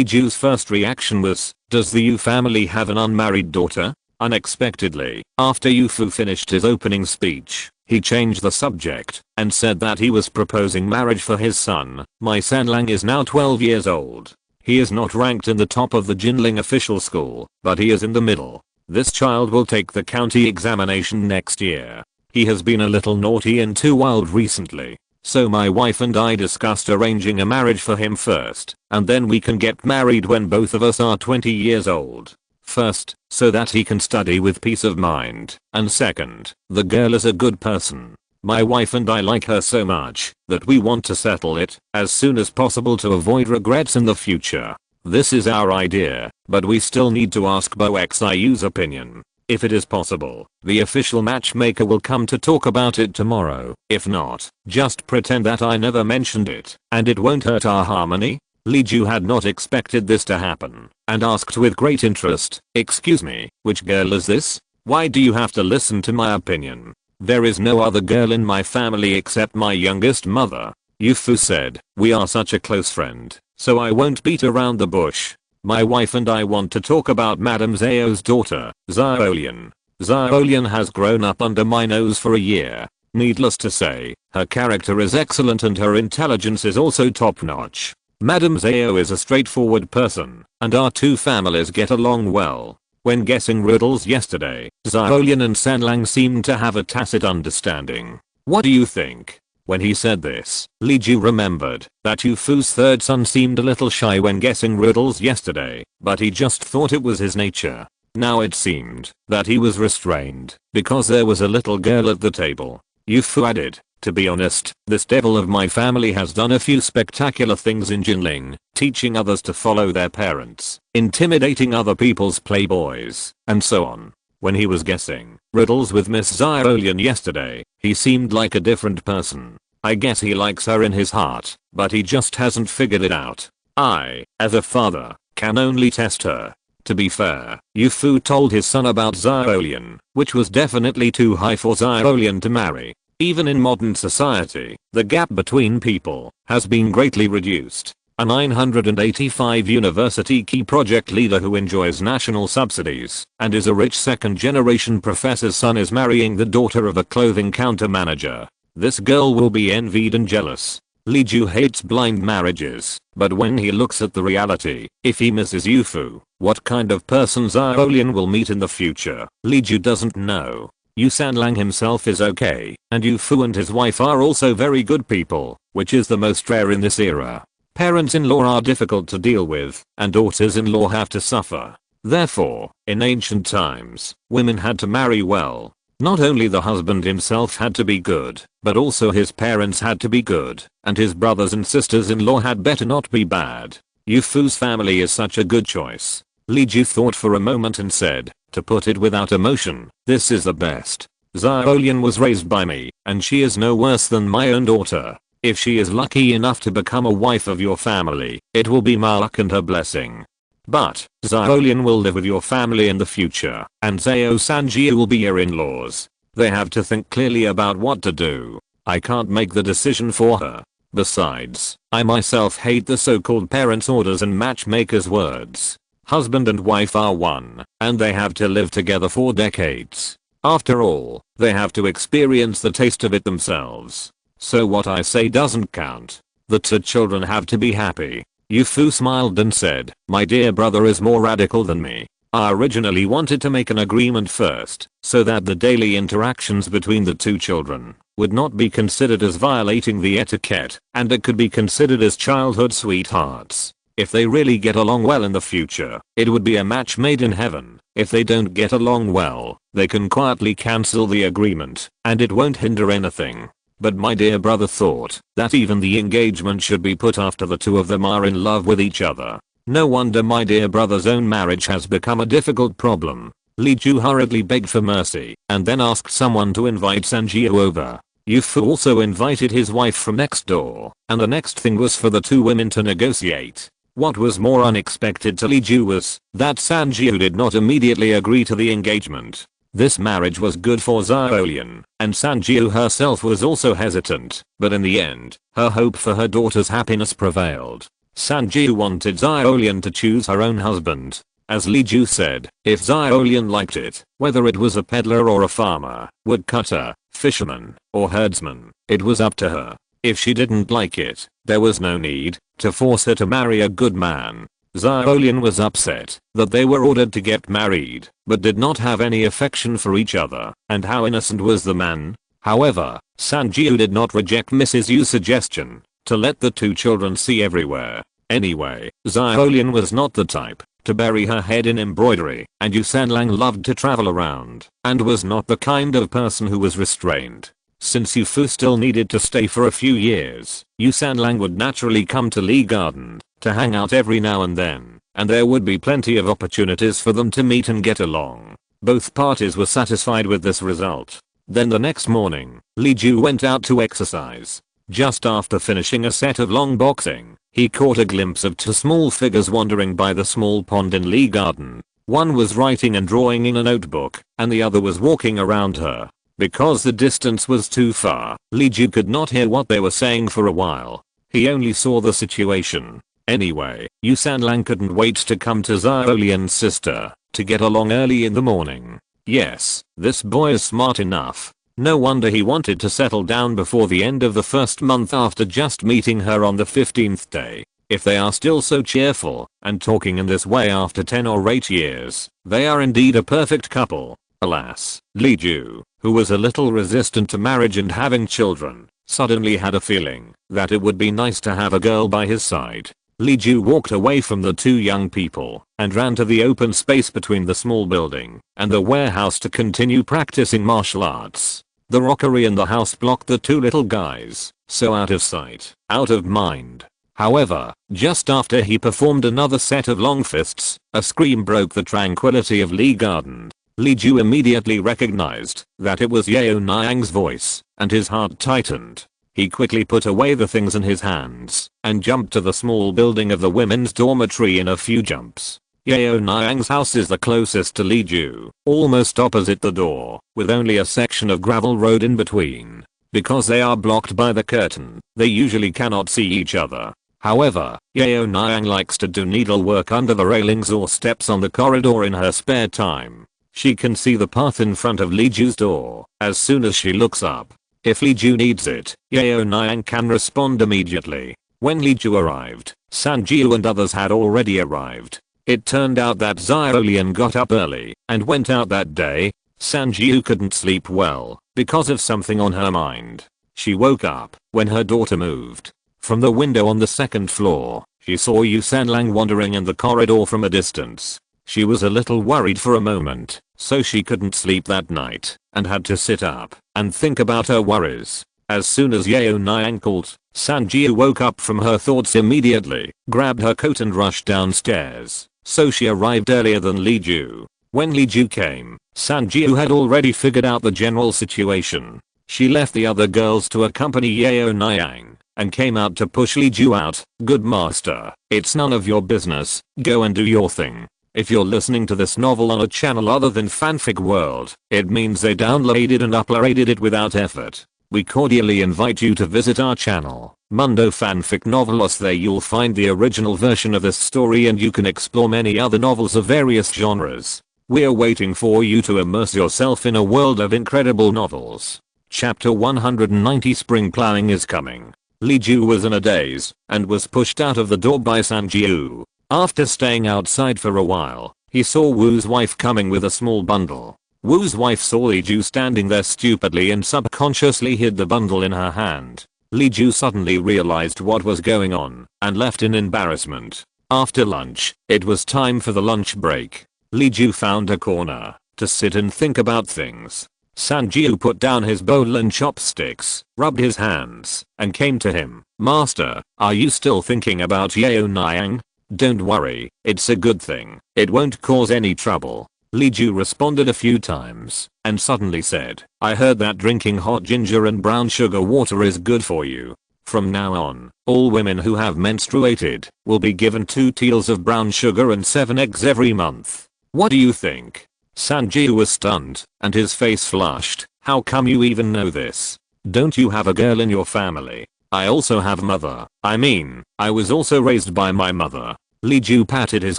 Ju's first reaction was, does the Yu family have an unmarried daughter? Unexpectedly, after Yu Fu finished his opening speech, he changed the subject, and said that he was proposing marriage for his son. My Sanlang is now 12 years old. He is not ranked in the top of the Jinling official school, but he is in the middle. This child will take the county examination next year. He has been a little naughty and too wild recently, so my wife and I discussed arranging a marriage for him first, and then we can get married when both of us are 20 years old. First, so that he can study with peace of mind, and second, the girl is a good person. My wife and I like her so much that we want to settle it as soon as possible to avoid regrets in the future. This is our idea, but we still need to ask Bo Xiu's opinion. If it is possible, the official matchmaker will come to talk about it tomorrow. If not, just pretend that I never mentioned it, and it won't hurt our harmony. Li Ju had not expected this to happen, and asked with great interest, excuse me, which girl is this? Why do you have to listen to my opinion? There is no other girl in my family except my youngest mother. Yu Fu said, we are such a close friend, so I won't beat around the bush. My wife and I want to talk about Madame Zhao's daughter, Xiaolian. Xiaolian has grown up under my nose for a year. Needless to say, her character is excellent and her intelligence is also top-notch. Madame Zhao is a straightforward person, and our two families get along well. When guessing riddles yesterday, Xiaolian and Sanlang seemed to have a tacit understanding. What do you think? When he said this, Li Ju remembered that Yu Fu's third son seemed a little shy when guessing riddles yesterday, but he just thought it was his nature. Now it seemed that he was restrained because there was a little girl at the table. Yu Fu added, to be honest, this devil of my family has done a few spectacular things in Jinling, teaching others to follow their parents, intimidating other people's playboys, and so on. When he was guessing riddles with Miss Xiaolian yesterday, he seemed like a different person. I guess he likes her in his heart, but he just hasn't figured it out. I, as a father, can only test her. To be fair, Yu Fu told his son about Xiaolian, which was definitely too high for Xiaolian to marry. Even in modern society, the gap between people has been greatly reduced. A 985 university key project leader who enjoys national subsidies and is a rich second-generation professor's son is marrying the daughter of a clothing counter manager. This girl will be envied and jealous. Li Ju hates blind marriages, but when he looks at the reality, if he misses Yu Fu, what kind of person Zhao Olian will meet in the future, Li Ju doesn't know. Yu Sanlang himself is okay, and Yu Fu and his wife are also very good people, which is the most rare in this era. Parents-in-law are difficult to deal with, and daughters-in-law have to suffer. Therefore, in ancient times, women had to marry well. Not only the husband himself had to be good, but also his parents had to be good, and his brothers and sisters-in-law had better not be bad. Yu Fu's family is such a good choice. Li Ju thought for a moment and said, to put it without emotion, this is the best. Zhao Olian was raised by me, and she is no worse than my own daughter. If she is lucky enough to become a wife of your family, it will be my luck and her blessing. But, Zhao Olian will live with your family in the future, and Zhao Sanjiu will be your in-laws. They have to think clearly about what to do. I can't make the decision for her. Besides, I myself hate the so-called parents' orders and matchmakers' words. Husband and wife are one, and they have to live together for decades. After all, they have to experience the taste of it themselves. So what I say doesn't count. The two children have to be happy. Yu Fu smiled and said, my dear brother is more radical than me. I originally wanted to make an agreement first, so that the daily interactions between the two children would not be considered as violating the etiquette, and it could be considered as childhood sweethearts. If they really get along well in the future, it would be a match made in heaven. If they don't get along well, they can quietly cancel the agreement, and it won't hinder anything. But my dear brother thought that even the engagement should be put after the two of them are in love with each other. No wonder my dear brother's own marriage has become a difficult problem. Li Ju hurriedly begged for mercy and then asked someone to invite Sanjiu over. Yu Fu also invited his wife from next door, and the next thing was for the two women to negotiate. What was more unexpected to Li Ju was that Sanjiu did not immediately agree to the engagement. This marriage was good for Zhao Olian, and Sanjiu herself was also hesitant, but in the end, her hope for her daughter's happiness prevailed. Sanjiu wanted Zhao Olian to choose her own husband. As Li Ju said, if Zhao Olian liked it, whether it was a peddler or a farmer, woodcutter, fisherman, or herdsman, it was up to her. If she didn't like it, there was no need to force her to marry a good man. Zhao Olian was upset that they were ordered to get married, but did not have any affection for each other, and how innocent was the man. However, Sanjiu did not reject Mrs. Yu's suggestion to let the two children see everywhere. Anyway, Zhao Olian was not the type to bury her head in embroidery, and Yu Sanlang loved to travel around, and was not the kind of person who was restrained. Since Yu Fu still needed to stay for a few years, Yu Sanlang would naturally come to Lee Garden to hang out every now and then, and there would be plenty of opportunities for them to meet and get along. Both parties were satisfied with this result. Then the next morning, Li Ju went out to exercise. Just after finishing a set of long boxing, he caught a glimpse of two small figures wandering by the small pond in Lee Garden. One was writing and drawing in a notebook, and the other was walking around her. Because the distance was too far, Li Ju could not hear what they were saying for a while. He only saw the situation. Anyway, Yu Sanlang couldn't wait to come to Zhao Olian's sister to get along early in the morning. Yes, this boy is smart enough. No wonder he wanted to settle down before the end of the first month after just meeting her on the 15th day. If they are still so cheerful and talking in this way after 10 or 8 years, they are indeed a perfect couple. Alas, Li Ju, who was a little resistant to marriage and having children, suddenly had a feeling that it would be nice to have a girl by his side. Li Ju walked away from the two young people and ran to the open space between the small building and the warehouse to continue practicing martial arts. The rockery in the house blocked the two little guys, so out of sight, out of mind. However, just after he performed another set of long fists, a scream broke the tranquility of Lee Garden. Li Ju immediately recognized that it was Yu Yaoniang's voice, and his heart tightened. He quickly put away the things in his hands and jumped to the small building of the women's dormitory in a few jumps. Yu Yaoniang's house is the closest to Li Ju, almost opposite the door, with only a section of gravel road in between. Because they are blocked by the curtain, they usually cannot see each other. However, Yu Yaoniang likes to do needlework under the railings or steps on the corridor in her spare time. She can see the path in front of Li Ju's door as soon as she looks up. If Li Ju needs it, Yaoniang can respond immediately. When Li Ju arrived, Sanjiu and others had already arrived. It turned out that Xiaolian got up early and went out that day. Sanjiu couldn't sleep well because of something on her mind. She woke up when her daughter moved. From the window on the second floor, she saw Yu Yaoniang wandering in the corridor from a distance. She was a little worried for a moment, so she couldn't sleep that night and had to sit up and think about her worries. As soon as Yaoniang called, Sanjiu woke up from her thoughts immediately, grabbed her coat and rushed downstairs, so she arrived earlier than Li Ju. When Li Ju came, Sanjiu had already figured out the general situation. She left the other girls to accompany Yaoniang and came out to push Li Ju out. Good master, it's none of your business, go and do your thing. If you're listening to this novel on a channel other than Fanfic World, it means they downloaded and uploaded it without effort. We cordially invite you to visit our channel, Mundo Fanfic Novelos. There you'll find the original version of this story and you can explore many other novels of various genres. We're waiting for you to immerse yourself in a world of incredible novels. Chapter 190 Spring Plowing is coming. Li Ju was in a daze and was pushed out of the door by Sanjiu. After staying outside for a while, he saw Wu's wife coming with a small bundle. Wu's wife saw Li Ju standing there stupidly and subconsciously hid the bundle in her hand. Li Ju suddenly realized what was going on and left in embarrassment. After lunch, it was time for the lunch break. Li Ju found a corner to sit and think about things. Sanjiu put down his bowl and chopsticks, rubbed his hands, and came to him. Master, are you still thinking about Yaoniang? Don't worry, it's a good thing. It won't cause any trouble. Li Ju responded a few times and suddenly said, I heard that drinking hot ginger and brown sugar water is good for you. From now on, all women who have menstruated will be given 2 teals of brown sugar and 7 eggs every month. What do you think? Sanjiu was stunned and his face flushed. How come you even know this? Don't you have a girl in your family? I also have mother. I was also raised by my mother. Li Ju patted his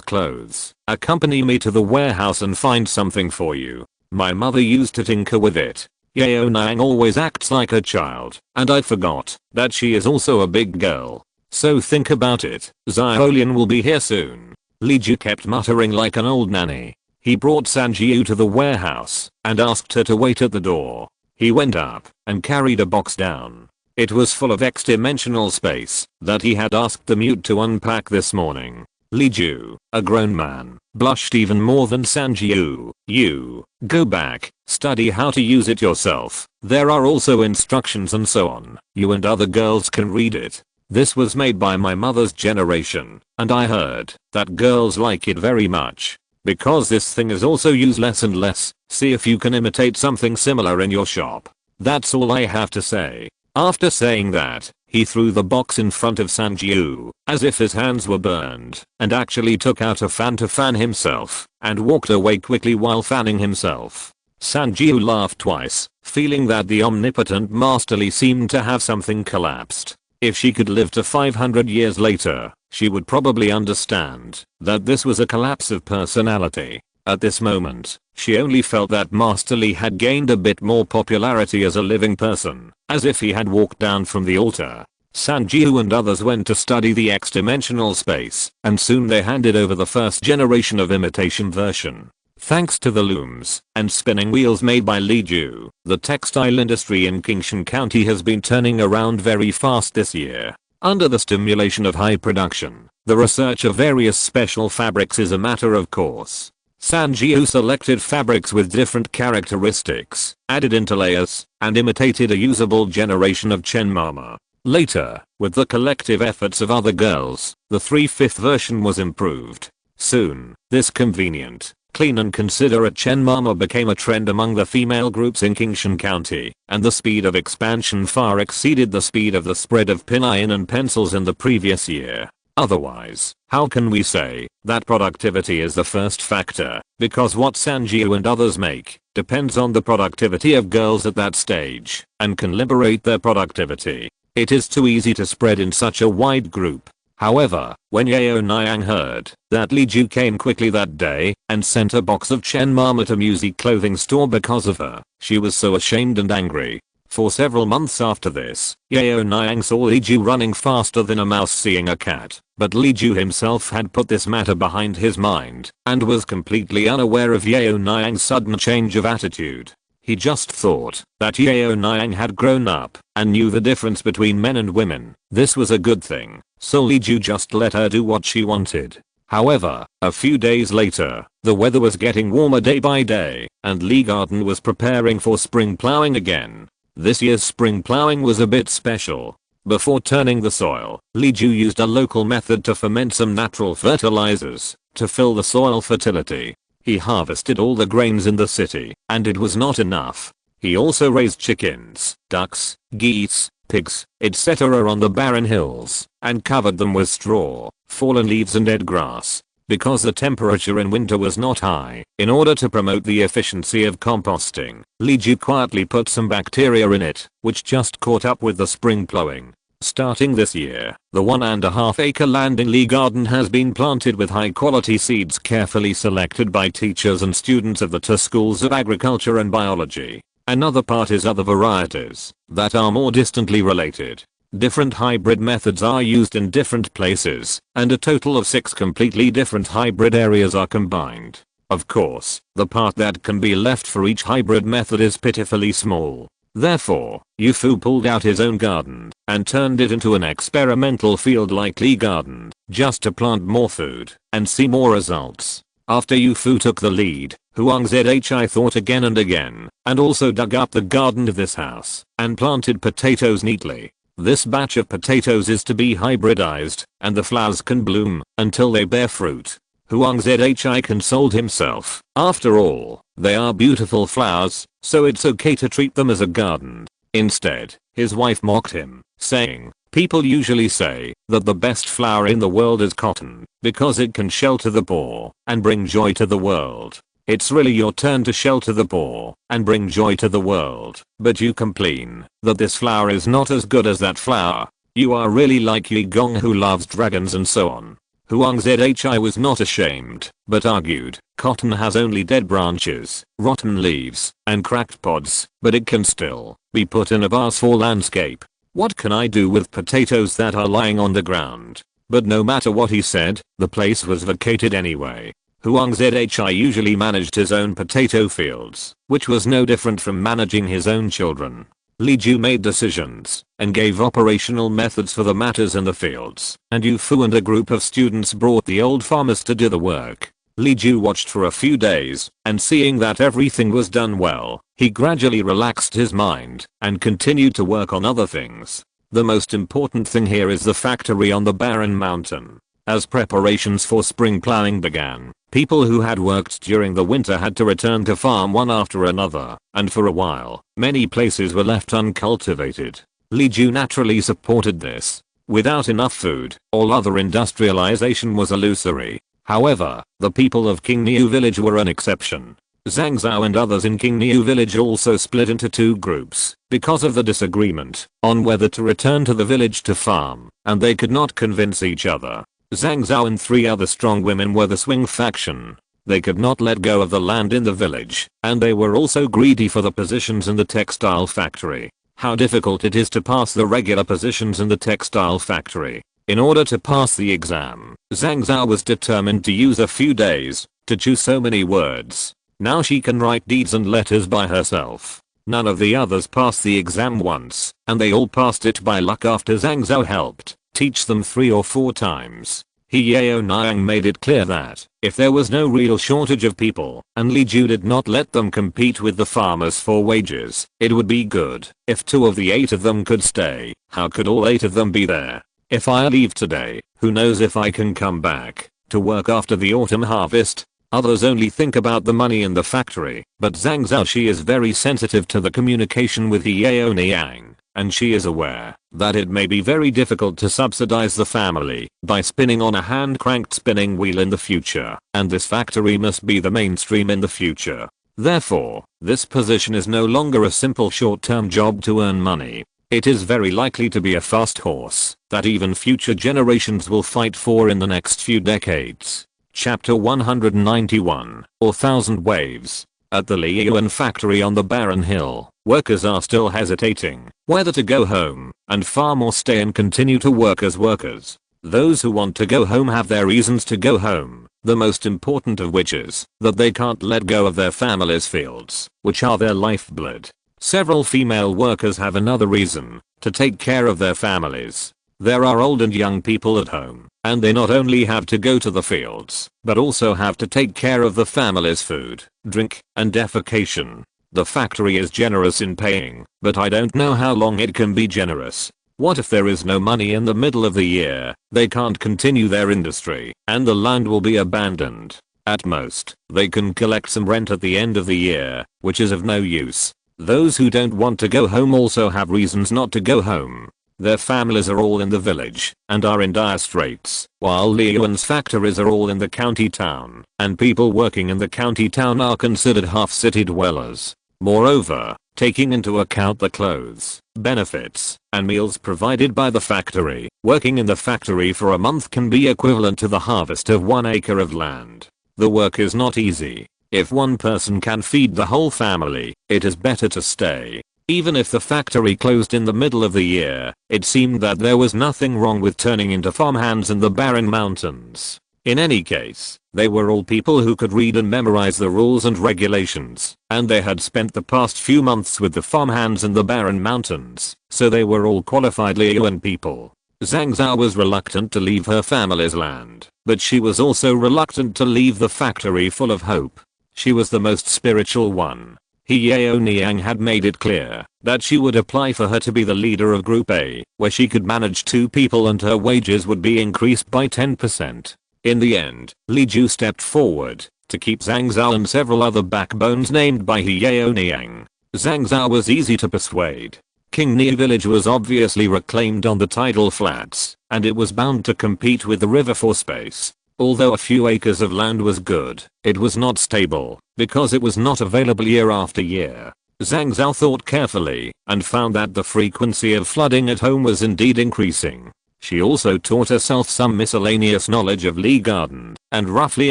clothes. Accompany me to the warehouse and find something for you. My mother used to tinker with it. Yaoniang always acts like a child, and I forgot that she is also a big girl. So think about it. Xiaolian will be here soon. Li Ju kept muttering like an old nanny. He brought Sanjiu to the warehouse and asked her to wait at the door. He went up and carried a box down. It was full of X-dimensional space that he had asked the mute to unpack this morning. Li Ju, a grown man, blushed even more than Sanjiu. You, go back, study how to use it yourself. There are also instructions and so on. You and other girls can read it. This was made by my mother's generation, and I heard that girls like it very much. Because this thing is also used less and less, see if you can imitate something similar in your shop. That's all I have to say. After saying that, he threw the box in front of Sanjiu, as if his hands were burned, and actually took out a fan to fan himself, and walked away quickly while fanning himself. Sanjiu laughed twice, feeling that the omnipotent Master Li seemed to have something collapsed. If she could live to 500 years later, she would probably understand that this was a collapse of personality. At this moment, she only felt that Master Li had gained a bit more popularity as a living person, as if he had walked down from the altar. Sanjiu and others went to study the X-dimensional space, and soon they handed over the first generation of imitation version. Thanks to the looms and spinning wheels made by Li Ju, the textile industry in Qingshan County has been turning around very fast this year. Under the stimulation of high production, the research of various special fabrics is a matter of course. Sanjiu selected fabrics with different characteristics, added interlayers, and imitated a usable generation of Chen Mama. Later, with the collective efforts of other girls, the 3/5 version was improved. Soon, this convenient, clean and considerate Chen Mama became a trend among the female groups in Qingshan County, and the speed of expansion far exceeded the speed of the spread of pinyin and pencils in the previous year. Otherwise, how can we say that productivity is the first factor? Because what Sanjiu and others make depends on the productivity of girls at that stage and can liberate their productivity. It is too easy to spread in such a wide group. However, when Yaoniang heard that Li Ju came quickly that day and sent a box of Chen Mama to music clothing store because of her, she was so ashamed and angry. For several months after this, Yaoniang saw Li Ju running faster than a mouse seeing a cat, but Li Ju himself had put this matter behind his mind and was completely unaware of Yaoniang's sudden change of attitude. He just thought that Yaoniang had grown up and knew the difference between men and women. This was a good thing, so Li Ju just let her do what she wanted. However, a few days later, the weather was getting warmer day by day, and Li Garden was preparing for spring plowing again. This year's spring plowing was a bit special. Before turning the soil, Li Ju used a local method to ferment some natural fertilizers to fill the soil fertility. He harvested all the grains in the city, and it was not enough. He also raised chickens, ducks, geese, pigs, etc. on the barren hills, and covered them with straw, fallen leaves and dead grass. Because the temperature in winter was not high, in order to promote the efficiency of composting, Li Ju quietly put some bacteria in it, which just caught up with the spring plowing. Starting this year, the 1.5 acre land in Li Garden has been planted with high quality seeds carefully selected by teachers and students of the two schools of agriculture and biology. Another part is other varieties that are more distantly related. Different hybrid methods are used in different places, and a total of 6 completely different hybrid areas are combined. Of course, the part that can be left for each hybrid method is pitifully small. Therefore, Yu pulled out his own garden and turned it into an experimental field like Li Garden, just to plant more food and see more results. After Yu took the lead, Huang Zhi thought again and again, and also dug up the garden of this house and planted potatoes neatly. This batch of potatoes is to be hybridized, and the flowers can bloom until they bear fruit. Huang Zhi consoled himself. After all, they are beautiful flowers, so it's okay to treat them as a garden. Instead, his wife mocked him, saying, "People usually say that the best flower in the world is cotton, because it can shelter the poor and bring joy to the world. It's really your turn to shelter the poor and bring joy to the world, but you complain that this flower is not as good as that flower. You are really like Yi Gong who loves dragons and so on." Huang Zhi was not ashamed, but argued, "Cotton has only dead branches, rotten leaves, and cracked pods, but it can still be put in a vase for landscape. What can I do with potatoes that are lying on the ground?" But no matter what he said, the place was vacated anyway. Huang Zhi usually managed his own potato fields, which was no different from managing his own children. Li Ju made decisions and gave operational methods for the matters in the fields, and Yu and a group of students brought the old farmers to do the work. Li Ju watched for a few days, and seeing that everything was done well, he gradually relaxed his mind and continued to work on other things. The most important thing here is the factory on the barren mountain. As preparations for spring plowing began, people who had worked during the winter had to return to farm one after another, and for a while, many places were left uncultivated. Li Ju naturally supported this. Without enough food, all other industrialization was illusory. However, the people of King Niu village were an exception. Zhang Zhao and others in King Niu village also split into 2 groups because of the disagreement on whether to return to the village to farm, and they could not convince each other. Zhang Zhao and 3 other strong women were the swing faction. They could not let go of the land in the village, and they were also greedy for the positions in the textile factory. How difficult it is to pass the regular positions in the textile factory. In order to pass the exam, Zhang Zhao was determined to use a few days to choose so many words. Now she can write deeds and letters by herself. None of the others passed the exam once, and they all passed it by luck after Zhang Zhao helped teach them 3 or 4 times. Yaoniang made it clear that if there was no real shortage of people and Li Ju did not let them compete with the farmers for wages, it would be good if 2 of the 8 of them could stay. How could all 8 of them be there? If I leave today, who knows if I can come back to work after the autumn harvest? Others only think about the money in the factory, but Zhang Zhao, she is very sensitive to the communication with Yaoniang, and she is aware that it may be very difficult to subsidize the family by spinning on a hand-cranked spinning wheel in the future, and this factory must be the mainstream in the future. Therefore, this position is no longer a simple short-term job to earn money. It is very likely to be a fast horse that even future generations will fight for in the next few decades. Chapter 191, or Thousand Waves. At the Liyuan factory on the barren hill, workers are still hesitating whether to go home, and far more stay and continue to work as workers. Those who want to go home have their reasons to go home, the most important of which is that they can't let go of their family's fields, which are their lifeblood. Several female workers have another reason: to take care of their families. There are old and young people at home, and they not only have to go to the fields, but also have to take care of the family's food, drink, and defecation. The factory is generous in paying, but I don't know how long it can be generous. What if there is no money in the middle of the year? They can't continue their industry, and the land will be abandoned. At most, they can collect some rent at the end of the year, which is of no use. Those who don't want to go home also have reasons not to go home. Their families are all in the village and are in dire straits, while Liyuan's factories are all in the county town, and people working in the county town are considered half-city dwellers. Moreover, taking into account the clothes, benefits, and meals provided by the factory, working in the factory for a month can be equivalent to the harvest of 1 acre of land. The work is not easy. If one person can feed the whole family, it is better to stay. Even if the factory closed in the middle of the year, it seemed that there was nothing wrong with turning into farmhands in the barren mountains. In any case, they were all people who could read and memorize the rules and regulations, and they had spent the past few months with the farmhands in the barren mountains, so they were all qualified Liyuan people. Zhang Zhao was reluctant to leave her family's land, but she was also reluctant to leave the factory full of hope. She was the most spiritual one. Yu Yaoniang had made it clear that she would apply for her to be the leader of Group A, where she could manage 2 people and her wages would be increased by 10%. In the end, Li Ju stepped forward to keep Zhang Zhao and several other backbones named by Yu Yaoniang. Zhang Zhao was easy to persuade. King Ni village was obviously reclaimed on the tidal flats, and it was bound to compete with the river for space. Although a few acres of land was good, it was not stable, because it was not available year after year. Zhang Zhao thought carefully, and found that the frequency of flooding at home was indeed increasing. She also taught herself some miscellaneous knowledge of Li Garden, and roughly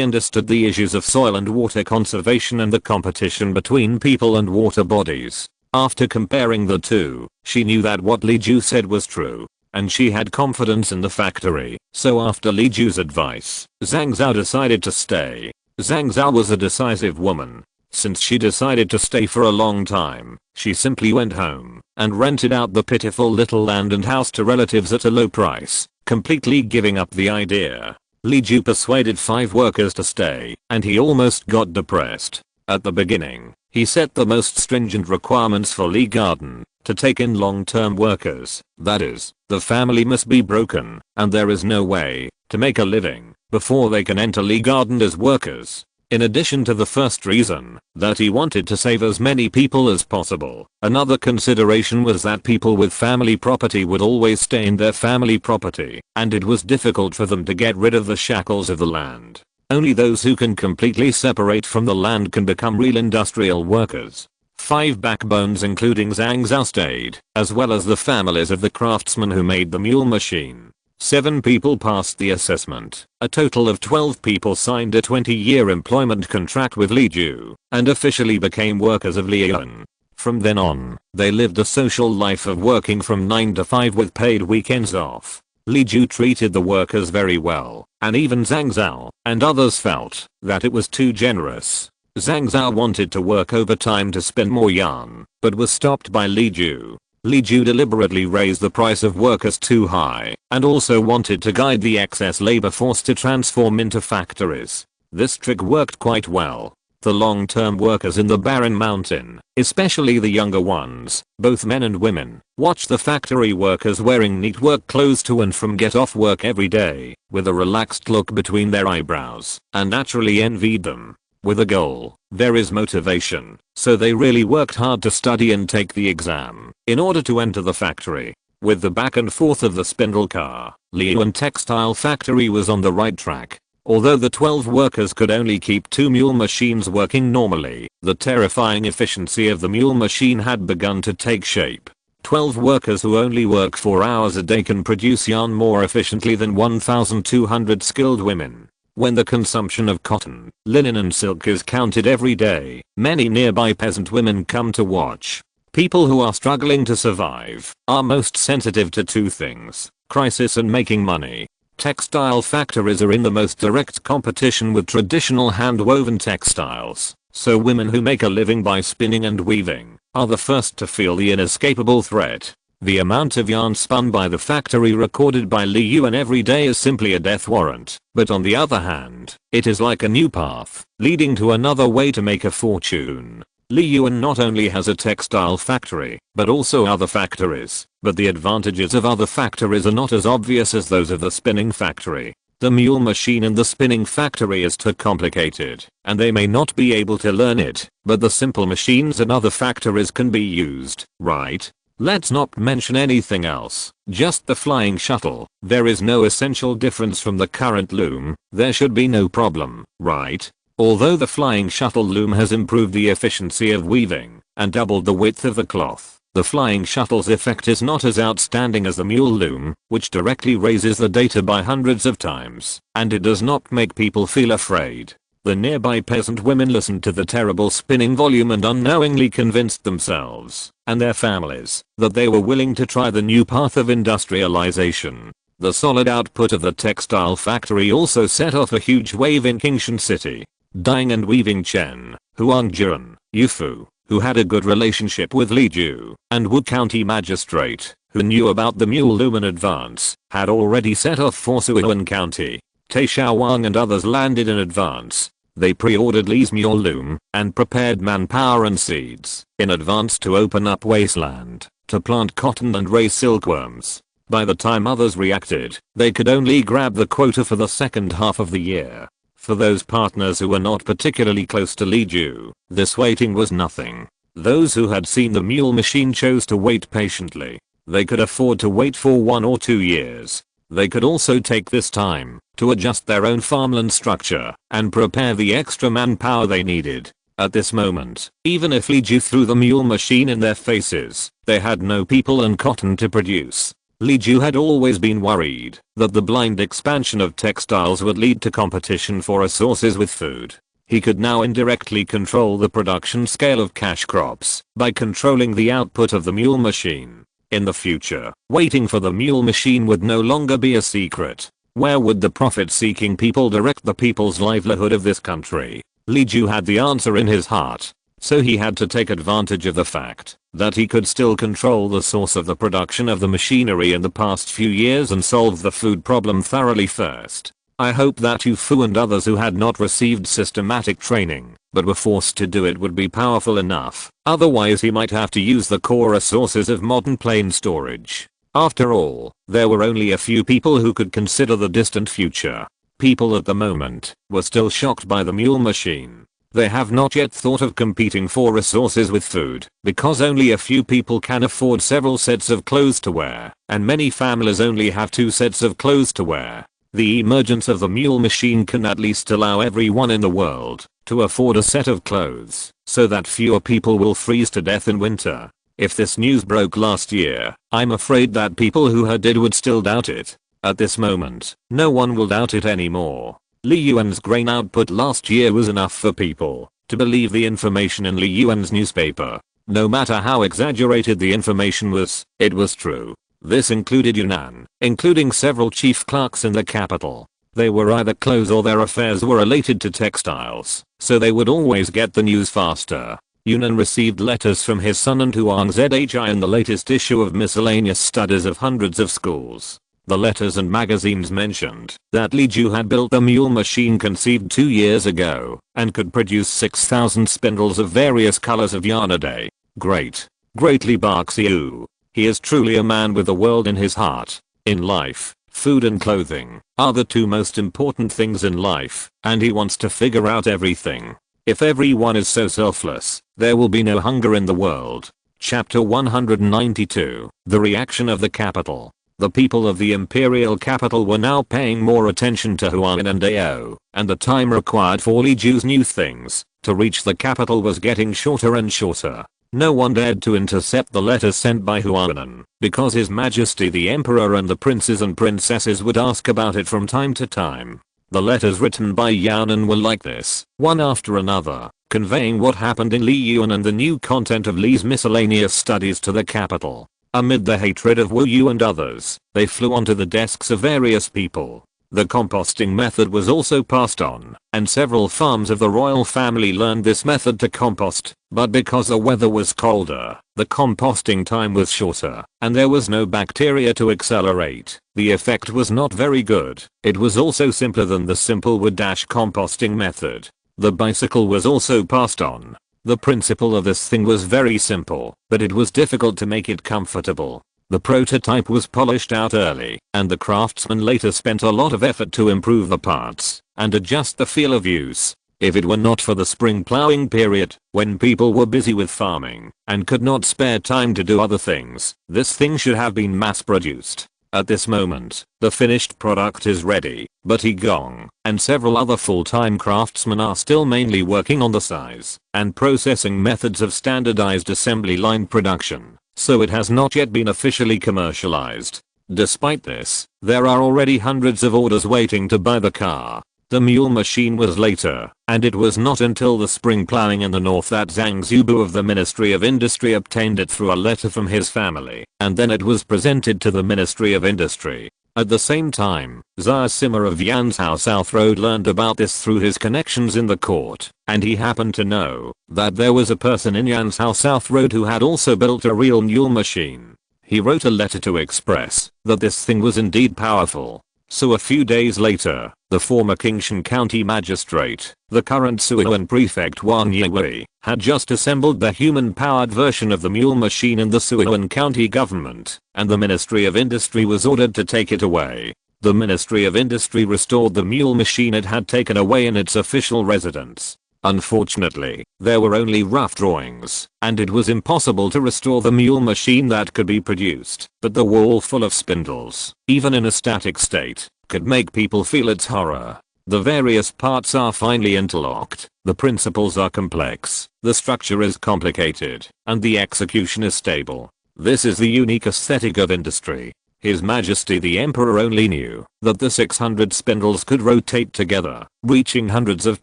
understood the issues of soil and water conservation and the competition between people and water bodies. After comparing the two, she knew that what Li Ju said was true, and she had confidence in the factory, so after Li Ju's advice, Zhang Zhao decided to stay. Zhang Zhao was a decisive woman. Since she decided to stay for a long time, she simply went home and rented out the pitiful little land and house to relatives at a low price, completely giving up the idea. Li Ju persuaded 5 workers to stay, and he almost got depressed. At the beginning, he set the most stringent requirements for Li Garden to take in long-term workers. That is, the family must be broken, and there is no way to make a living before they can enter Li Garden as workers. In addition to the first reason, that he wanted to save as many people as possible, another consideration was that people with family property would always stay in their family property, and it was difficult for them to get rid of the shackles of the land. Only those who can completely separate from the land can become real industrial workers. 5 backbones including Zhang Zhao stayed, as well as the families of the craftsmen who made the mule machine. 7 people passed the assessment. A total of 12 people signed a 20-year employment contract with Li Ju, and officially became workers of Liyuan. From then on, they lived a social life of working from 9 to 5 with paid weekends off. Li Ju treated the workers very well, and even Zhang Zhao and others felt that it was too generous. Zhang Zhao wanted to work overtime to spin more yarn, but was stopped by Li Ju. Li Ju deliberately raised the price of workers too high, and also wanted to guide the excess labor force to transform into factories. This trick worked quite well. The long-term workers in the barren mountain, especially the younger ones, both men and women, watched the factory workers wearing neat work clothes to and from get off work every day, with a relaxed look between their eyebrows, and naturally envied them. With a goal, there is motivation, so they really worked hard to study and take the exam, in order to enter the factory. With the back and forth of the spindle car, Liyuan Textile Factory was on the right track. Although the 12 workers could only keep 2 mule machines working normally, the terrifying efficiency of the mule machine had begun to take shape. 12 workers who only work 4 hours a day can produce yarn more efficiently than 1,200 skilled women. When the consumption of cotton, linen and silk is counted every day, many nearby peasant women come to watch. People who are struggling to survive are most sensitive to two things: crisis and making money. Textile factories are in the most direct competition with traditional hand-woven textiles, so women who make a living by spinning and weaving are the first to feel the inescapable threat. The amount of yarn spun by the factory recorded by Li Yuan every day is simply a death warrant, but on the other hand, it is like a new path, leading to another way to make a fortune. Li Yuan not only has a textile factory, but also other factories, but the advantages of other factories are not as obvious as those of the spinning factory. The mule machine in the spinning factory is too complicated, and they may not be able to learn it, but the simple machines in other factories can be used, right? Let's not mention anything else, just the flying shuttle. There is no essential difference from the current loom, there should be no problem, right? Although the flying shuttle loom has improved the efficiency of weaving and doubled the width of the cloth, the flying shuttle's effect is not as outstanding as the mule loom, which directly raises the data by hundreds of times, and it does not make people feel afraid. The nearby peasant women listened to the terrible spinning volume and unknowingly convinced themselves and their families that they were willing to try the new path of industrialization. The solid output of the textile factory also set off a huge wave in Qingshan City. Dyeing and weaving Chen, Huangjian, Yufu, who had a good relationship with Li Ju, and Wu County Magistrate, who knew about the mule loom in advance, had already set off for Suiyuan County. Tai Shaowang and others landed in advance. They pre-ordered Li's mule loom and prepared manpower and seeds in advance to open up wasteland, to plant cotton and raise silkworms. By the time others reacted, they could only grab the quota for the second half of the year. For those partners who were not particularly close to Li Ju, this waiting was nothing. Those who had seen the mule machine chose to wait patiently. They could afford to wait for 1 or 2 years. They could also take this time to adjust their own farmland structure and prepare the extra manpower they needed. At this moment, even if Li Ju threw the mule machine in their faces, they had no people and cotton to produce. Li Ju had always been worried that the blind expansion of textiles would lead to competition for resources with food. He could now indirectly control the production scale of cash crops by controlling the output of the mule machine. In the future, waiting for the mule machine would no longer be a secret. Where would the profit-seeking people direct the people's livelihood of this country? Li Ju had the answer in his heart. So he had to take advantage of the fact that he could still control the source of the production of the machinery in the past few years and solve the food problem thoroughly first. I hope that Yu Fu and others who had not received systematic training but were forced to do it would be powerful enough, otherwise he might have to use the core resources of modern plain storage. After all, there were only a few people who could consider the distant future. People at the moment were still shocked by the mule machine. They have not yet thought of competing for resources with food, because only a few people can afford several sets of clothes to wear, and many families only have 2 sets of clothes to wear. The emergence of the mule machine can at least allow everyone in the world to afford a set of clothes, so that fewer people will freeze to death in winter. If this news broke last year, I'm afraid that people who heard it would still doubt it. At this moment, no one will doubt it anymore. Li Yuan's grain output last year was enough for people to believe the information in Li Yuan's newspaper. No matter how exaggerated the information was, it was true. This included Yunnan, including several chief clerks in the capital. They were either close or their affairs were related to textiles, so they would always get the news faster. Yunnan received letters from his son and Huang Zhi in the latest issue of miscellaneous studies of hundreds of schools. The letters and magazines mentioned that Li Ju had built the mule machine conceived 2 years ago and could produce 6,000 spindles of various colors of yarn a day. Great. Greatly barks Yu. He is truly a man with the world in his heart. In life, food and clothing are the 2 most important things in life, and he wants to figure out everything. If everyone is so selfless, there will be no hunger in the world. Chapter 192. The reaction of the capital. The people of the imperial capital were now paying more attention to Huan and Ao, and the time required for Li Ju's new things to reach the capital was getting shorter and shorter. No one dared to intercept the letters sent by Huanan, because His Majesty the Emperor and the princes and princesses would ask about it from time to time. The letters written by Yaoniang were like this, one after another, conveying what happened in Yu and the new content of Li's miscellaneous studies to the capital. Amid the hatred of Wu Yu and others, they flew onto the desks of various people. The composting method was also passed on, and several farms of the royal family learned this method to compost, but because the weather was colder, the composting time was shorter, and there was no bacteria to accelerate. The effect was not very good. It was also simpler than the simple wood-composting method. The bicycle was also passed on. The principle of this thing was very simple, but it was difficult to make it comfortable. The prototype was polished out early, and the craftsman later spent a lot of effort to improve the parts and adjust the feel of use. If it were not for the spring plowing period, when people were busy with farming and could not spare time to do other things, this thing should have been mass-produced. At this moment, the finished product is ready, but Gong and several other full-time craftsmen are still mainly working on the size and processing methods of standardized assembly line production, so it has not yet been officially commercialized. Despite this, there are already hundreds of orders waiting to buy the car. The mule machine was later, and it was not until the spring plowing in the north that Zhang Zubu of the Ministry of Industry obtained it through a letter from his family, and then it was presented to the Ministry of Industry. At the same time, Xia Sima of Yanzhou South Road learned about this through his connections in the court, and he happened to know that there was a person in Yanzhou South Road who had also built a real mule machine. He wrote a letter to express that this thing was indeed powerful. So a few days later, the former Qingshan County Magistrate, the current Sichuan Prefect Wang Yiwei, had just assembled the human-powered version of the mule machine in the Sichuan County government, and the Ministry of Industry was ordered to take it away. The Ministry of Industry restored the mule machine it had taken away in its official residence. Unfortunately, there were only rough drawings, and it was impossible to restore the mule machine that could be produced. But the wall full of spindles, even in a static state, could make people feel its horror. The various parts are finely interlocked, the principles are complex, the structure is complicated, and the execution is stable. This is the unique aesthetic of industry. His Majesty the Emperor only knew that the 600 spindles could rotate together, reaching hundreds of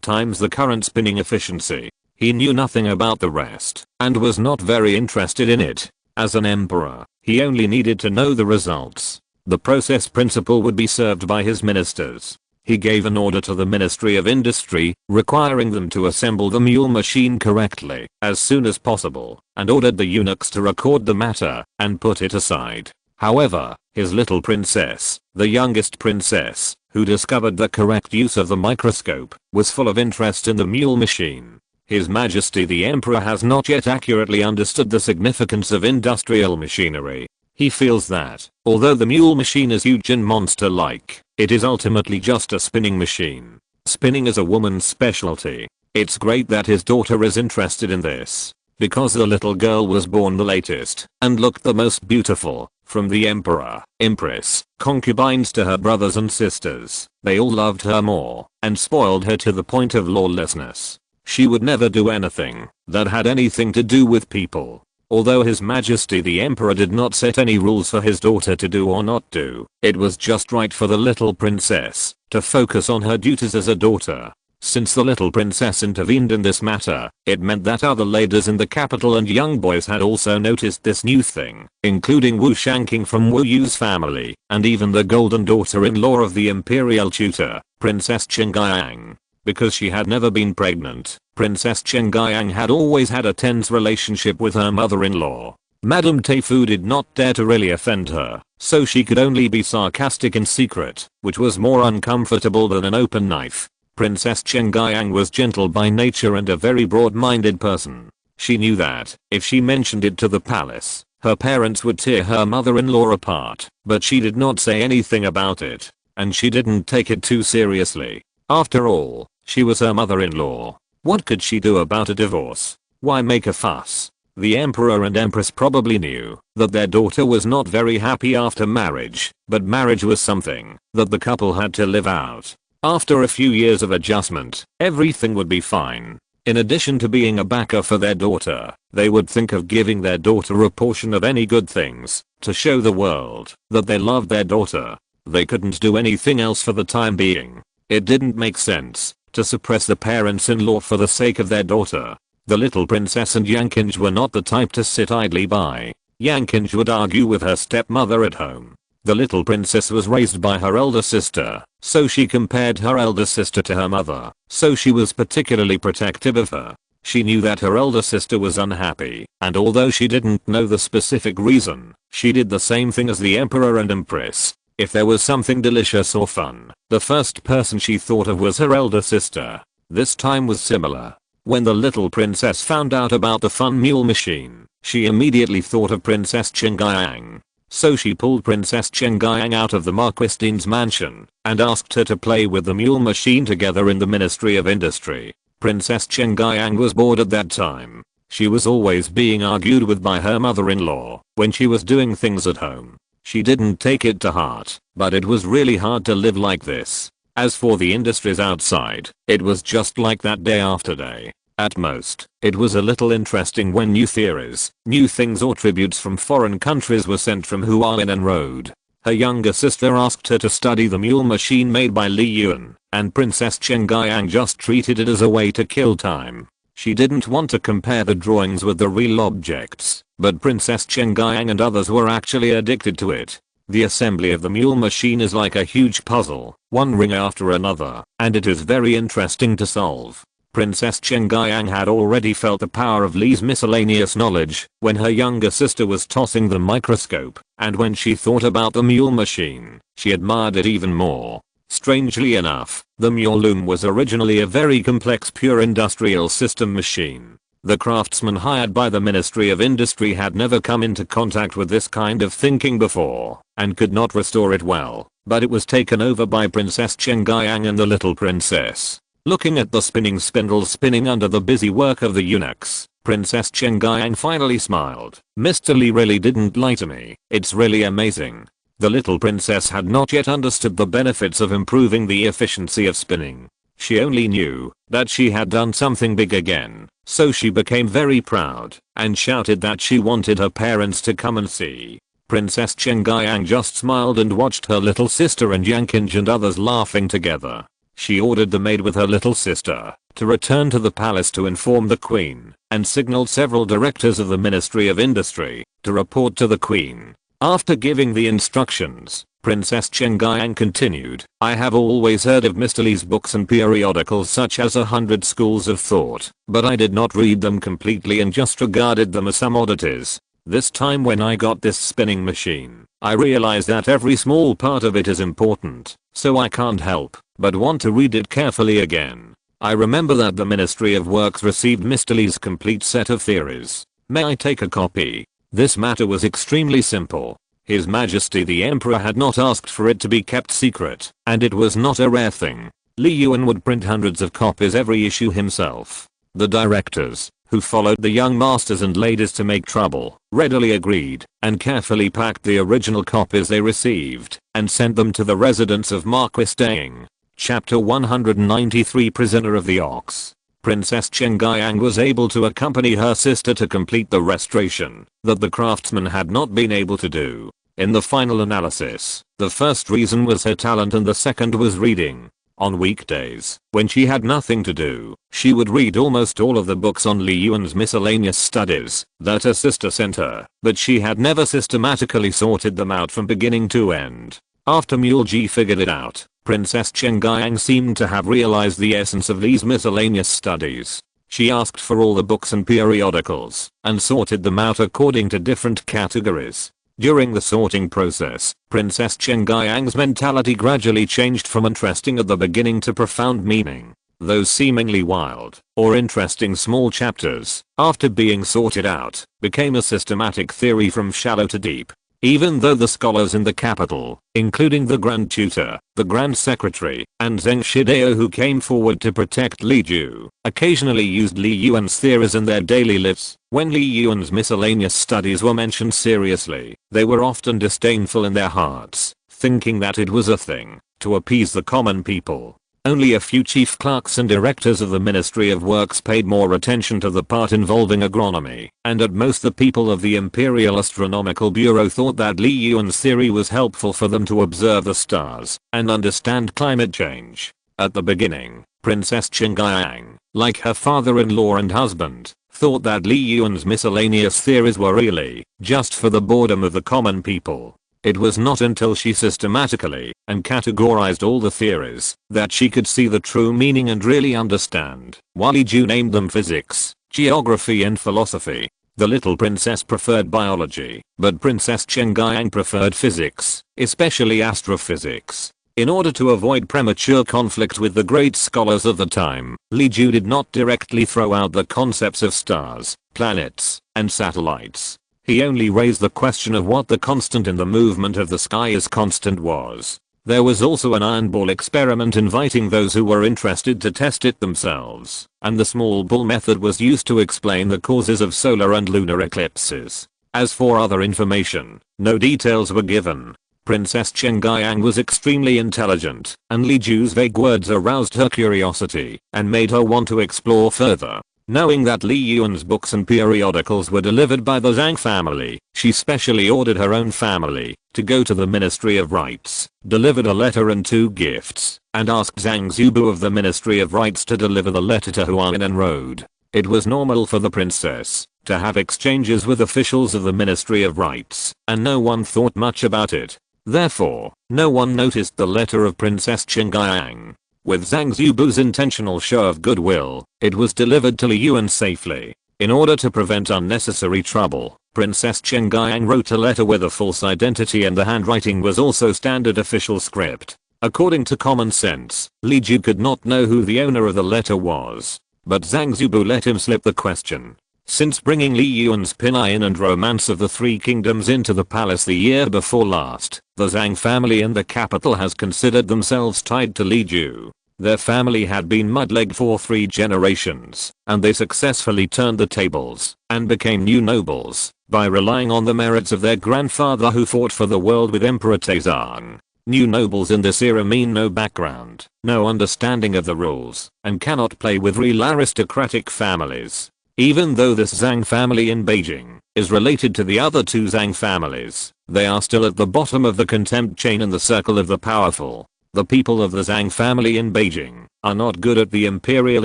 times the current spinning efficiency. He knew nothing about the rest, and was not very interested in it. As an emperor, he only needed to know the results. The process principle would be served by his ministers. He gave an order to the Ministry of Industry, requiring them to assemble the mule machine correctly, as soon as possible, and ordered the eunuchs to record the matter, and put it aside. However, his little princess, the youngest princess, who discovered the correct use of the microscope, was full of interest in the mule machine. His Majesty the Emperor has not yet accurately understood the significance of industrial machinery. He feels that, although the mule machine is huge and monster-like, it is ultimately just a spinning machine. Spinning is a woman's specialty. It's great that his daughter is interested in this, because the little girl was born the latest, and looked the most beautiful. From the emperor, empress, concubines to her brothers and sisters, they all loved her more, and spoiled her to the point of lawlessness. She would never do anything that had anything to do with people. Although His Majesty the Emperor did not set any rules for his daughter to do or not do, it was just right for the little princess to focus on her duties as a daughter. Since the little princess intervened in this matter, it meant that other ladies in the capital and young boys had also noticed this new thing, including Wu Shanking from Wu Yu's family, and even the golden daughter-in-law of the imperial tutor, Princess Chengyang. Because she had never been pregnant, Princess Chengyang had always had a tense relationship with her mother-in-law. Madame Teifu did not dare to really offend her, so she could only be sarcastic in secret, which was more uncomfortable than an open knife. Princess Chengyang was gentle by nature and a very broad-minded person. She knew that, if she mentioned it to the palace, her parents would tear her mother-in-law apart, but she did not say anything about it, and she didn't take it too seriously. After all, she was her mother-in-law. What could she do about a divorce? Why make a fuss? The emperor and empress probably knew that their daughter was not very happy after marriage, but marriage was something that the couple had to live out. After a few years of adjustment, everything would be fine. In addition to being a backer for their daughter, they would think of giving their daughter a portion of any good things, to show the world that they loved their daughter. They couldn't do anything else for the time being. It didn't make sense to suppress the parents-in-law for the sake of their daughter. The little princess and Yaoniang were not the type to sit idly by. Yaoniang would argue with her stepmother at home. The little princess was raised by her elder sister, so she compared her elder sister to her mother, so she was particularly protective of her. She knew that her elder sister was unhappy, and although she didn't know the specific reason, she did the same thing as the emperor and empress. If there was something delicious or fun, the first person she thought of was her elder sister. This time was similar. When the little princess found out about the fun mule machine, she immediately thought of Princess Yu Yaoniang. So she pulled Princess Yu Yaoniang out of the Marquistaine's mansion and asked her to play with the mule machine together in the Ministry of Industry. Princess Yu Yaoniang was bored at that time. She was always being argued with by her mother-in-law when she was doing things at home. She didn't take it to heart, but it was really hard to live like this. As for the industries outside, it was just like that day after day. At most, it was a little interesting when new theories, new things or tributes from foreign countries were sent from Hualien Road. Her younger sister asked her to study the mule machine made by Li Yuan, and Princess Yu Yaoniang just treated it as a way to kill time. She didn't want to compare the drawings with the real objects, but Princess Yu Yaoniang and others were actually addicted to it. The assembly of the mule machine is like a huge puzzle, one ring after another, and it is very interesting to solve. Princess Yu Yaoniang had already felt the power of Li's miscellaneous knowledge when her younger sister was tossing the microscope, and when she thought about the mule machine, she admired it even more. Strangely enough, the mule loom was originally a very complex pure industrial system machine. The craftsmen hired by the Ministry of Industry had never come into contact with this kind of thinking before, and could not restore it well, but it was taken over by Princess Yu Yaoniang and the little princess. Looking at the spinning spindles spinning under the busy work of the eunuchs, Princess Yu Yaoniang finally smiled. "Mr. Li really didn't lie to me. It's really amazing." The little princess had not yet understood the benefits of improving the efficiency of spinning. She only knew that she had done something big again, so she became very proud and shouted that she wanted her parents to come and see. Princess Yu Yaoniang just smiled and watched her little sister and Yaoniang and others laughing together. She ordered the maid with her little sister to return to the palace to inform the queen, and signaled several directors of the Ministry of Industry to report to the queen. After giving the instructions, Princess Yu Yaoniang continued, "I have always heard of Mr. Li's books and periodicals such as 100 Schools of Thought, but I did not read them completely and just regarded them as some oddities. This time when I got this spinning machine, I realized that every small part of it is important, so I can't help but want to read it carefully again. I remember that the Ministry of Works received Mr. Li's complete set of theories. May I take a copy?" This matter was extremely simple. His Majesty the Emperor had not asked for it to be kept secret, and it was not a rare thing. Li Yuan would print hundreds of copies every issue himself. The directors, who followed the young masters and ladies to make trouble, readily agreed, and carefully packed the original copies they received, and sent them to the residence of Marquistaigne. Chapter 193 Prisoner of the Ox. Princess Yu Yaoniang was able to accompany her sister to complete the restoration that the craftsman had not been able to do. In the final analysis, the first reason was her talent and the second was reading. On weekdays, when she had nothing to do, she would read almost all of the books on Li Yuan's miscellaneous studies that her sister sent her, but she had never systematically sorted them out from beginning to end. After Mule Ji figured it out, Princess Yu Yaoniang seemed to have realized the essence of Li's miscellaneous studies. She asked for all the books and periodicals and sorted them out according to different categories. During the sorting process, Princess Yu Yaoniang's mentality gradually changed from interesting at the beginning to profound meaning. Those seemingly wild or interesting small chapters, after being sorted out, became a systematic theory from shallow to deep. Even though the scholars in the capital, including the Grand Tutor, the Grand Secretary, and Zheng Shidao who came forward to protect Li Ju, occasionally used Li Yuan's theories in their daily lives, when Li Yuan's miscellaneous studies were mentioned seriously, they were often disdainful in their hearts, thinking that it was a thing to appease the common people. Only a few chief clerks and directors of the Ministry of Works paid more attention to the part involving agronomy, and at most the people of the Imperial Astronomical Bureau thought that Li Yuan's theory was helpful for them to observe the stars and understand climate change. At the beginning, Princess Yaoniang, like her father-in-law and husband, thought that Li Yuan's miscellaneous theories were really just for the boredom of the common people. It was not until she systematically and categorized all the theories that she could see the true meaning and really understand why Li Ju named them physics, geography and philosophy. The little princess preferred biology, but Princess Yaoniang preferred physics, especially astrophysics. In order to avoid premature conflict with the great scholars of the time, Li Ju did not directly throw out the concepts of stars, planets, and satellites. He only raised the question of what the constant in the movement of the sky as constant was. There was also an iron ball experiment inviting those who were interested to test it themselves, and the small ball method was used to explain the causes of solar and lunar eclipses. As for other information, no details were given. Princess Yaoniang was extremely intelligent, and Li Ju's vague words aroused her curiosity and made her want to explore further. Knowing that Li Yuan's books and periodicals were delivered by the Zhang family, she specially ordered her own family to go to the Ministry of Rights, delivered a letter and 2 gifts, and asked Zhang Zubu of the Ministry of Rights to deliver the letter to Huainan Road. It was normal for the princess to have exchanges with officials of the Ministry of Rights, and no one thought much about it. Therefore, no one noticed the letter of Princess Yaoniang. With Zhang Zubu's intentional show of goodwill, it was delivered to Li Yuan safely. In order to prevent unnecessary trouble, Princess Yaoniang wrote a letter with a false identity and the handwriting was also standard official script. According to common sense, Li Ju could not know who the owner of the letter was. But Zhang Zubu let him slip the question. Since bringing Li Yuan's Pinayan and Romance of the Three Kingdoms into the palace the year before last, the Zhang family in the capital has considered themselves tied to Li Ju. Their family had been mudlegged for 3 generations, and they successfully turned the tables and became new nobles by relying on the merits of their grandfather who fought for the world with Emperor Taizong. New nobles in this era mean no background, no understanding of the rules, and cannot play with real aristocratic families. Even though this Zhang family in Beijing is related to the other 2 Zhang families, they are still at the bottom of the contempt chain in the circle of the powerful. The people of the Zhang family in Beijing are not good at the imperial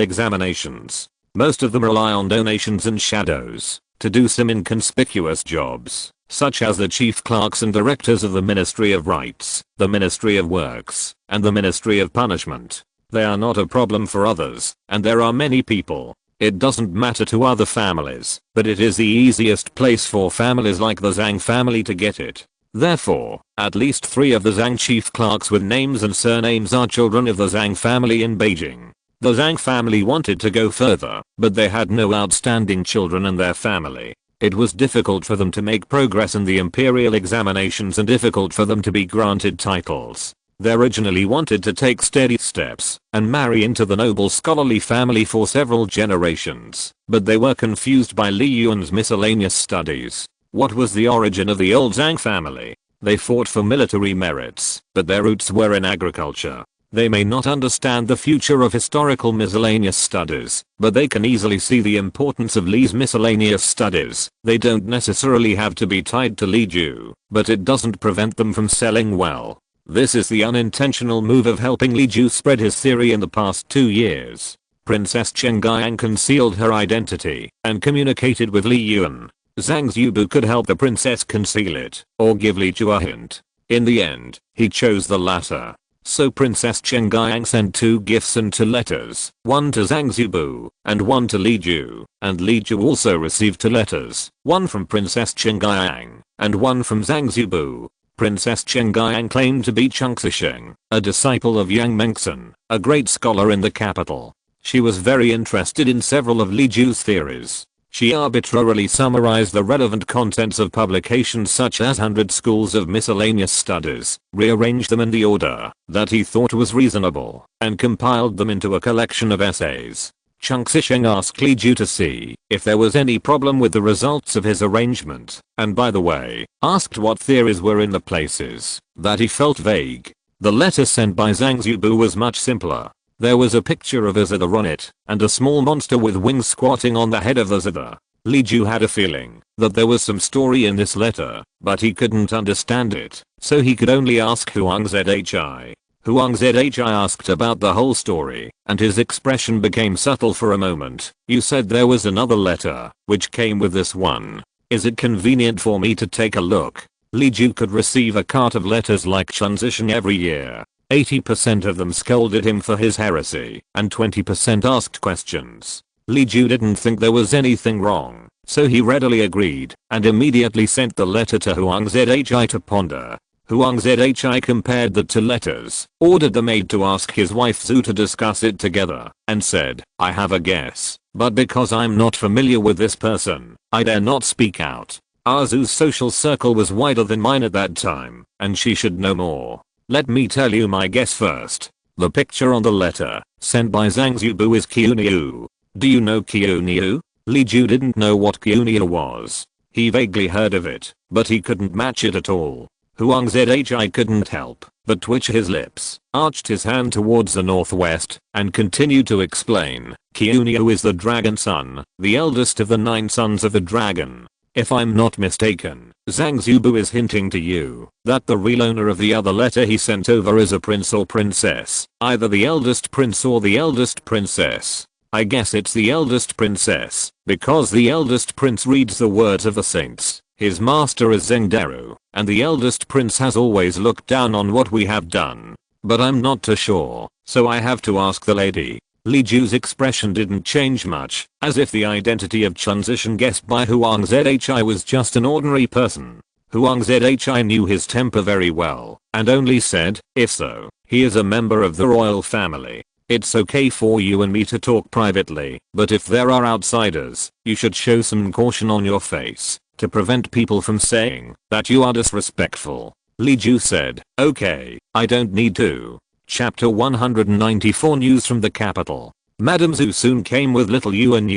examinations. Most of them rely on donations and shadows to do some inconspicuous jobs, such as the chief clerks and directors of the Ministry of Rights, the Ministry of Works, and the Ministry of Punishment. They are not a problem for others, and there are many people. It doesn't matter to other families, but it is the easiest place for families like the Zhang family to get it. Therefore, at least 3 of the Zhang chief clerks with names and surnames are children of the Zhang family in Beijing. The Zhang family wanted to go further, but they had no outstanding children in their family. It was difficult for them to make progress in the imperial examinations and difficult for them to be granted titles. They originally wanted to take steady steps and marry into the noble scholarly family for several generations, but they were confused by Li Yuan's miscellaneous studies. What was the origin of the old Zhang family? They fought for military merits, but their roots were in agriculture. They may not understand the future of historical miscellaneous studies, but they can easily see the importance of Li's miscellaneous studies. They don't necessarily have to be tied to Li Ju, but it doesn't prevent them from selling well. This is the unintentional move of helping Li Ju spread his theory in the past 2 years. Princess Yaoniang concealed her identity and communicated with Li Yuan. Zhang Zubu could help the princess conceal it, or give Li Ju a hint. In the end, he chose the latter. So Princess Yaoniang sent 2 gifts and 2 letters, one to Zhang Zubu, and one to Li Ju, and Li Ju also received 2 letters, one from Princess Yaoniang, and one from Zhang Zubu. Princess Yaoniang claimed to be Chung Zisheng, a disciple of Yang Mengxin, a great scholar in the capital. She was very interested in several of Li Ju's theories. She arbitrarily summarized the relevant contents of publications such as 100 schools of miscellaneous studies, rearranged them in the order that he thought was reasonable, and compiled them into a collection of essays. Chung Zisheng asked Li Ju to see if there was any problem with the results of his arrangement, and by the way, asked what theories were in the places that he felt vague. The letter sent by Zhang Zubu was much simpler. There was a picture of a zither on it, and a small monster with wings squatting on the head of the zither. Li Ju had a feeling that there was some story in this letter, but he couldn't understand it, so he could only ask Huang Zhi. Huang Zhi asked about the whole story, and his expression became subtle for a moment. You said there was another letter, which came with this one. Is it convenient for me to take a look? Li Ju could receive a cart of letters like transition every year. 80% of them scolded him for his heresy, and 20% asked questions. Li Ju didn't think there was anything wrong, so he readily agreed, and immediately sent the letter to Huang Zhi to ponder. Huang Zhi compared the two letters, ordered the maid to ask his wife Zhu to discuss it together, and said, I have a guess, but because I'm not familiar with this person, I dare not speak out. Zhu's social circle was wider than mine at that time, and she should know more. Let me tell you my guess first. The picture on the letter, sent by Zhang Zubu is Qiuniu. Do you know Qiuniu? Li Ju didn't know what Qiuniu was. He vaguely heard of it, but he couldn't match it at all. Huang Zhi couldn't help but twitch his lips, arched his hand towards the northwest, and continued to explain. Qiuniu is the dragon son, the eldest of the 9 sons of the dragon. If I'm not mistaken, Zhang Zubu is hinting to you that the real owner of the other letter he sent over is a prince or princess, either the eldest prince or the eldest princess. I guess it's the eldest princess, because the eldest prince reads the words of the saints. His master is Zhengderu, and the eldest prince has always looked down on what we have done. But I'm not too sure, so I have to ask the lady. Li Ju's expression didn't change much, as if the identity of transition guessed by Huang Zhi was just an ordinary person. Huang Zhi knew his temper very well, and only said, if so, he is a member of the royal family. It's okay for you and me to talk privately, but if there are outsiders, you should show some caution on your face, to prevent people from saying that you are disrespectful. Li Ju said, okay, I don't need to. Chapter 194 News from the capital. Madame Zhu soon came with little Yuan.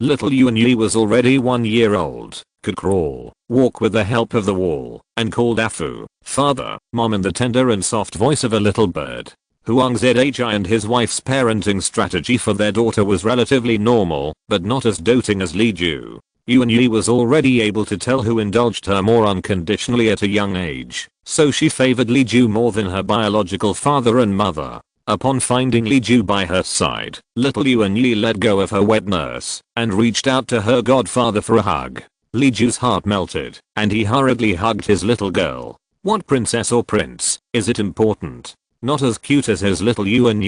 Little Yuan was already 1 year old, could crawl, walk with the help of the wall, and called Afu, father, mom in the tender and soft voice of a little bird. Huang Zhi and his wife's parenting strategy for their daughter was relatively normal, but not as doting as Li Ju. Yuan was already able to tell who indulged her more unconditionally at a young age, so she favored Li Ju more than her biological father and mother. Upon finding Li Ju by her side, little Yuan let go of her wet nurse and reached out to her godfather for a hug. Li Ju's heart melted, and he hurriedly hugged his little girl. What princess or prince, is it important? Not as cute as his little Yuan.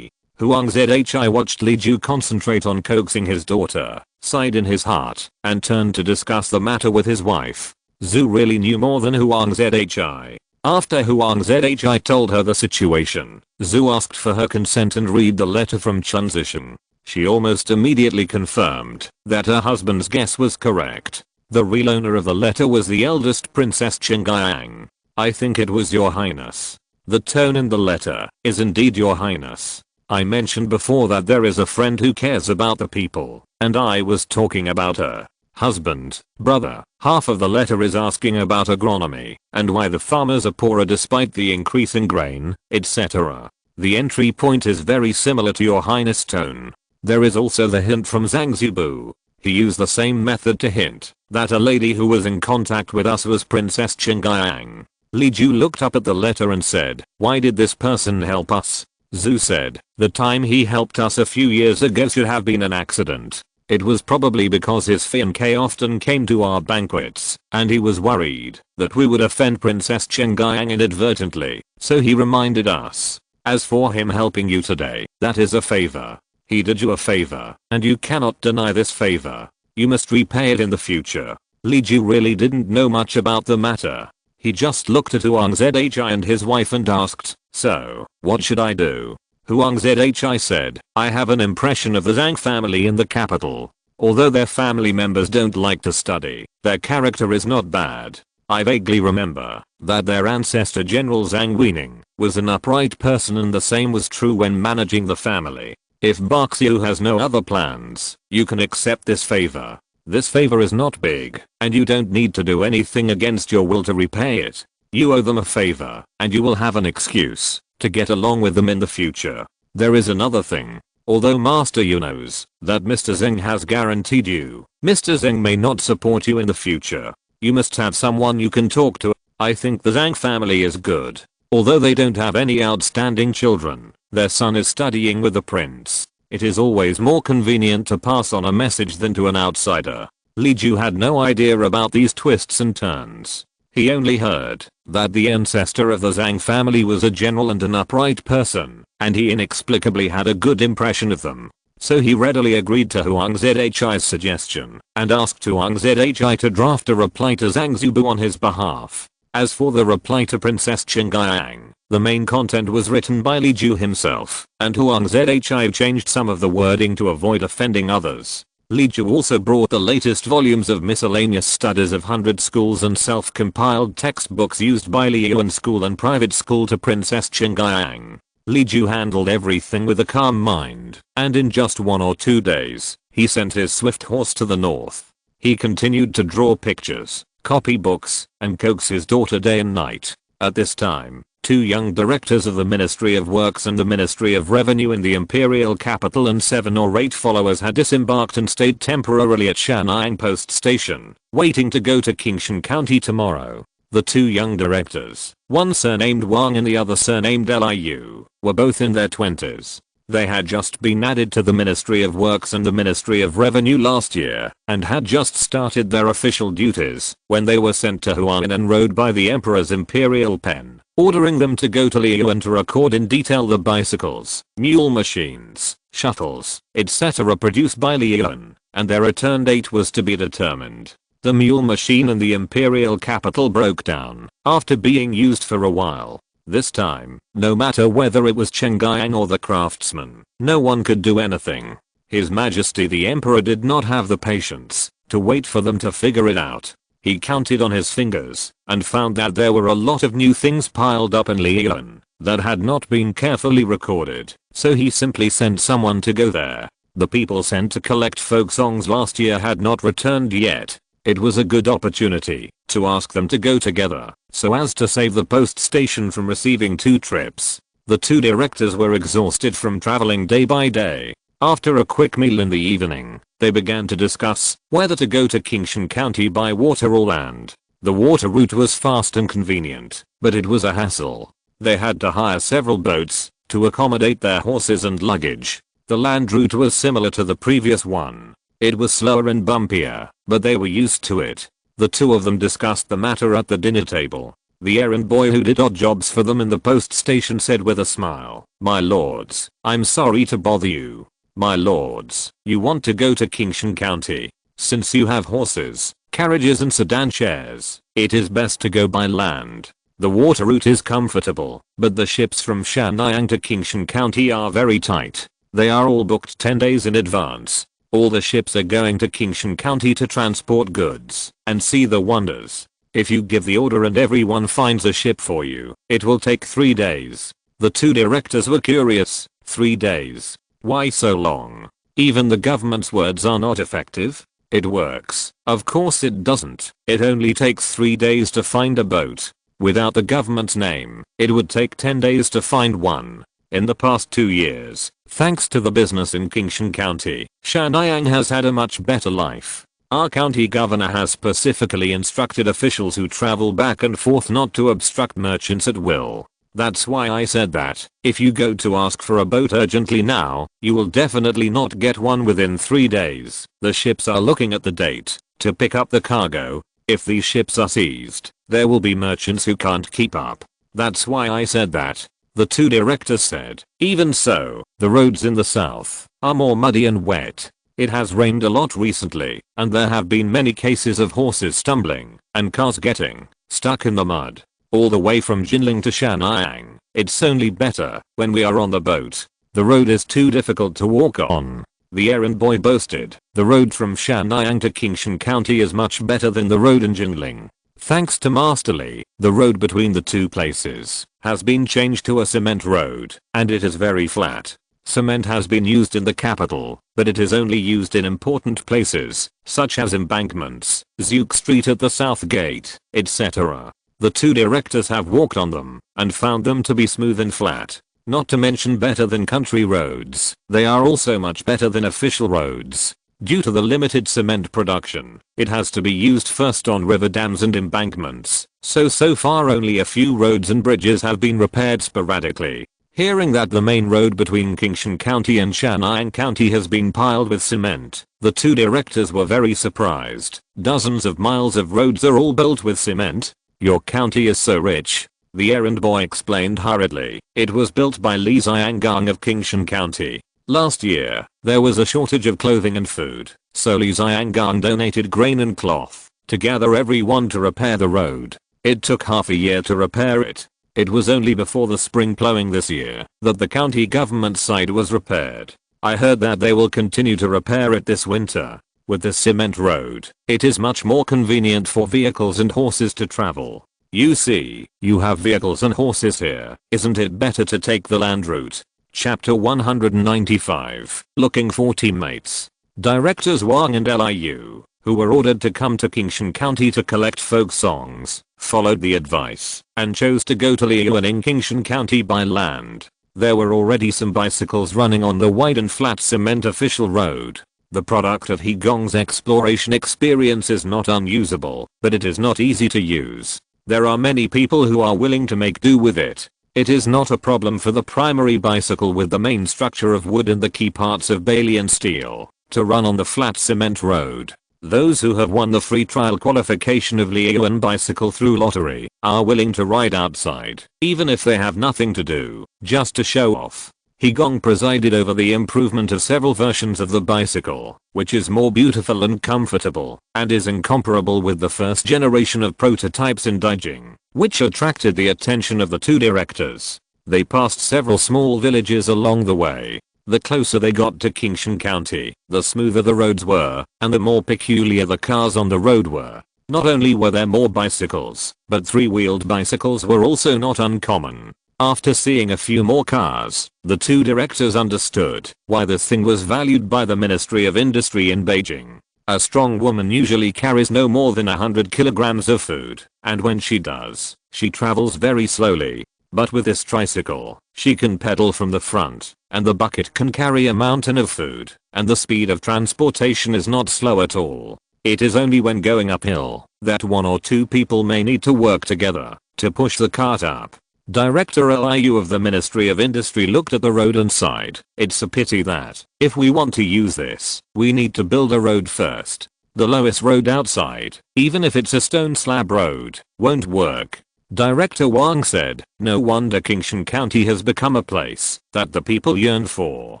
Huang Zhi watched Li Ju concentrate on coaxing his daughter, sighed in his heart, and turned to discuss the matter with his wife. Zhu really knew more than Huang Zhi. After Huang Zhi told her the situation, Zhu asked for her consent and read the letter from Transition. She almost immediately confirmed that her husband's guess was correct. The real owner of the letter was the eldest Princess Qingyang. I think it was Your Highness. The tone in the letter is indeed Your Highness. I mentioned before that there is a friend who cares about the people, and I was talking about her husband, brother. Half of the letter is asking about agronomy, and why the farmers are poorer despite the increase in grain, etc. The entry point is very similar to Your Highness tone. There is also the hint from Zhang Zubu. He used the same method to hint that a lady who was in contact with us was Princess Qingyang. Li Ju looked up at the letter and said, why did this person help us? Zhu said, the time he helped us a few years ago should have been an accident. It was probably because his fiancé often came to our banquets, and he was worried that we would offend Princess Qingyang inadvertently, so he reminded us. As for him helping you today, that is a favor. He did you a favor, and you cannot deny this favor. You must repay it in the future. Li Ju really didn't know much about the matter. He just looked at Huang Zhi and his wife and asked, so, what should I do? Huang Zhi said, I have an impression of the Zhang family in the capital. Although their family members don't like to study, their character is not bad. I vaguely remember that their ancestor General Zhang Wening was an upright person, and the same was true when managing the family. If Baxu has no other plans, you can accept this favor. This favor is not big, and you don't need to do anything against your will to repay it. You owe them a favor, and you will have an excuse to get along with them in the future. There is another thing. Although Master Yu knows that Mr. Zheng has guaranteed you, Mr. Zheng may not support you in the future. You must have someone you can talk to. I think the Zhang family is good. Although they don't have any outstanding children, their son is studying with the prince. It is always more convenient to pass on a message than to an outsider. Li Ju had no idea about these twists and turns. He only heard that the ancestor of the Zhang family was a general and an upright person, and he inexplicably had a good impression of them. So he readily agreed to Huang Zhi's suggestion and asked Huang Zhi to draft a reply to Zhang Zubu on his behalf. As for the reply to Princess Qingyang, the main content was written by Li Ju himself, and Huang Zhi changed some of the wording to avoid offending others. Li Ju also brought the latest volumes of miscellaneous studies of 100 schools and self-compiled textbooks used by Liyuan school and private school to Princess Qingyang. Li Ju handled everything with a calm mind, and in just 1 or 2 days, he sent his swift horse to the north. He continued to draw pictures, copy books, and coax his daughter day and night. At this time, 2 young directors of the Ministry of Works and the Ministry of Revenue in the imperial capital and 7 or 8 followers had disembarked and stayed temporarily at Shangyang Post Station, waiting to go to Qingshan County tomorrow. The 2 young directors, one surnamed Wang and the other surnamed Liu, were both in their 20s. They had just been added to the Ministry of Works and the Ministry of Revenue last year, and had just started their official duties, when they were sent to Huainan Road by the Emperor's imperial pen, ordering them to go to Liyuan to record in detail the bicycles, mule machines, shuttles, etc. produced by Liyuan, and their return date was to be determined. The mule machine in the imperial capital broke down after being used for a while. This time, no matter whether it was Qingyang or the craftsman, no one could do anything. His Majesty the Emperor did not have the patience to wait for them to figure it out. He counted on his fingers and found that there were a lot of new things piled up in Liyuan that had not been carefully recorded, so he simply sent someone to go there. The people sent to collect folk songs last year had not returned yet. It was a good opportunity to ask them to go together, so as to save the post station from receiving 2 trips. The 2 directors were exhausted from traveling day by day. After a quick meal in the evening, they began to discuss whether to go to Qingshan County by water or land. The water route was fast and convenient, but it was a hassle. They had to hire several boats to accommodate their horses and luggage. The land route was similar to the previous one. It was slower and bumpier, but they were used to it. The 2 of them discussed the matter at the dinner table. The errand boy who did odd jobs for them in the post station said with a smile, "My lords, I'm sorry to bother you. My lords, you want to go to Qingshan County. Since you have horses, carriages and sedan chairs, it is best to go by land. The water route is comfortable, but the ships from Shangyang to Qingshan County are very tight. They are all booked 10 days in advance. All the ships are going to Qingshan County to transport goods and see the wonders. If you give the order and everyone finds a ship for you, it will take 3 days." The 2 directors were curious. 3 days? Why so long? Even the government's words are not effective. It works. Of course it doesn't. It only takes 3 days to find a boat. Without the government's name, it would take 10 days to find one. In the past 2 years, thanks to the business in Qingshan County, Shangyang has had a much better life. Our county governor has specifically instructed officials who travel back and forth not to obstruct merchants at will. That's why I said that, if you go to ask for a boat urgently now, you will definitely not get one within 3 days. The ships are looking at the date to pick up the cargo. If these ships are seized, there will be merchants who can't keep up. That's why I said that. The 2 directors said. Even so, the roads in the south are more muddy and wet. It has rained a lot recently, and there have been many cases of horses stumbling and cars getting stuck in the mud. All the way from Jinling to Shangyang, it's only better when we are on the boat. The road is too difficult to walk on. The errand boy boasted. The road from Shangyang to Qingshan County is much better than the road in Jinling. Thanks to Master Li, the road between the 2 places has been changed to a cement road, and it is very flat. Cement has been used in the capital, but it is only used in important places, such as embankments, Zouk Street at the South Gate, etc. The 2 directors have walked on them, and found them to be smooth and flat. Not to mention better than country roads, they are also much better than official roads. Due to the limited cement production, it has to be used first on river dams and embankments, So far only a few roads and bridges have been repaired sporadically. Hearing that the main road between Qingshan County and Shangyang County has been piled with cement, the two directors were very surprised. Dozens of miles of roads are all built with cement? Your county is so rich. The errand boy explained hurriedly. It was built by Li Xiangang of Qingshan County. Last year, there was a shortage of clothing and food, so Li Xiangang donated grain and cloth to gather everyone to repair the road. It took half a year to repair it. It was only before the spring plowing this year that the county government side was repaired. I heard that they will continue to repair it this winter. With the cement road, it is much more convenient for vehicles and horses to travel. You see, you have vehicles and horses here. Isn't it better to take the land route? Chapter 195. Looking for teammates. Directors Wang and Liu, who were ordered to come to Qingshan County to collect folk songs, followed the advice and chose to go to Liuan Qingshan County by land. There were already some bicycles running on the wide and flat cement official road. The product of He Gong's exploration experience is not unusable, but it is not easy to use. There are many people who are willing to make do with it. It is not a problem for the primary bicycle with the main structure of wood and the key parts of bailey and steel to run on the flat cement road. Those who have won the free trial qualification of Liuan bicycle through lottery are willing to ride outside, even if they have nothing to do, just to show off. He Gong presided over the improvement of several versions of the bicycle, which is more beautiful and comfortable, and is incomparable with the first generation of prototypes in Daijing, which attracted the attention of the two directors. They passed several small villages along the way. The closer they got to Qingshan County, the smoother the roads were, and the more peculiar the cars on the road were. Not only were there more bicycles, but three-wheeled bicycles were also not uncommon. After seeing a few more cars, the two directors understood why this thing was valued by the Ministry of Industry in Beijing. A strong woman usually carries no more than 100 kilograms of food, and when she does, she travels very slowly. But with this tricycle, she can pedal from the front, and the bucket can carry a mountain of food, and the speed of transportation is not slow at all. It is only when going uphill that one or two people may need to work together to push the cart up. Director Liu of the Ministry of Industry looked at the road and sighed. It's a pity that, if we want to use this, we need to build a road first. The lowest road outside, even if it's a stone slab road, won't work. Director Wang said, no wonder Qingshan County has become a place that the people yearn for.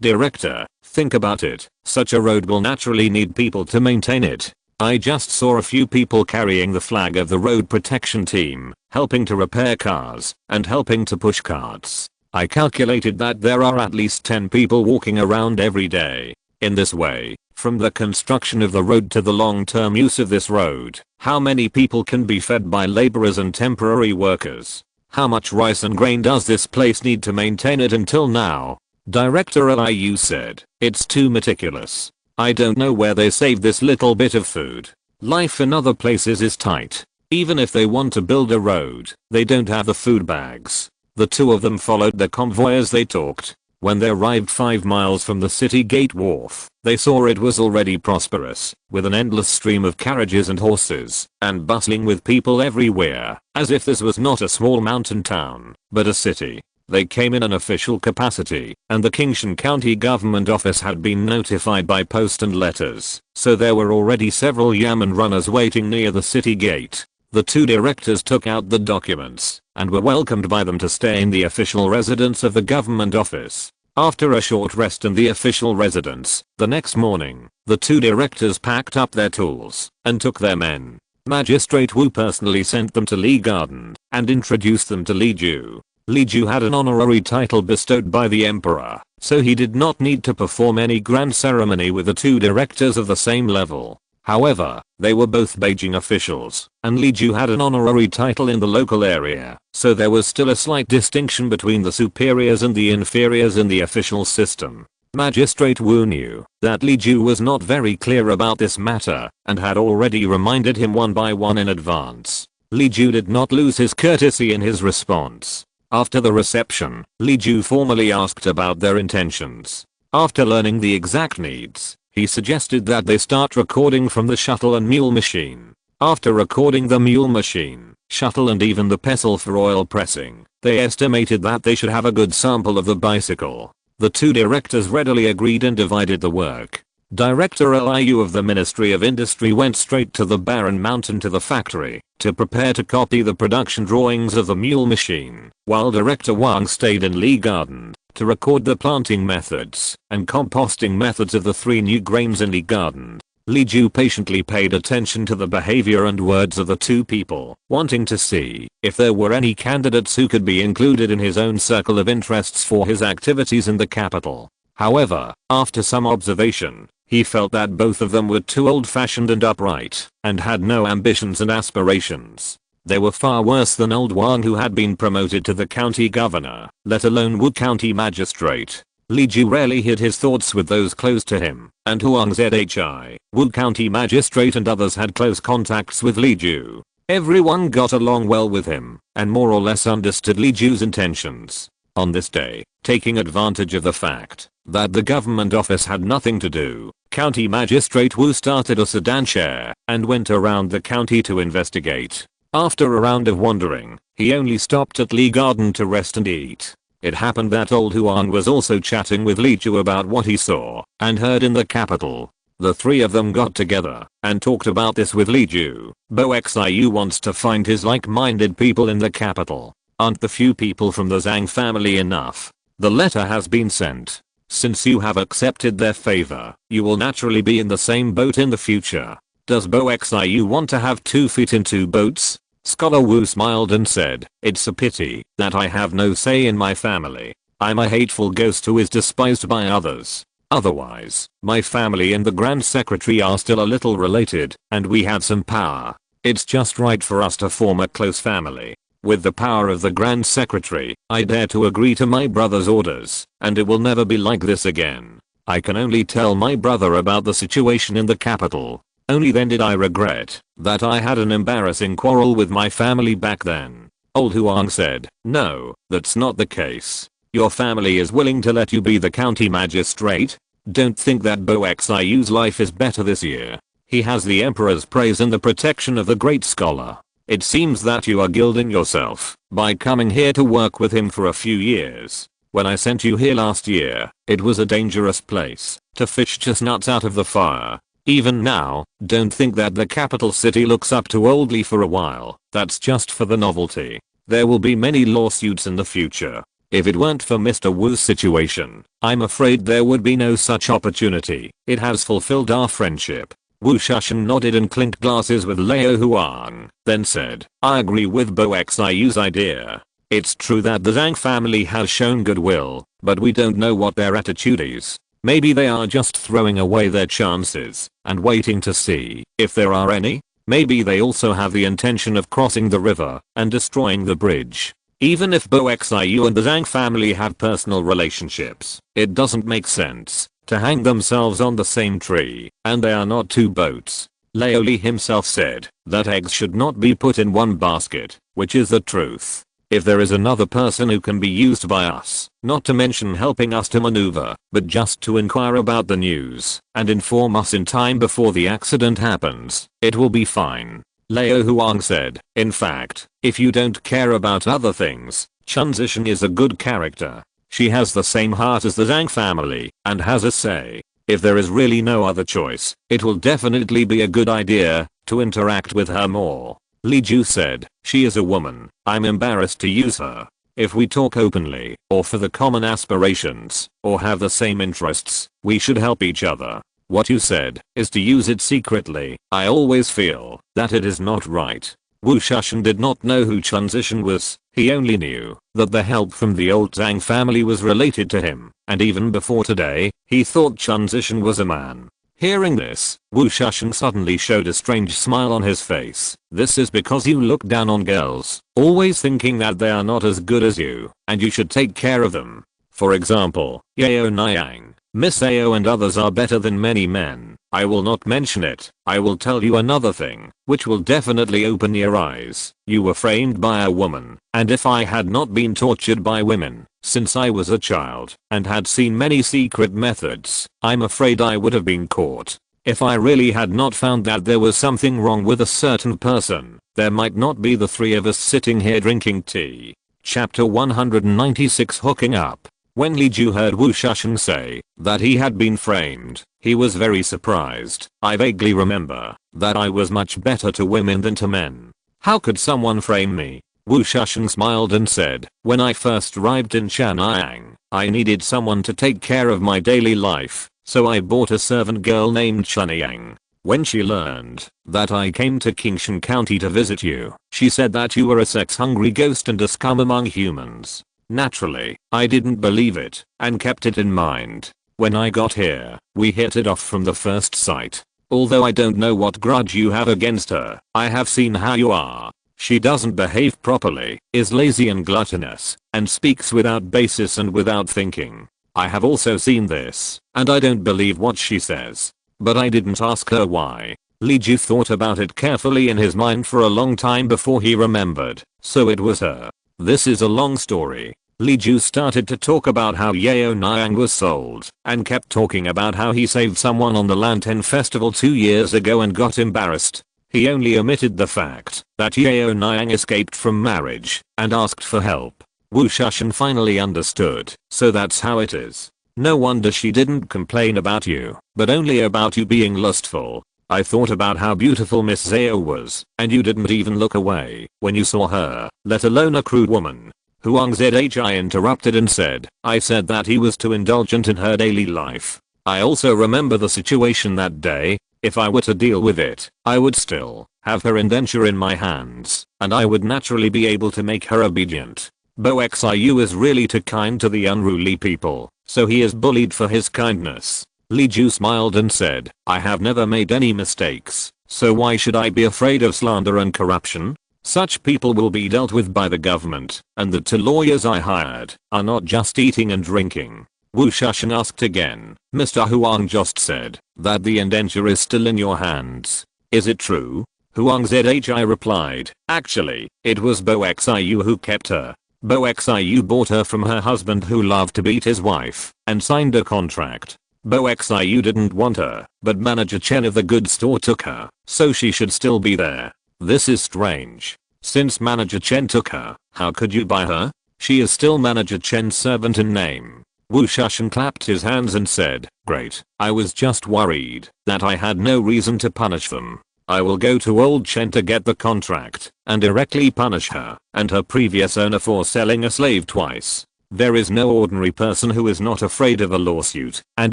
Director, think about it. Such a road will naturally need people to maintain it. I just saw a few people carrying the flag of the road protection team, helping to repair cars, and helping to push carts. I calculated that there are at least 10 people walking around every day. In this way, from the construction of the road to the long-term use of this road, how many people can be fed by laborers and temporary workers? How much rice and grain does this place need to maintain it until now? Director Liu said, it's too meticulous. I don't know where they save this little bit of food. Life in other places is tight. Even if they want to build a road, they don't have the food bags. The two of them followed the convoy as they talked. When they arrived 5 miles from the city gate wharf, they saw it was already prosperous, with an endless stream of carriages and horses, and bustling with people everywhere, as if this was not a small mountain town, but a city. They came in an official capacity, and the Qingshan County government office had been notified by post and letters, so there were already several yamen runners waiting near the city gate. The two directors took out the documents, and were welcomed by them to stay in the official residence of the government office. After a short rest in the official residence, the next morning, the two directors packed up their tools, and took their men. Magistrate Wu personally sent them to Li Garden, and introduced them to Li Ju. Li Ju had an honorary title bestowed by the emperor, so he did not need to perform any grand ceremony with the two directors of the same level. However, they were both Beijing officials, and Li Ju had an honorary title in the local area, so there was still a slight distinction between the superiors and the inferiors in the official system. Magistrate Wu knew that Li Ju was not very clear about this matter, and had already reminded him one by one in advance. Li Ju did not lose his courtesy in his response. After the reception, Li Ju formally asked about their intentions. After learning the exact needs, he suggested that they start recording from the shuttle and mule machine. After recording the mule machine, shuttle and even the pestle for oil pressing, they estimated that they should have a good sample of the bicycle. The two directors readily agreed and divided the work. Director Liu of the Ministry of Industry went straight to the barren mountain to the factory to prepare to copy the production drawings of the mule machine, while Director Wang stayed in Lee Garden to record the planting methods and composting methods of the 3 new grains in Lee Garden. Li Ju patiently paid attention to the behavior and words of the two people, wanting to see if there were any candidates who could be included in his own circle of interests for his activities in the capital. However, after some observation, he felt that both of them were too old-fashioned and upright, and had no ambitions and aspirations. They were far worse than old Wang, who had been promoted to the county governor, let alone Wu County magistrate. Li Ju rarely hid his thoughts with those close to him, and Huang Zhi, Wu County magistrate, and others had close contacts with Li Ju. Everyone got along well with him, and more or less understood Li Ju's intentions. On this day, taking advantage of the fact that the government office had nothing to do, County Magistrate Wu started a sedan chair and went around the county to investigate. After a round of wandering, he only stopped at Lee Garden to rest and eat. It happened that old Huang was also chatting with Li Ju about what he saw and heard in the capital. The three of them got together and talked about this with Li Ju. Bo Xiu wants to find his like-minded people in the capital. Aren't the few people from the Zhang family enough? The letter has been sent. Since you have accepted their favor, you will naturally be in the same boat in the future. Does Bo Xiu want to have 2 feet in 2 boats? Scholar Wu smiled and said, "It's a pity that I have no say in my family. I'm a hateful ghost who is despised by others. Otherwise, my family and the Grand Secretary are still a little related, and we have some power. It's just right for us to form a close family. With the power of the Grand Secretary, I dare to agree to my brother's orders, and it will never be like this again. I can only tell my brother about the situation in the capital. Only then did I regret that I had an embarrassing quarrel with my family back then." Old Huang said, "No, that's not the case. Your family is willing to let you be the county magistrate. Don't think that Bo Xiu's life is better this year. He has the emperor's praise and the protection of the great scholar. It seems that you are gilding yourself by coming here to work with him for a few years. When I sent you here last year, it was a dangerous place to fish chestnuts out of the fire. Even now, don't think that the capital city looks up to Old Lee for a while. That's just for the novelty. There will be many lawsuits in the future. If it weren't for Mr. Wu's situation, I'm afraid there would be no such opportunity. It has fulfilled our friendship." Wu Shushan nodded and clinked glasses with Liu Huang, then said, "I agree with Bo Xiu's idea. It's true that the Zhang family has shown goodwill, but we don't know what their attitude is. Maybe they are just throwing away their chances and waiting to see if there are any. Maybe they also have the intention of crossing the river and destroying the bridge. Even if Bo Xiu and the Zhang family have personal relationships, it doesn't make sense to hang themselves on the same tree, and they are not 2 boats." Liu Li himself said that eggs should not be put in one basket, which is the truth. If there is another person who can be used by us, not to mention helping us to maneuver, but just to inquire about the news and inform us in time before the accident happens, it will be fine. Liu Huang said, "In fact, if you don't care about other things, Chun Zishan is a good character. She has the same heart as the Zhang family and has a say. If there is really no other choice, it will definitely be a good idea to interact with her more." Li Ju said, "She is a woman. I'm embarrassed to use her. If we talk openly, or for the common aspirations, or have the same interests, we should help each other. What you said is to use it secretly. I always feel that it is not right." Wu Shushan did not know who Chun Zishan was. He only knew that the help from the old Zhang family was related to him, and even before today, he thought Chun Zishan was a man. Hearing this, Wu Shushan suddenly showed a strange smile on his face. "This is because you look down on girls, always thinking that they are not as good as you, and you should take care of them. For example, Yu Yaoniang, Miss Ao and others are better than many men. I will not mention it. I will tell you another thing, which will definitely open your eyes. You were framed by a woman, and if I had not been tortured by women since I was a child and had seen many secret methods, I'm afraid I would have been caught. If I really had not found that there was something wrong with a certain person, there might not be the three of us sitting here drinking tea. Chapter 196 Hooking Up. When Li Ju heard Wu Shusheng say that he had been framed, he was very surprised. I vaguely remember that I was much better to women than to men. How could someone frame me? Wu Shusheng smiled and said, when I first arrived in Chanyang, I needed someone to take care of my daily life, so I bought a servant girl named Chunyang. When she learned that I came to Qingshan County to visit you, she said that you were a sex-hungry ghost and a scum among humans. Naturally, I didn't believe it, and kept it in mind. When I got here, we hit it off from the first sight. Although I don't know what grudge you have against her, I have seen how you are. She doesn't behave properly, is lazy and gluttonous, and speaks without basis and without thinking. I have also seen this, and I don't believe what she says. But I didn't ask her why. Li Ju thought about it carefully in his mind for a long time before he remembered, so it was her. This is a long story. Li Ju started to talk about how Yu Yaoniang was sold, and kept talking about how he saved someone on the Lantern Festival 2 years ago and got embarrassed. He only omitted the fact that Yu Yaoniang escaped from marriage and asked for help. Wu Shusheng finally understood, so that's how it is. No wonder she didn't complain about you, but only about you being lustful. I thought about how beautiful Miss Zhao was, and you didn't even look away when you saw her, let alone a crude woman. Huang Zhi interrupted and said, I said that he was too indulgent in her daily life. I also remember the situation that day. If I were to deal with it, I would still have her indenture in my hands, and I would naturally be able to make her obedient. Bo Xiu is really too kind to the unruly people, so he is bullied for his kindness. Li Ju smiled and said, I have never made any mistakes, so why should I be afraid of slander and corruption? Such people will be dealt with by the government, and the 2 lawyers I hired are not just eating and drinking. Wu Shusheng asked again. Mr. Huang just said that the indenture is still in your hands. Is it true? Huang Zhi replied, actually, it was Bo Xiu who kept her. Bo Xiu bought her from her husband who loved to beat his wife, and signed a contract. Bo Xiu didn't want her, but manager Chen of the goods store took her, so she should still be there. This is strange. Since manager Chen took her, how could you buy her? She is still manager Chen's servant in name. Wu Shusheng clapped his hands and said, great, I was just worried that I had no reason to punish them. I will go to old Chen to get the contract and directly punish her and her previous owner for selling a slave twice. There is no ordinary person who is not afraid of a lawsuit, and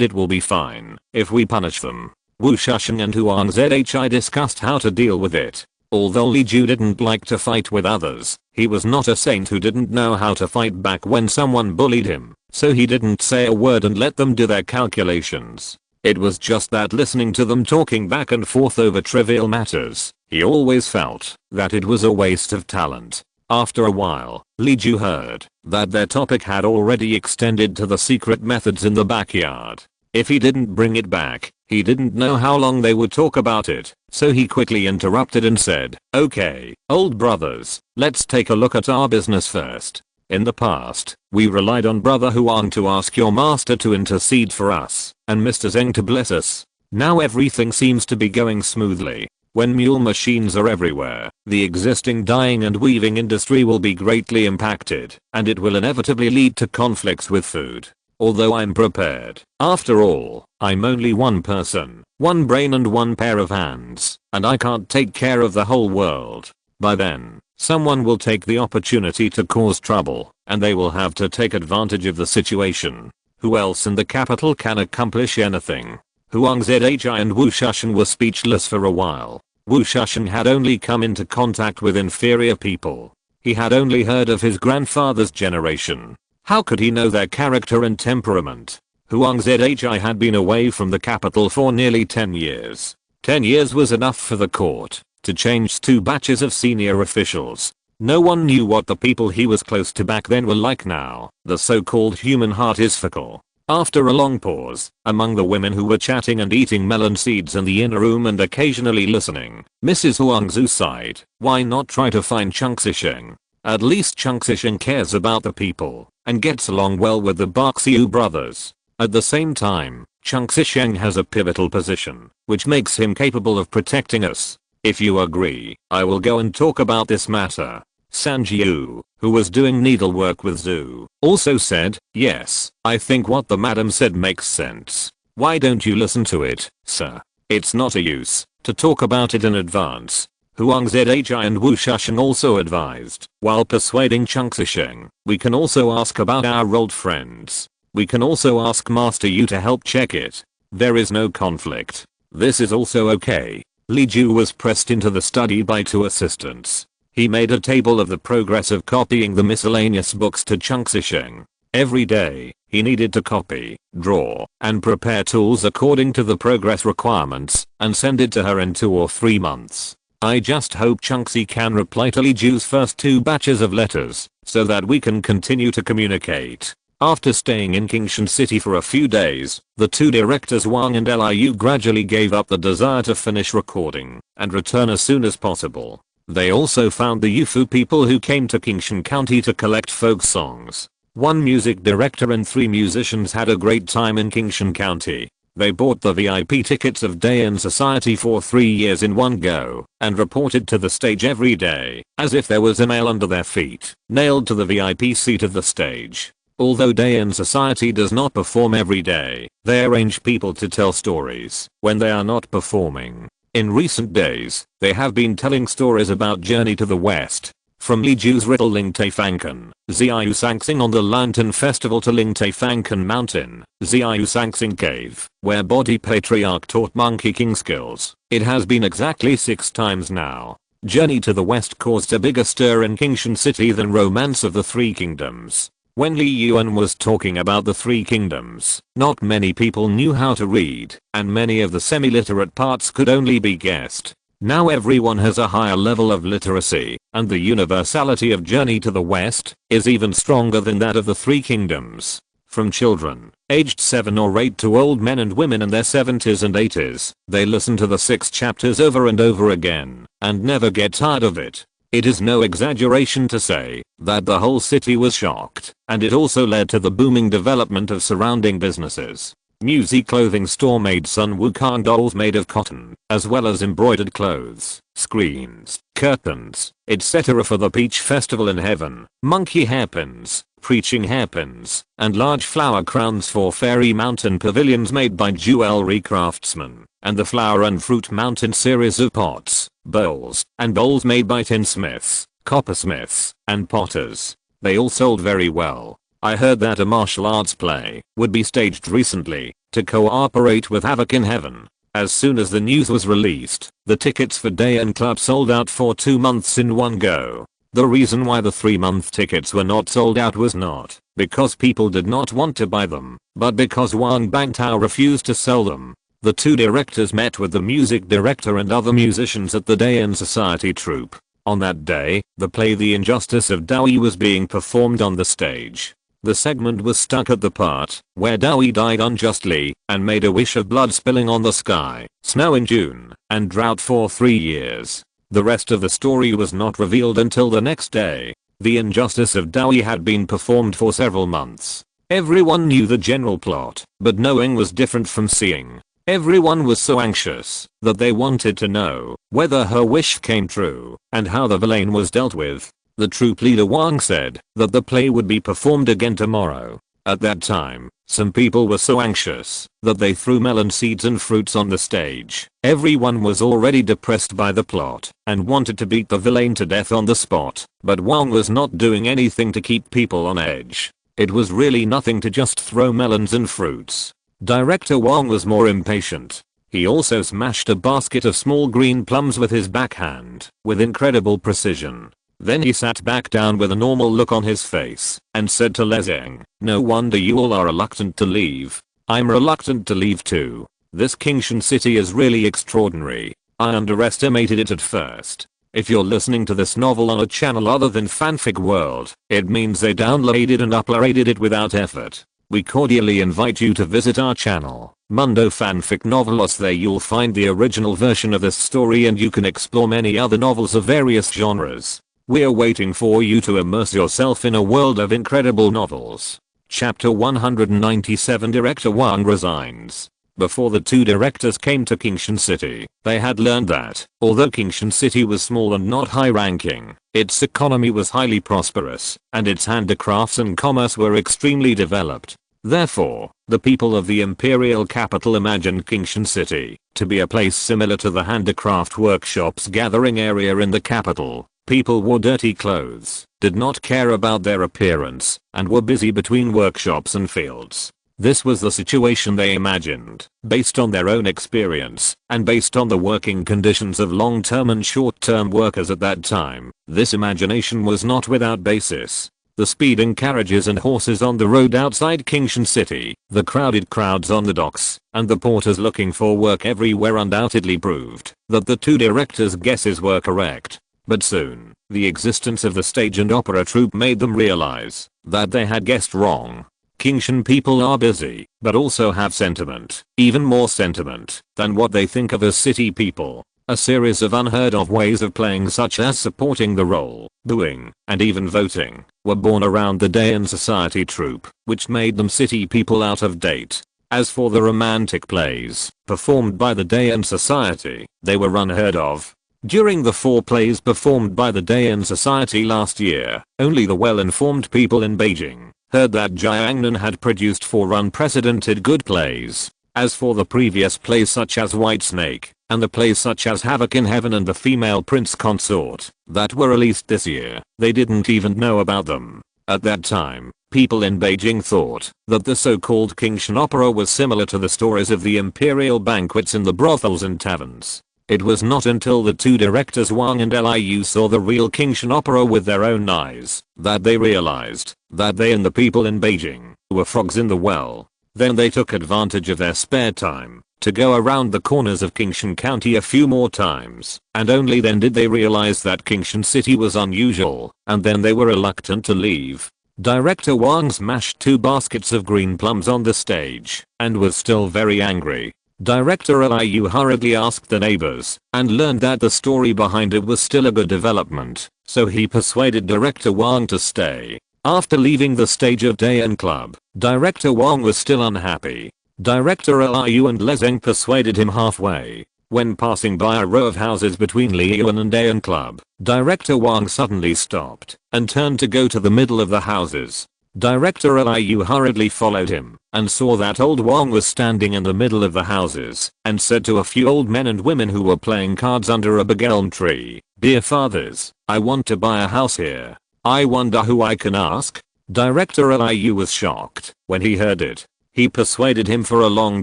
it will be fine if we punish them. Wu Shusheng and Huang Zhi discussed how to deal with it. Although Li Ju didn't like to fight with others, he was not a saint who didn't know how to fight back when someone bullied him, so he didn't say a word and let them do their calculations. It was just that listening to them talking back and forth over trivial matters, he always felt that it was a waste of talent. After a while, Li Ju heard that their topic had already extended to the secret methods in the backyard. If he didn't bring it back, he didn't know how long they would talk about it, so he quickly interrupted and said, okay, old brothers, let's take a look at our business first. In the past, we relied on Brother Huang to ask your master to intercede for us, and Mr. Zheng to bless us. Now everything seems to be going smoothly. When mule machines are everywhere, the existing dyeing and weaving industry will be greatly impacted, and it will inevitably lead to conflicts with food. Although I'm prepared. After all, I'm only one person, one brain and one pair of hands, and I can't take care of the whole world. By then, someone will take the opportunity to cause trouble, and they will have to take advantage of the situation. Who else in the capital can accomplish anything? Huang Zhi and Wu Shusheng were speechless for a while. Wu Shusheng had only come into contact with inferior people. He had only heard of his grandfather's generation. How could he know their character and temperament? Huang Zhi had been away from the capital for nearly 10 years. 10 years was enough for the court to change 2 batches of senior officials. No one knew what the people he was close to back then were like now. The so-called human heart is fickle. After a long pause, among the women who were chatting and eating melon seeds in the inner room and occasionally listening, Mrs. Huangzu sighed, why not try to find Chung Zisheng? At least Chung Zisheng cares about the people and gets along well with the Baxiu brothers. At the same time, Chunksisheng has a pivotal position, which makes him capable of protecting us. If you agree, I will go and talk about this matter. Sanjiu, who was doing needlework with Zhu, also said, yes, I think what the madam said makes sense. Why don't you listen to it, sir? It's not a use to talk about it in advance. Huang Zhi and Wu Shusheng also advised, while persuading Chunksisheng, we can also ask about our old friends. We can also ask Master Yu to help check it. There is no conflict. This is also okay. Li Ju was pressed into the study by 2 assistants. He made a table of the progress of copying the miscellaneous books to Chunksisheng. Every day, he needed to copy, draw, and prepare tools according to the progress requirements, and send it to her in 2 or 3 months. I just hope Chunksy can reply to Li Ju's first 2 batches of letters, so that we can continue to communicate. After staying in Kingshan City for a few days, the 2 directors Wang and Liu gradually gave up the desire to finish recording, and return as soon as possible. They also found the Yufu people who came to Kingshan County to collect folk songs. 1 music director and 3 musicians had a great time in Kingshan County. They bought the VIP tickets of Dayan Society for 3 years in one go, and reported to the stage every day, as if there was a nail under their feet, nailed to the VIP seat of the stage. Although Dayan Society does not perform every day, they arrange people to tell stories when they are not performing. In recent days, they have been telling stories about Journey to the West. From Li Ju's riddle Ling Taifankan, Xiaoyu Sangsing on the Lantern Festival to Ling Taifankan Mountain, Xiaoyu Sangsing Cave, where Body Patriarch taught Monkey King skills. It has been exactly 6 times now. Journey to the West caused a bigger stir in Kingshan City than Romance of the 3 Kingdoms. When Li Yuan was talking about the 3 kingdoms, not many people knew how to read, and many of the semi-literate parts could only be guessed. Now everyone has a higher level of literacy, and the universality of Journey to the West is even stronger than that of the 3 kingdoms. From children, aged 7 or 8 to old men and women in their 70s and 80s, they listen to the 6 chapters over and over again, and never get tired of it. It is no exaggeration to say that the whole city was shocked, and it also led to the booming development of surrounding businesses. Musi clothing store made Sun Wukong dolls made of cotton, as well as embroidered clothes, screens, curtains, etc. for the Peach Festival in Heaven, monkey hairpins, preaching hairpins, and large flower crowns for Fairy Mountain pavilions made by jewelry craftsmen, and the Flower and Fruit Mountain series of pots, bowls, and bowls made by tinsmiths, coppersmiths, and potters. They all sold very well. I heard that a martial arts play would be staged recently to cooperate with Havoc in Heaven. As soon as the news was released, the tickets for Dayan Club sold out for 2 months in one go. The reason why the 3-month tickets were not sold out was not because people did not want to buy them, but because Wang Bangtao refused to sell them. The 2 directors met with the music director and other musicians at the Dayan Society troupe. On that day, the play The Injustice of Dowie was being performed on the stage. The segment was stuck at the part where Dowie died unjustly and made a wish of blood spilling on the sky, snow in June, and drought for 3 years. The rest of the story was not revealed until the next day. The Injustice of Dowie had been performed for several months. Everyone knew the general plot, but knowing was different from seeing. Everyone was so anxious that they wanted to know whether her wish came true and how the villain was dealt with. The troupe leader Wang said that the play would be performed again tomorrow. At that time, some people were so anxious that they threw melon seeds and fruits on the stage. Everyone was already depressed by the plot and wanted to beat the villain to death on the spot, but Wang was not doing anything to keep people on edge. It was really nothing to just throw melons and fruits. Director Wang was more impatient. He also smashed a basket of small green plums with his backhand with incredible precision. Then he sat back down with a normal look on his face and said to Lezeng, "No wonder you all are reluctant to leave. I'm reluctant to leave too. This Kingshan city is really extraordinary. I underestimated it at first. If you're listening to this novel on a channel other than Fanfic World, it means they downloaded and uploaded it without effort. We cordially invite you to visit our channel, Mundo Fanfic Novelos. There you'll find the original version of this story and you can explore many other novels of various genres. We're waiting for you to immerse yourself in a world of incredible novels. Chapter 197 Director Wang resigns. Before the two directors came to Kingshan City, they had learned that, although Kingshan City was small and not high-ranking, its economy was highly prosperous, and its handicrafts and commerce were extremely developed. Therefore, the people of the imperial capital imagined Kingshan City to be a place similar to the handicraft workshops gathering area in the capital. People wore dirty clothes, did not care about their appearance, and were busy between workshops and fields. This was the situation they imagined, based on their own experience, and based on the working conditions of long-term and short-term workers at that time. This imagination was not without basis. The speeding carriages and horses on the road outside Kingshan City, the crowded crowds on the docks, and the porters looking for work everywhere undoubtedly proved that the two directors' guesses were correct. But soon, the existence of the stage and opera troupe made them realize that they had guessed wrong. Kingshan people are busy, but also have sentiment, even more sentiment than what they think of as city people. A series of unheard of ways of playing, such as supporting the role, booing, and even voting, were born around the Dayan society troupe, which made them city people out of date. As for the romantic plays performed by the Dayan society, they were unheard of. During the 4 plays performed by the Dayan society last year, only the well-informed people in Beijing heard that Yu Yaoniang had produced 4 unprecedented good plays. As for the previous plays such as White Snake, and the plays such as Havoc in Heaven and The Female Prince Consort, that were released this year, they didn't even know about them. At that time, people in Beijing thought that the so-called Kingshan opera was similar to the stories of the imperial banquets in the brothels and taverns. It was not until the two directors Wang and Liu saw the real Kingshan opera with their own eyes that they realized that they and the people in Beijing were frogs in the well. Then they took advantage of their spare time to go around the corners of Kingshan County a few more times, and only then did they realize that Kingshan City was unusual, and then they were reluctant to leave. Director Wang smashed 2 baskets of green plums on the stage and was still very angry. Director Liu hurriedly asked the neighbors and learned that the story behind it was still a good development, so he persuaded Director Wang to stay. After leaving the stage of Dayan Club, Director Wang was still unhappy. Director Liu and Lezeng persuaded him halfway. When passing by a row of houses between Liyuan and Dayan Club, Director Wang suddenly stopped and turned to go to the middle of the houses. Director Liu hurriedly followed him and saw that old Wang was standing in the middle of the houses and said to a few old men and women who were playing cards under a big elm tree, "Dear fathers, I want to buy a house here. I wonder who I can ask?" Director Liu was shocked when he heard it. He persuaded him for a long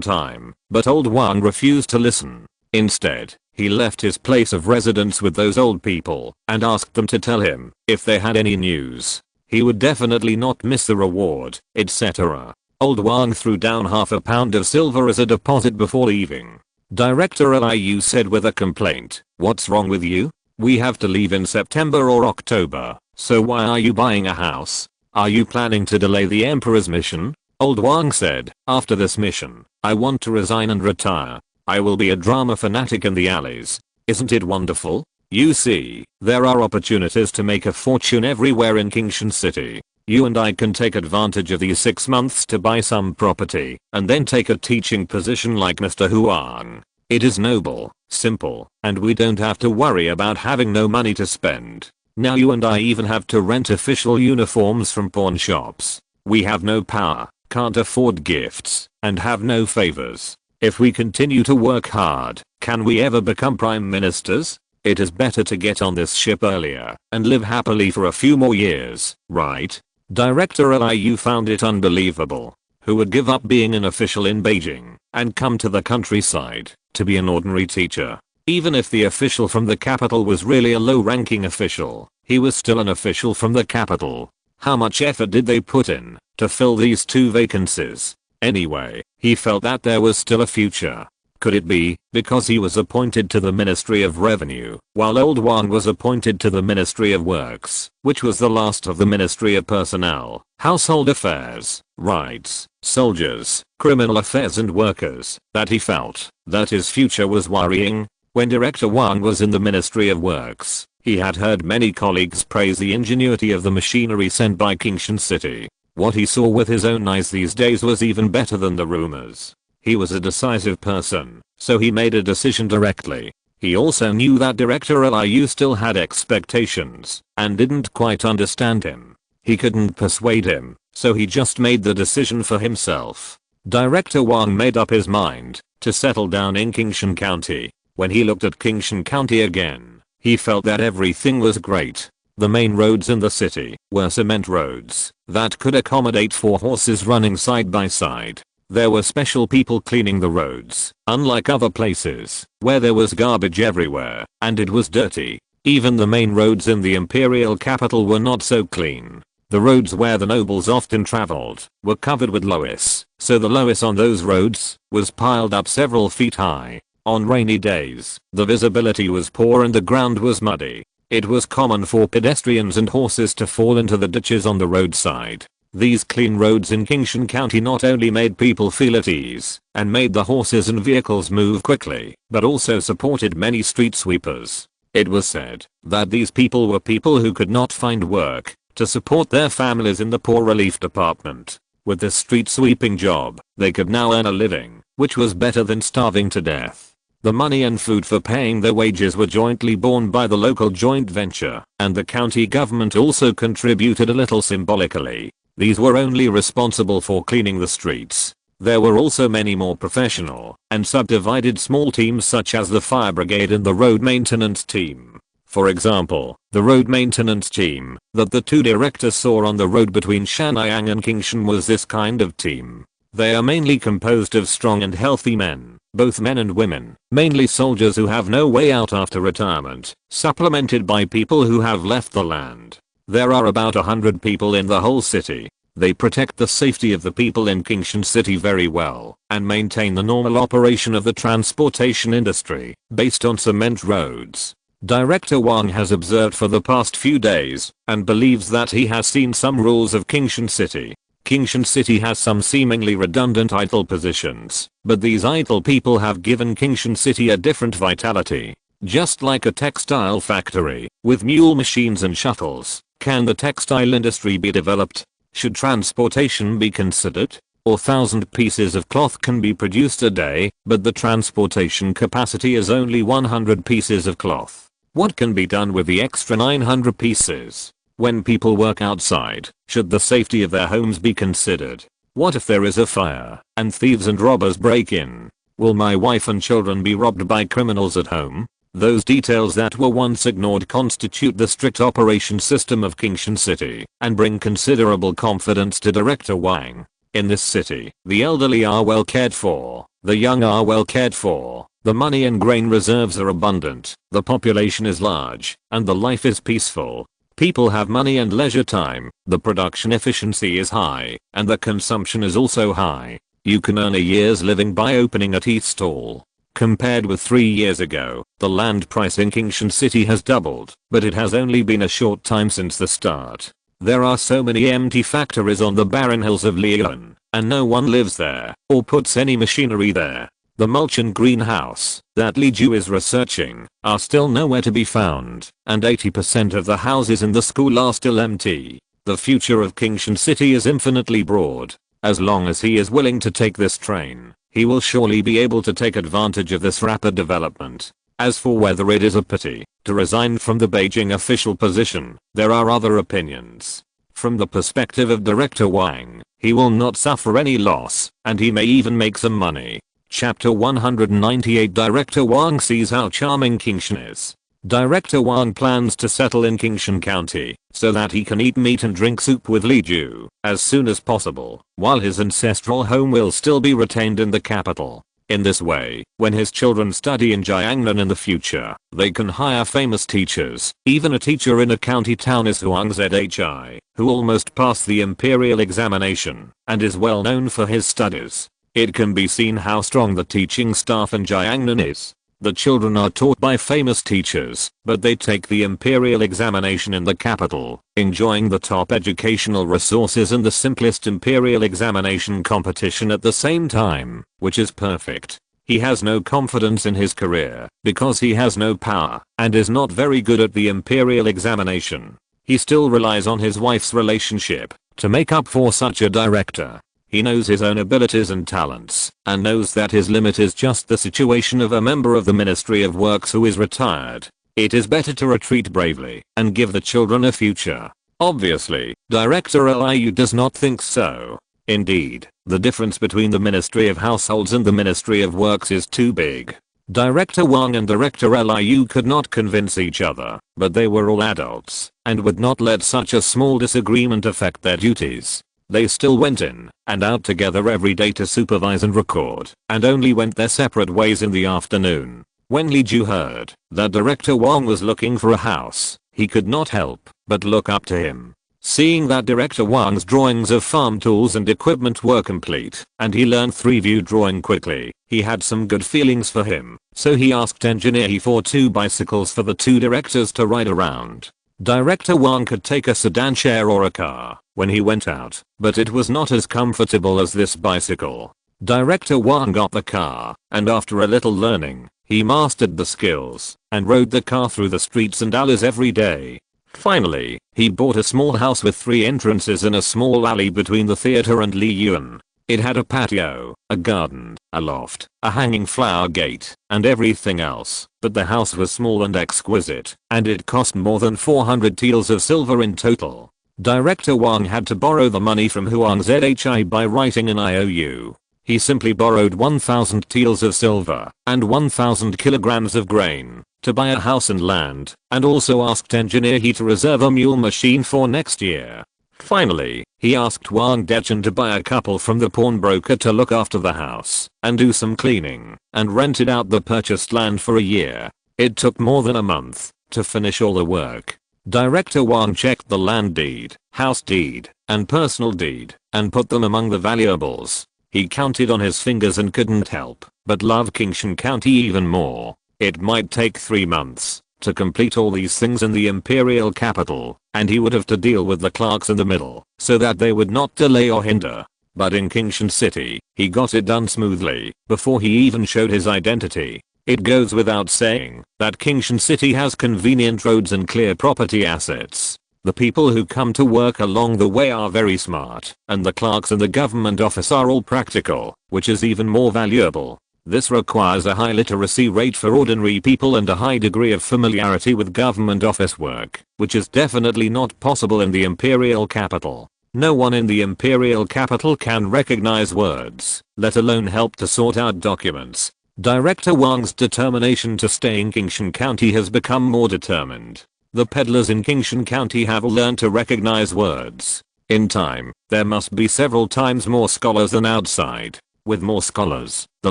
time, but old Wang refused to listen. Instead, he left his place of residence with those old people and asked them to tell him if they had any news. He would definitely not miss the reward, etc. Old Wang threw down half a pound of silver as a deposit before leaving. Director Liu said with a complaint, "What's wrong with you? We have to leave in September or October, so why are you buying a house? Are you planning to delay the emperor's mission?" Old Wang said, "After this mission, I want to resign and retire. I will be a drama fanatic in the alleys. Isn't it wonderful? You see, there are opportunities to make a fortune everywhere in Kingshan City. You and I can take advantage of these 6 months to buy some property and then take a teaching position like Mr. Huang. It is noble, simple, and we don't have to worry about having no money to spend. Now you and I even have to rent official uniforms from pawn shops. We have no power, can't afford gifts, and have no favors. If we continue to work hard, can we ever become prime ministers? It is better to get on this ship earlier and live happily for a few more years, right?" Director Liu found it unbelievable. Who would give up being an official in Beijing and come to the countryside to be an ordinary teacher? Even if the official from the capital was really a low-ranking official, he was still an official from the capital. How much effort did they put in to fill these 2 vacancies? Anyway, he felt that there was still a future. Could it be because he was appointed to the Ministry of Revenue, while old Wang was appointed to the Ministry of Works, which was the last of the Ministry of Personnel, Household Affairs, Rights, Soldiers, Criminal Affairs and Workers, that he felt that his future was worrying? When Director Wang was in the Ministry of Works, he had heard many colleagues praise the ingenuity of the machinery sent by Kingshan City. What he saw with his own eyes these days was even better than the rumors. He was a decisive person, so he made a decision directly. He also knew that director Liu still had expectations and didn't quite understand him. He couldn't persuade him, so he just made the decision for himself. Director Wang made up his mind to settle down in Qingshan County. When he looked at Qingshan County again, he felt that everything was great. The main roads in the city were cement roads that could accommodate 4 horses running side by side. There were special people cleaning the roads, unlike other places where there was garbage everywhere and it was dirty. Even the main roads in the imperial capital were not so clean. The roads where the nobles often traveled were covered with loess, so the loess on those roads was piled up several feet high. On rainy days, the visibility was poor and the ground was muddy. It was common for pedestrians and horses to fall into the ditches on the roadside. These clean roads in Qingshan County not only made people feel at ease and made the horses and vehicles move quickly, but also supported many street sweepers. It was said that these people were people who could not find work to support their families in the poor relief department. With this street sweeping job, they could now earn a living, which was better than starving to death. The money and food for paying their wages were jointly borne by the local joint venture, and the county government also contributed a little symbolically. These were only responsible for cleaning the streets. There were also many more professional and subdivided small teams such as the fire brigade and the road maintenance team. For example, the road maintenance team that the 2 directors saw on the road between Shangyang and Qingshan was this kind of team. They are mainly composed of strong and healthy men, both men and women, mainly soldiers who have no way out after retirement, supplemented by people who have left the land. There are about 100 people in the whole city. They protect the safety of the people in Qingshan City very well and maintain the normal operation of the transportation industry based on cement roads. Director Wang has observed for the past few days and believes that he has seen some rules of Qingshan City. Qingshan City has some seemingly redundant idle positions, but these idle people have given Qingshan City a different vitality. Just like a textile factory, with mule machines and shuttles, can the textile industry be developed? Should transportation be considered? 1,000 pieces of cloth can be produced a day, but the transportation capacity is only 100 pieces of cloth. What can be done with the extra 900 pieces? When people work outside, should the safety of their homes be considered? What if there is a fire, and thieves and robbers break in? Will my wife and children be robbed by criminals at home? Those details that were once ignored constitute the strict operation system of Qingshan City and bring considerable confidence to Director Wang. In this city, the elderly are well cared for, the young are well cared for, the money and grain reserves are abundant, the population is large, and the life is peaceful. People have money and leisure time, the production efficiency is high, and the consumption is also high. You can earn a year's living by opening a tea stall. Compared with 3 years ago, the land price in Qingshan City has doubled, but it has only been a short time since the start. There are so many empty factories on the barren hills of Liyuan, and no one lives there or puts any machinery there. The mulch and greenhouse that Li Ju is researching are still nowhere to be found, and 80% of the houses in the school are still empty. The future of Qingshan City is infinitely broad. As long as he is willing to take this train, he will surely be able to take advantage of this rapid development. As for whether it is a pity to resign from the Beijing official position, there are other opinions. From the perspective of Director Wang, he will not suffer any loss, and he may even make some money. Chapter 198 Director Wang sees how charming Qingshan is. Director Wang plans to settle in Qingshan County so that he can eat meat and drink soup with Li Ju as soon as possible, while his ancestral home will still be retained in the capital. In this way, when his children study in Jiangnan in the future, they can hire famous teachers. Even a teacher in a county town is Huang Zhi, who almost passed the imperial examination and is well known for his studies. It can be seen how strong the teaching staff in Jiangnan is. The children are taught by famous teachers, but they take the imperial examination in the capital, enjoying the top educational resources and the simplest imperial examination competition at the same time, which is perfect. He has no confidence in his career, because he has no power, and is not very good at the imperial examination. He still relies on his wife's relationship, to make up for such a director. He knows his own abilities and talents, and knows that his limit is just the situation of a member of the Ministry of Works who is retired. It is better to retreat bravely and give the children a future. Obviously, Director Liu does not think so. Indeed, the difference between the Ministry of Households and the Ministry of Works is too big. Director Wang and Director Liu could not convince each other, but they were all adults and would not let such a small disagreement affect their duties. They still went in and out together every day to supervise and record, and only went their separate ways in the afternoon. When Li Ju heard that Director Wang was looking for a house, he could not help but look up to him. Seeing that Director Wang's drawings of farm tools and equipment were complete, and he learned 3-view drawing quickly, he had some good feelings for him, so he asked Engineer He for 2 bicycles for the 2 directors to ride around. Director Wang could take a sedan chair or a car when he went out, but it was not as comfortable as this bicycle. Director Wang got the car, and after a little learning, he mastered the skills and rode the car through the streets and alleys every day. Finally, he bought a small house with 3 entrances in a small alley between the theater and Li Yuan. It had a patio, a garden, a loft, a hanging flower gate, and everything else, but the house was small and exquisite, and it cost more than 400 taels of silver in total. Director Wang had to borrow the money from Huang Zhi by writing an IOU. He simply borrowed 1,000 taels of silver and 1,000 kilograms of grain to buy a house and land, and also asked Engineer He to reserve a mule machine for next year. Finally, he asked Wang Dechen to buy a couple from the pawnbroker to look after the house and do some cleaning, and rented out the purchased land for a year. It took more than a month to finish all the work. Director Wang checked the land deed, house deed, and personal deed, and put them among the valuables. He counted on his fingers and couldn't help but love Qingshan County even more. It might take 3 months to complete all these things in the imperial capital, and he would have to deal with the clerks in the middle so that they would not delay or hinder. But in Qingshan City, he got it done smoothly before he even showed his identity. It goes without saying that Qingshan City has convenient roads and clear property assets. The people who come to work along the way are very smart, and the clerks in the government office are all practical, which is even more valuable. This requires a high literacy rate for ordinary people and a high degree of familiarity with government office work, which is definitely not possible in the imperial capital. No one in the imperial capital can recognize words, let alone help to sort out documents. Director Wang's determination to stay in Qingshan County has become more determined. The peddlers in Qingshan County have learned to recognize words. In time, there must be several times more scholars than outside. With more scholars, the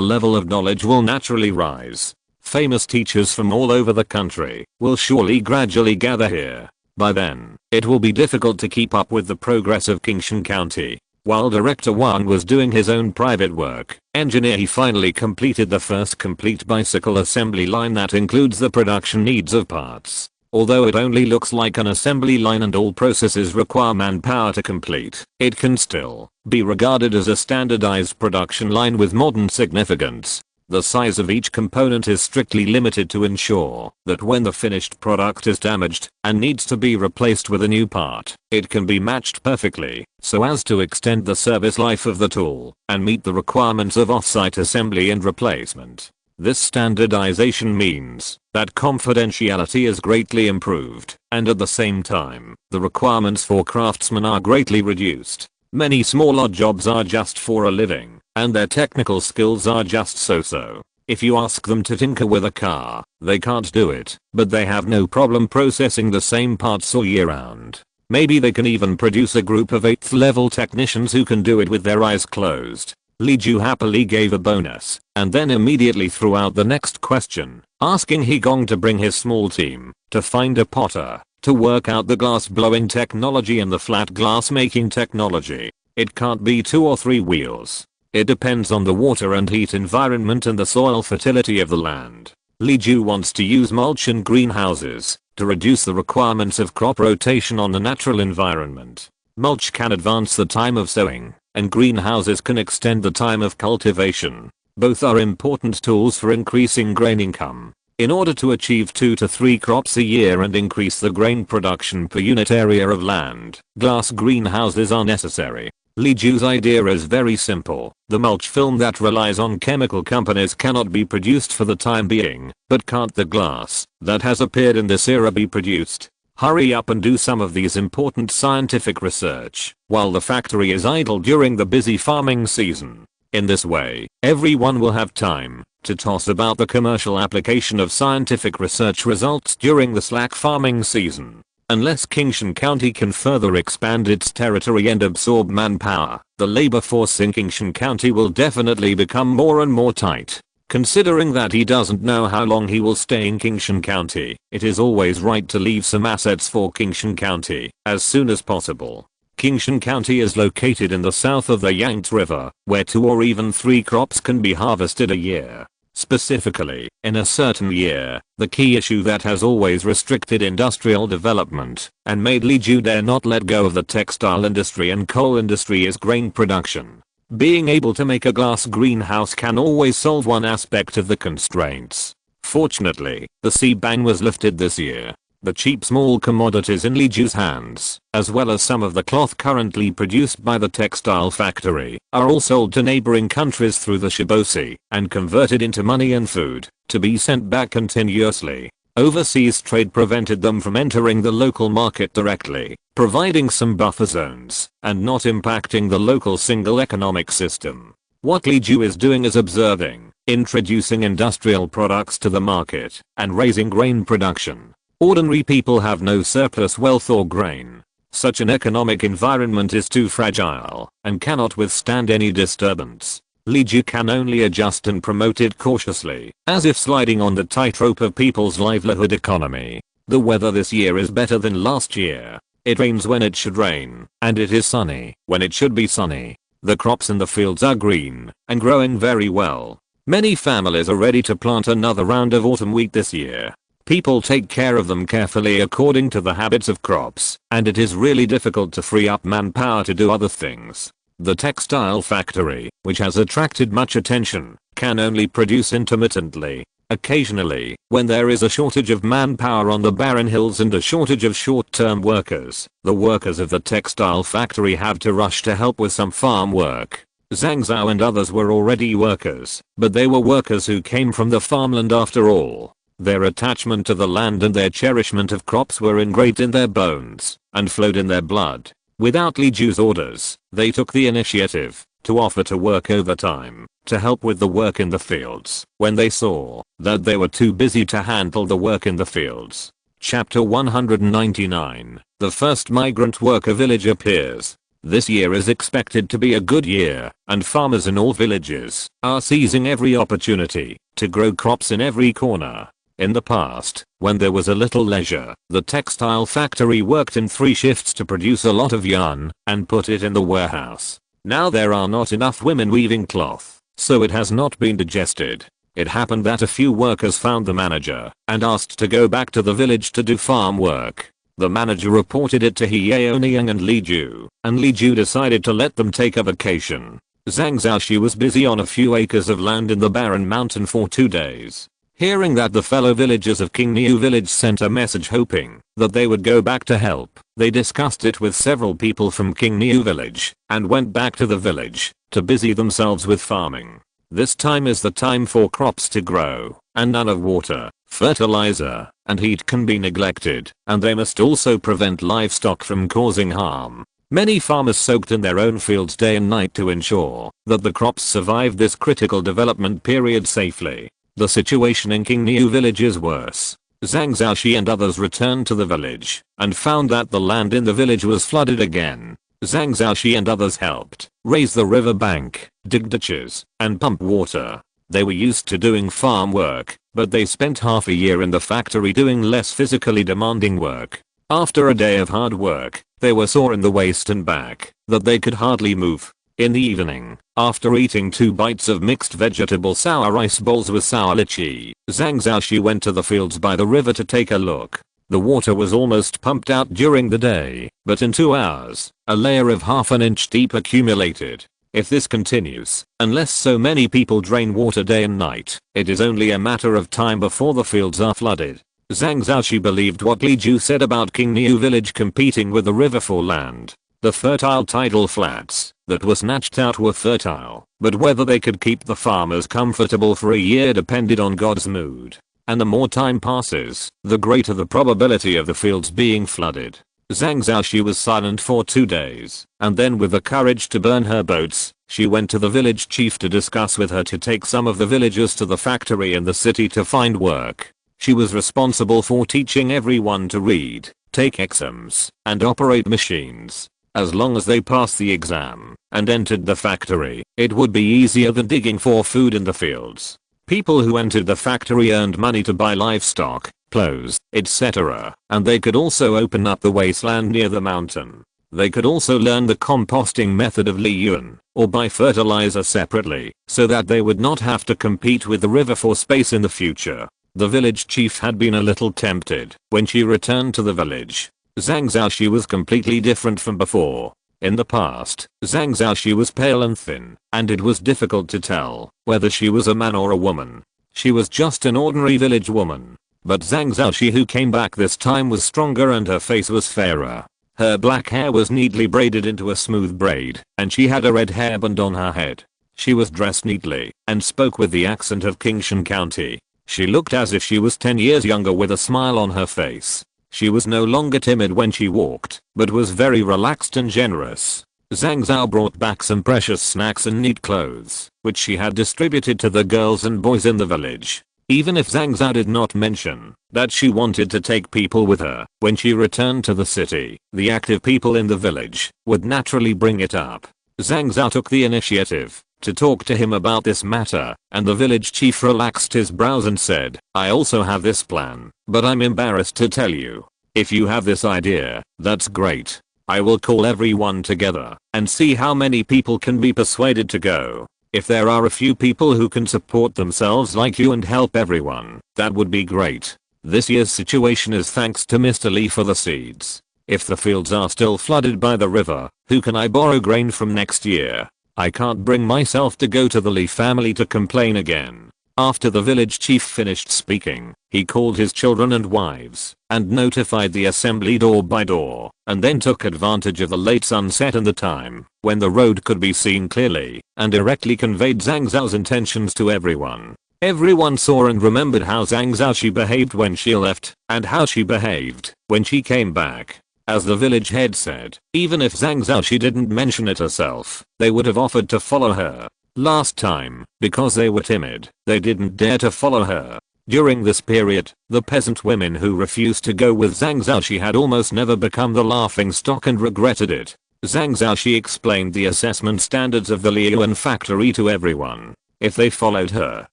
level of knowledge will naturally rise. Famous teachers from all over the country will surely gradually gather here. By then, it will be difficult to keep up with the progress of Qingshan County. While Director Wang was doing his own private work, Engineer He finally completed the first complete bicycle assembly line that includes the production needs of parts. Although it only looks like an assembly line and all processes require manpower to complete, it can still be regarded as a standardized production line with modern significance. The size of each component is strictly limited to ensure that when the finished product is damaged and needs to be replaced with a new part, it can be matched perfectly so as to extend the service life of the tool and meet the requirements of off-site assembly and replacement. This standardization means that confidentiality is greatly improved, and at the same time, the requirements for craftsmen are greatly reduced. Many smaller jobs are just for a living, and their technical skills are just so-so. If you ask them to tinker with a car, they can't do it, but they have no problem processing the same parts all year round. Maybe they can even produce a group of 8th level technicians who can do it with their eyes closed. Li Ju happily gave a bonus, and then immediately threw out the next question, asking He Gong to bring his small team to find a potter to work out the glass blowing technology and the flat glass making technology. It can't be 2 or 3 wheels. It depends on the water and heat environment and the soil fertility of the land. Li Ju wants to use mulch and greenhouses to reduce the requirements of crop rotation on the natural environment. Mulch can advance the time of sowing, and greenhouses can extend the time of cultivation. Both are important tools for increasing grain income. In order to achieve 2 to 3 crops a year and increase the grain production per unit area of land, glass greenhouses are necessary. Li Ju's idea is very simple. The mulch film that relies on chemical companies cannot be produced for the time being, but can't the glass that has appeared in this era be produced? Hurry up and do some of these important scientific research while the factory is idle during the busy farming season. In this way, everyone will have time to toss about the commercial application of scientific research results during the slack farming season. Unless Kingshan County can further expand its territory and absorb manpower, the labor force in Kingshan County will definitely become more and more tight. Considering that he doesn't know how long he will stay in Kingshan County, it is always right to leave some assets for Kingshan County as soon as possible. Kingshan County is located in the south of the Yangtze River, where 2 or even 3 crops can be harvested a year. Specifically, in a certain year, the key issue that has always restricted industrial development and made Li Ju dare not let go of the textile industry and coal industry is grain production. Being able to make a glass greenhouse can always solve one aspect of the constraints. Fortunately, the sea ban was lifted this year. The cheap small commodities in Li Ju's hands, as well as some of the cloth currently produced by the textile factory, are all sold to neighboring countries through the Shibosi and converted into money and food to be sent back continuously. Overseas trade prevented them from entering the local market directly, providing some buffer zones and not impacting the local single economic system. What Li Ju is doing is observing, introducing industrial products to the market, and raising grain production. Ordinary people have no surplus wealth or grain. Such an economic environment is too fragile and cannot withstand any disturbance. Li Ju can only adjust and promote it cautiously, as if sliding on the tightrope of people's livelihood economy. The weather this year is better than last year. It rains when it should rain, and it is sunny when it should be sunny. The crops in the fields are green and growing very well. Many families are ready to plant another round of autumn wheat this year. People take care of them carefully according to the habits of crops, and it is really difficult to free up manpower to do other things. The textile factory, which has attracted much attention, can only produce intermittently. Occasionally, when there is a shortage of manpower on the barren hills and a shortage of short-term workers, the workers of the textile factory have to rush to help with some farm work. Zhang Zhao and others were already workers, but they were workers who came from the farmland after all. Their attachment to the land and their cherishment of crops were ingrained in their bones and flowed in their blood. Without Li Ju's orders, they took the initiative to offer to work overtime to help with the work in the fields when they saw that they were too busy to handle the work in the fields. Chapter 199. The first migrant worker village appears. This year is expected to be a good year, and farmers in all villages are seizing every opportunity to grow crops in every corner. In the past, when there was a little leisure, the textile factory worked in 3 shifts to produce a lot of yarn and put it in the warehouse. Now there are not enough women weaving cloth, so it has not been digested. It happened that a few workers found the manager and asked to go back to the village to do farm work. The manager reported it to Yu Yaoniang and Li Ju, and Li Ju decided to let them take a vacation. Zhang Zhaoxi was busy on a few acres of land in the barren mountain for 2 days. Hearing that the fellow villagers of King Niu village sent a message hoping that they would go back to help, they discussed it with several people from King Niu village and went back to the village to busy themselves with farming. This time is the time for crops to grow, and none of water, fertilizer, and heat can be neglected, and they must also prevent livestock from causing harm. Many farmers soaked in their own fields day and night to ensure that the crops survive this critical development period safely. The situation in King Niu village is worse. Zhang Zhaoxi and others returned to the village and found that the land in the village was flooded again. Zhang Zhaoxi and others helped raise the river bank, dig ditches, and pump water. They were used to doing farm work, but they spent half a year in the factory doing less physically demanding work. After a day of hard work, they were sore in the waist and back that they could hardly move. In the evening, after eating 2 bites of mixed vegetable sour rice bowls with sour lychee, Zhang Zhaoxi went to the fields by the river to take a look. The water was almost pumped out during the day, but in 2 hours, a layer of half an inch deep accumulated. If this continues, unless so many people drain water day and night, it is only a matter of time before the fields are flooded. Zhang Zhaoxi believed what Li Ju said about King Niu village competing with the river for land. The fertile tidal flats that were snatched out were fertile, but whether they could keep the farmers comfortable for a year depended on God's mood. And the more time passes, the greater the probability of the fields being flooded. Zhang Zhaoxi was silent for 2 days, and then with the courage to burn her boats, she went to the village chief to discuss with her to take some of the villagers to the factory in the city to find work. She was responsible for teaching everyone to read, take exams, and operate machines. As long as they passed the exam and entered the factory, it would be easier than digging for food in the fields. People who entered the factory earned money to buy livestock, clothes, etc., and they could also open up the wasteland near the mountain. They could also learn the composting method of Li Yuan, or buy fertilizer separately, so that they would not have to compete with the river for space in the future. The village chief had been a little tempted when she returned to the village. Zhang Zhaoxi was completely different from before. In the past, Zhang Zhaoxi was pale and thin, and it was difficult to tell whether she was a man or a woman. She was just an ordinary village woman. But Zhang Zhaoxi who came back this time was stronger and her face was fairer. Her black hair was neatly braided into a smooth braid, and she had a red hairband on her head. She was dressed neatly, and spoke with the accent of Qingshan County. She looked as if she was 10 years younger with a smile on her face. She was no longer timid when she walked, but was very relaxed and generous. Zhang Zhao brought back some precious snacks and neat clothes, which she had distributed to the girls and boys in the village. Even if Zhang Zhao did not mention that she wanted to take people with her when she returned to the city, the active people in the village would naturally bring it up. Zhang Zhao took the initiative to talk to him about this matter, and the village chief relaxed his brows and said, I also have this plan, but I'm embarrassed to tell you. If you have this idea, that's great. I will call everyone together and see how many people can be persuaded to go. If there are a few people who can support themselves like you and help everyone, that would be great. This year's situation is thanks to Mr. Lee for the seeds. If the fields are still flooded by the river, who can I borrow grain from next year? I can't bring myself to go to the Lee family to complain again. After the village chief finished speaking, he called his children and wives, and notified the assembly door by door, and then took advantage of the late sunset and the time when the road could be seen clearly, and directly conveyed Zhang Zhao's intentions to everyone. Everyone saw and remembered how Zhang Zhaoxi behaved when she left, and how she behaved when she came back. As the village head said, even if Zhang Zhaoxi didn't mention it herself, they would have offered to follow her. Last time, because they were timid, they didn't dare to follow her. During this period, the peasant women who refused to go with Zhang Zhaoxi had almost never become the laughing stock and regretted it. Zhang Zhaoxi explained the assessment standards of the Li Yuan factory to everyone. If they followed her,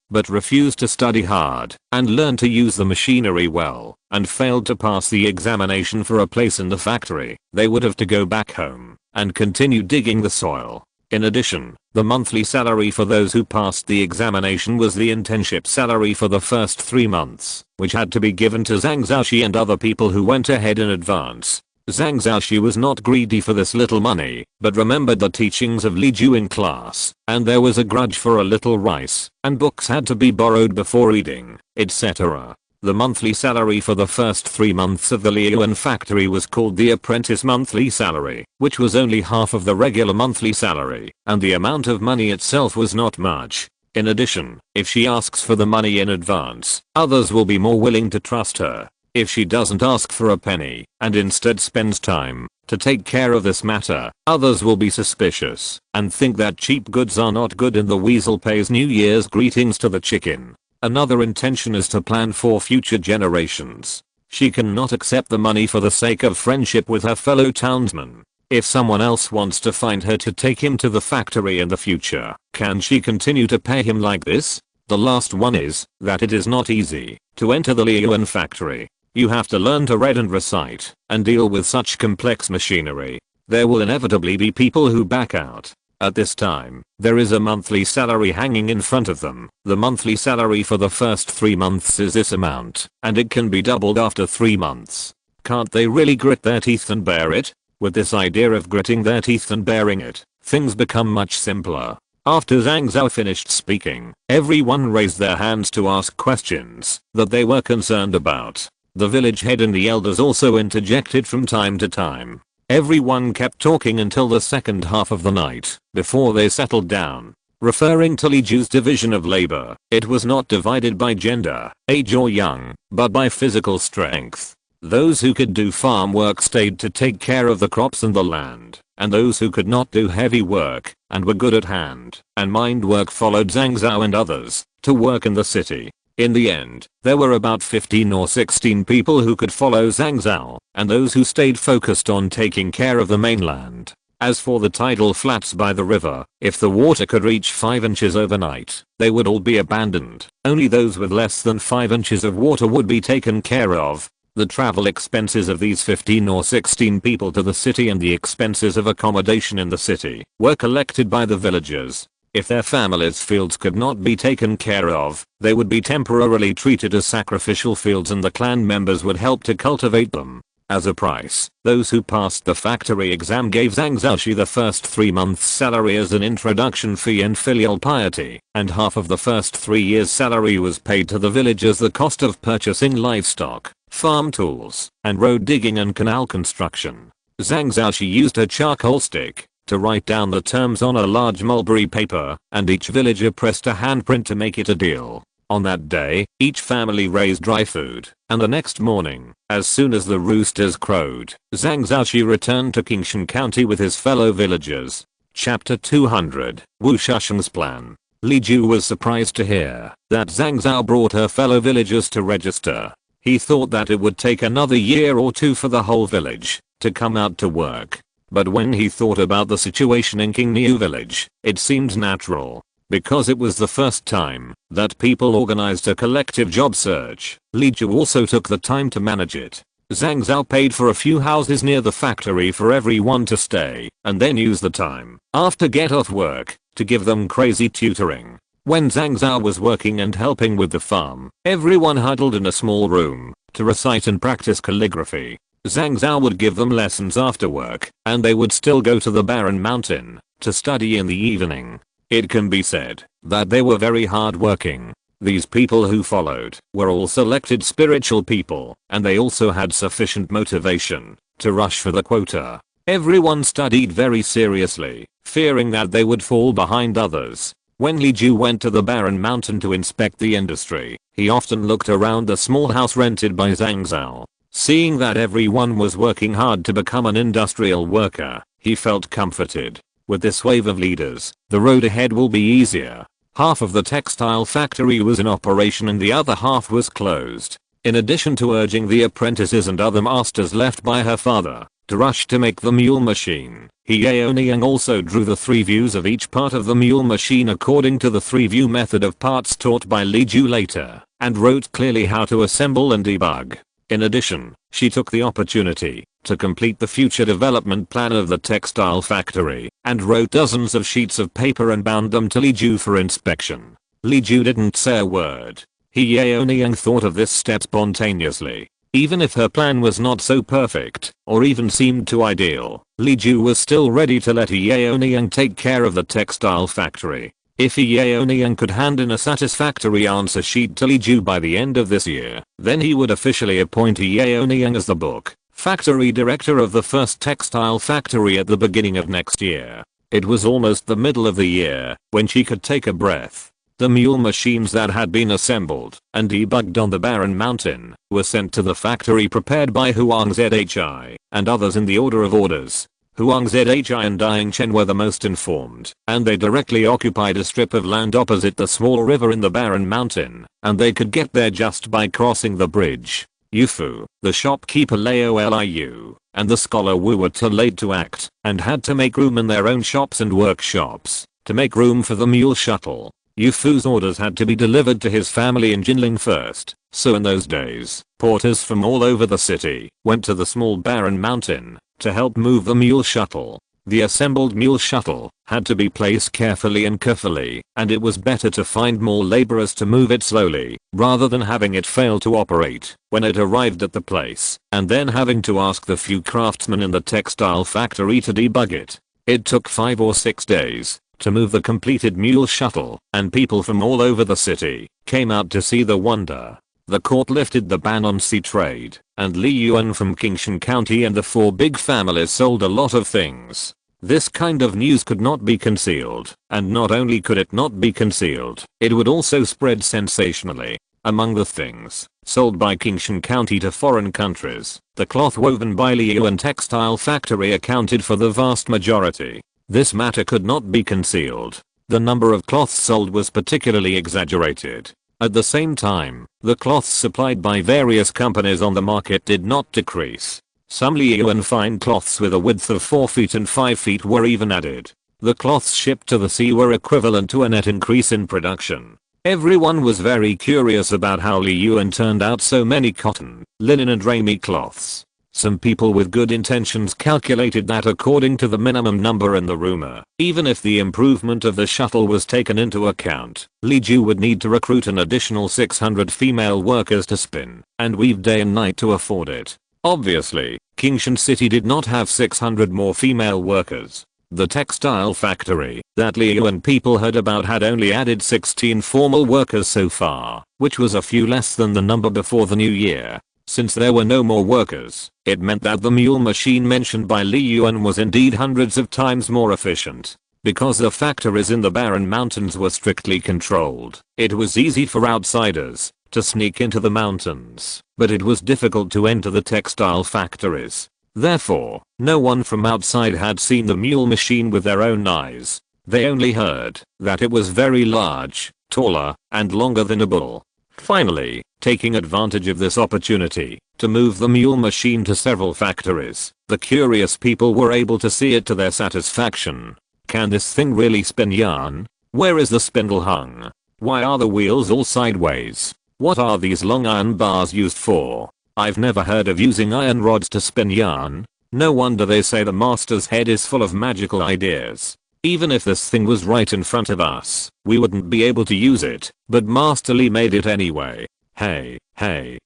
but refused to study hard and learn to use the machinery well, and failed to pass the examination for a place in the factory, they would have to go back home and continue digging the soil. In addition, the monthly salary for those who passed the examination was the internship salary for the first 3 months, which had to be given to Zhang Zhaoxi and other people who went ahead in advance. Zhang Zhaoxi was not greedy for this little money, but remembered the teachings of Li Ju in class, and there was a grudge for a little rice, and books had to be borrowed before eating, etc. The monthly salary for the first 3 months of the Li Yuan factory was called the apprentice monthly salary, which was only half of the regular monthly salary, and the amount of money itself was not much. In addition, if she asks for the money in advance, others will be more willing to trust her. If she doesn't ask for a penny, and instead spends time to take care of this matter, others will be suspicious and think that cheap goods are not good and the weasel pays New Year's greetings to the chicken. Another intention is to plan for future generations. She cannot accept the money for the sake of friendship with her fellow townsmen. If someone else wants to find her to take him to the factory in the future, can she continue to pay him like this? The last one is that it is not easy to enter the Li Yuan factory. You have to learn to read and recite, and deal with such complex machinery. There will inevitably be people who back out. At this time, there is a monthly salary hanging in front of them. The monthly salary for the first 3 months is this amount, and it can be doubled after 3 months. Can't they really grit their teeth and bear it? With this idea of gritting their teeth and bearing it, things become much simpler. After Zhang Zhao finished speaking, everyone raised their hands to ask questions that they were concerned about. The village head and the elders also interjected from time to time. Everyone kept talking until the second half of the night, before they settled down. Referring to Li Ju's division of labor, it was not divided by gender, age or young, but by physical strength. Those who could do farm work stayed to take care of the crops and the land, and those who could not do heavy work, and were good at hand and mind work followed Zhang Zhao and others, to work in the city. In the end, there were about 15 or 16 people who could follow Zhang Zhao, and those who stayed focused on taking care of the mainland. As for the tidal flats by the river, if the water could reach 5 inches overnight, they would all be abandoned. Only those with less than 5 inches of water would be taken care of. The travel expenses of these 15 or 16 people to the city and the expenses of accommodation in the city were collected by the villagers. If their families' fields could not be taken care of, they would be temporarily treated as sacrificial fields and the clan members would help to cultivate them. As a price, those who passed the factory exam gave Zhang Zhaoxi the first 3 months' salary as an introduction fee and filial piety, and half of the first 3 years' salary was paid to the village as the cost of purchasing livestock, farm tools, and road digging and canal construction. Zhang Zhaoxi used her charcoal stick to write down the terms on a large mulberry paper, and each villager pressed a handprint to make it a deal. On that day, each family raised dry food, and the next morning, as soon as the roosters crowed, Zhang Zhaoxi returned to Qingshan County with his fellow villagers. Chapter 200, Wu Shusheng's Plan. Li Ju was surprised to hear that Zhang Zhao brought her fellow villagers to register. He thought that it would take another year or two for the whole village to come out to work. But when he thought about the situation in Qingniu village, it seemed natural. Because it was the first time that people organized a collective job search, Li Ju also took the time to manage it. Zhang Zhao paid for a few houses near the factory for everyone to stay, and then used the time after get off work to give them crazy tutoring. When Zhang Zhao was working and helping with the farm, everyone huddled in a small room to recite and practice calligraphy. Zhang Zhao would give them lessons after work, and they would still go to the barren mountain to study in the evening. It can be said that they were very hard-working. These people who followed were all selected spiritual people, and they also had sufficient motivation to rush for the quota. Everyone studied very seriously, fearing that they would fall behind others. When Li Ju went to the barren mountain to inspect the industry, he often looked around the small house rented by Zhang Zhao. Seeing that everyone was working hard to become an industrial worker, he felt comforted. With this wave of leaders, the road ahead will be easier. Half of the textile factory was in operation and the other half was closed. In addition to urging the apprentices and other masters left by her father to rush to make the mule machine, Yu Yaoniang also drew the 3 views of each part of the mule machine according to the 3-view method of parts taught by Li Ju later, and wrote clearly how to assemble and debug. In addition, she took the opportunity to complete the future development plan of the textile factory, and wrote dozens of sheets of paper and bound them to Li Ju for inspection. Li Ju didn't say a word. Yu Yaoniang thought of this step spontaneously. Even if her plan was not so perfect, or even seemed too ideal, Li Ju was still ready to let Yu Yaoniang take care of the textile factory. If Yu Yaoniang could hand in a satisfactory answer sheet to Li Ju by the end of this year, then he would officially appoint Yu Yaoniang as the factory director of the first textile factory at the beginning of next year. It was almost the middle of the year when she could take a breath. The mule machines that had been assembled and debugged on the barren mountain were sent to the factory prepared by Huang Zhi and others in the order of orders. Huang Zhi and Dying Chen were the most informed, and they directly occupied a strip of land opposite the small river in the barren mountain, and they could get there just by crossing the bridge. Yu Fu, the shopkeeper Liu, and the scholar Wu were too late to act, and had to make room in their own shops and workshops to make room for the mule shuttle. Yu Fu's orders had to be delivered to his family in Jinling first, so in those days, porters from all over the city went to the small barren mountain to help move the mule shuttle. The assembled mule shuttle had to be placed carefully and carefully, and it was better to find more laborers to move it slowly, rather than having it fail to operate when it arrived at the place, and then having to ask the few craftsmen in the textile factory to debug it. It took 5 or 6 days to move the completed mule shuttle, and people from all over the city came out to see the wonder. The court lifted the ban on sea trade, and Li Yuan from Qingshan County and the 4 big families sold a lot of things. This kind of news could not be concealed, and not only could it not be concealed, it would also spread sensationally. Among the things sold by Qingshan County to foreign countries, the cloth woven by Li Yuan textile factory accounted for the vast majority. This matter could not be concealed. The number of cloths sold was particularly exaggerated. At the same time, the cloths supplied by various companies on the market did not decrease. Some Li Yuan fine cloths with a width of 4 feet and 5 feet were even added. The cloths shipped to the sea were equivalent to a net increase in production. Everyone was very curious about how Li Yuan turned out so many cotton, linen and ramie cloths. Some people with good intentions calculated that according to the minimum number in the rumor, even if the improvement of the shuttle was taken into account, Li Ju would need to recruit an additional 600 female workers to spin and weave day and night to afford it. Obviously, Qingshan City did not have 600 more female workers. The textile factory that Li Yuan people heard about had only added 16 formal workers so far, which was a few less than the number before the new year. Since there were no more workers, it meant that the mule machine mentioned by Li Yuan was indeed hundreds of times more efficient. Because the factories in the barren mountains were strictly controlled, it was easy for outsiders to sneak into the mountains, but it was difficult to enter the textile factories. Therefore, no one from outside had seen the mule machine with their own eyes. They only heard that it was very large, taller, and longer than a bull. Finally, taking advantage of this opportunity to move the mule machine to several factories, the curious people were able to see it to their satisfaction. Can this thing really spin yarn? Where is the spindle hung? Why are the wheels all sideways? What are these long iron bars used for? I've never heard of using iron rods to spin yarn. No wonder they say the master's head is full of magical ideas. Even if this thing was right in front of us, we wouldn't be able to use it, but Master Li made it anyway. Hey,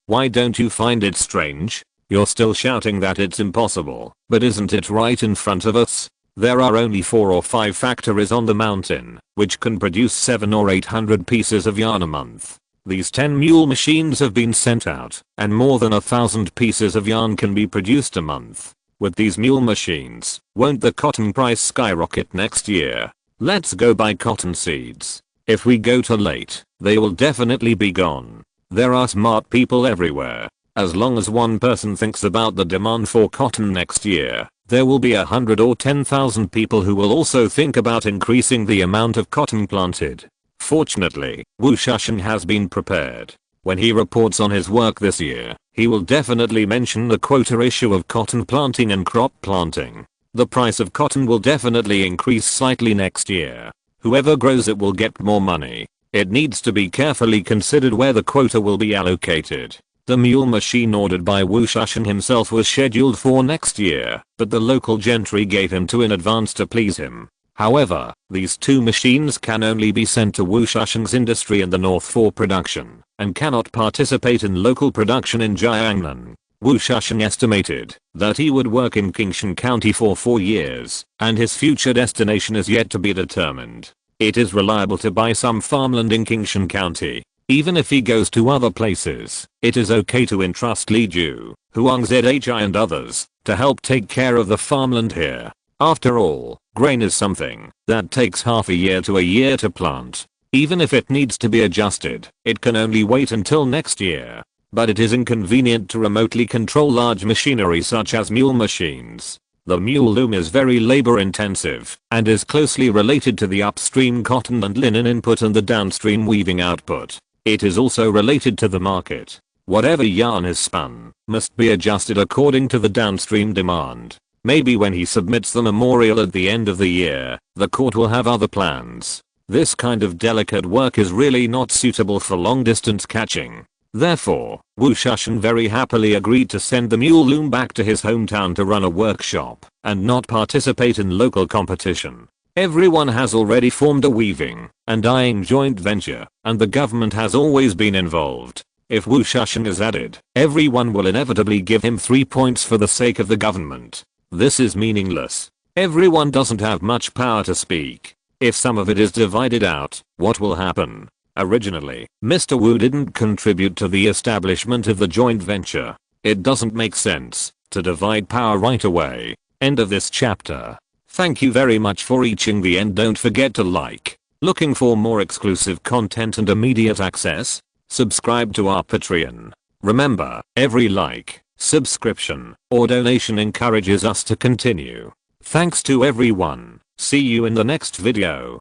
why don't you find it strange? You're still shouting that it's impossible, but isn't it right in front of us? There are only 4 or 5 factories on the mountain, which can produce 700 or 800 pieces of yarn a month. These 10 mule machines have been sent out, and more than 1,000 pieces of yarn can be produced a month. With these mule machines, won't the cotton price skyrocket next year? Let's go buy cotton seeds. If we go too late, they will definitely be gone. There are smart people everywhere. As long as one person thinks about the demand for cotton next year, there will be 100 or 10,000 people who will also think about increasing the amount of cotton planted. Fortunately, Wu Shushan has been prepared. When he reports on his work this year, he will definitely mention the quota issue of cotton planting and crop planting. The price of cotton will definitely increase slightly next year. Whoever grows it will get more money. It needs to be carefully considered where the quota will be allocated. The mule machine ordered by Wu Shushan himself was scheduled for next year, but the local gentry gave him 2 in advance to please him. However, these 2 machines can only be sent to Wu Shushan's industry in the north for production, and cannot participate in local production in Jiangnan. Wu Shushan estimated that he would work in Qingshan County for 4 years, and his future destination is yet to be determined. It is reliable to buy some farmland in Qingshan County. Even if he goes to other places, it is okay to entrust Li Ju, Huang Zhi and others to help take care of the farmland here. After all, grain is something that takes half a year to a year to plant. Even if it needs to be adjusted, it can only wait until next year. But it is inconvenient to remotely control large machinery such as mule machines. The mule loom is very labor intensive and is closely related to the upstream cotton and linen input and the downstream weaving output. It is also related to the market. Whatever yarn is spun must be adjusted according to the downstream demand. Maybe when he submits the memorial at the end of the year, the court will have other plans. This kind of delicate work is really not suitable for long distance catching. Therefore, Wu Shushan very happily agreed to send the mule loom back to his hometown to run a workshop and not participate in local competition. Everyone has already formed a weaving and dyeing joint venture, and the government has always been involved. If Wu Shushan is added, everyone will inevitably give him 3 points for the sake of the government. This is meaningless. Everyone doesn't have much power to speak. If some of it is divided out, what will happen? Originally, Mr. Wu didn't contribute to the establishment of the joint venture. It doesn't make sense to divide power right away. End of this chapter. Thank you very much for reaching the end. Don't forget to like. Looking for more exclusive content and immediate access? Subscribe to our Patreon. Remember, every like, subscription, or donation encourages us to continue. Thanks to everyone. See you in the next video.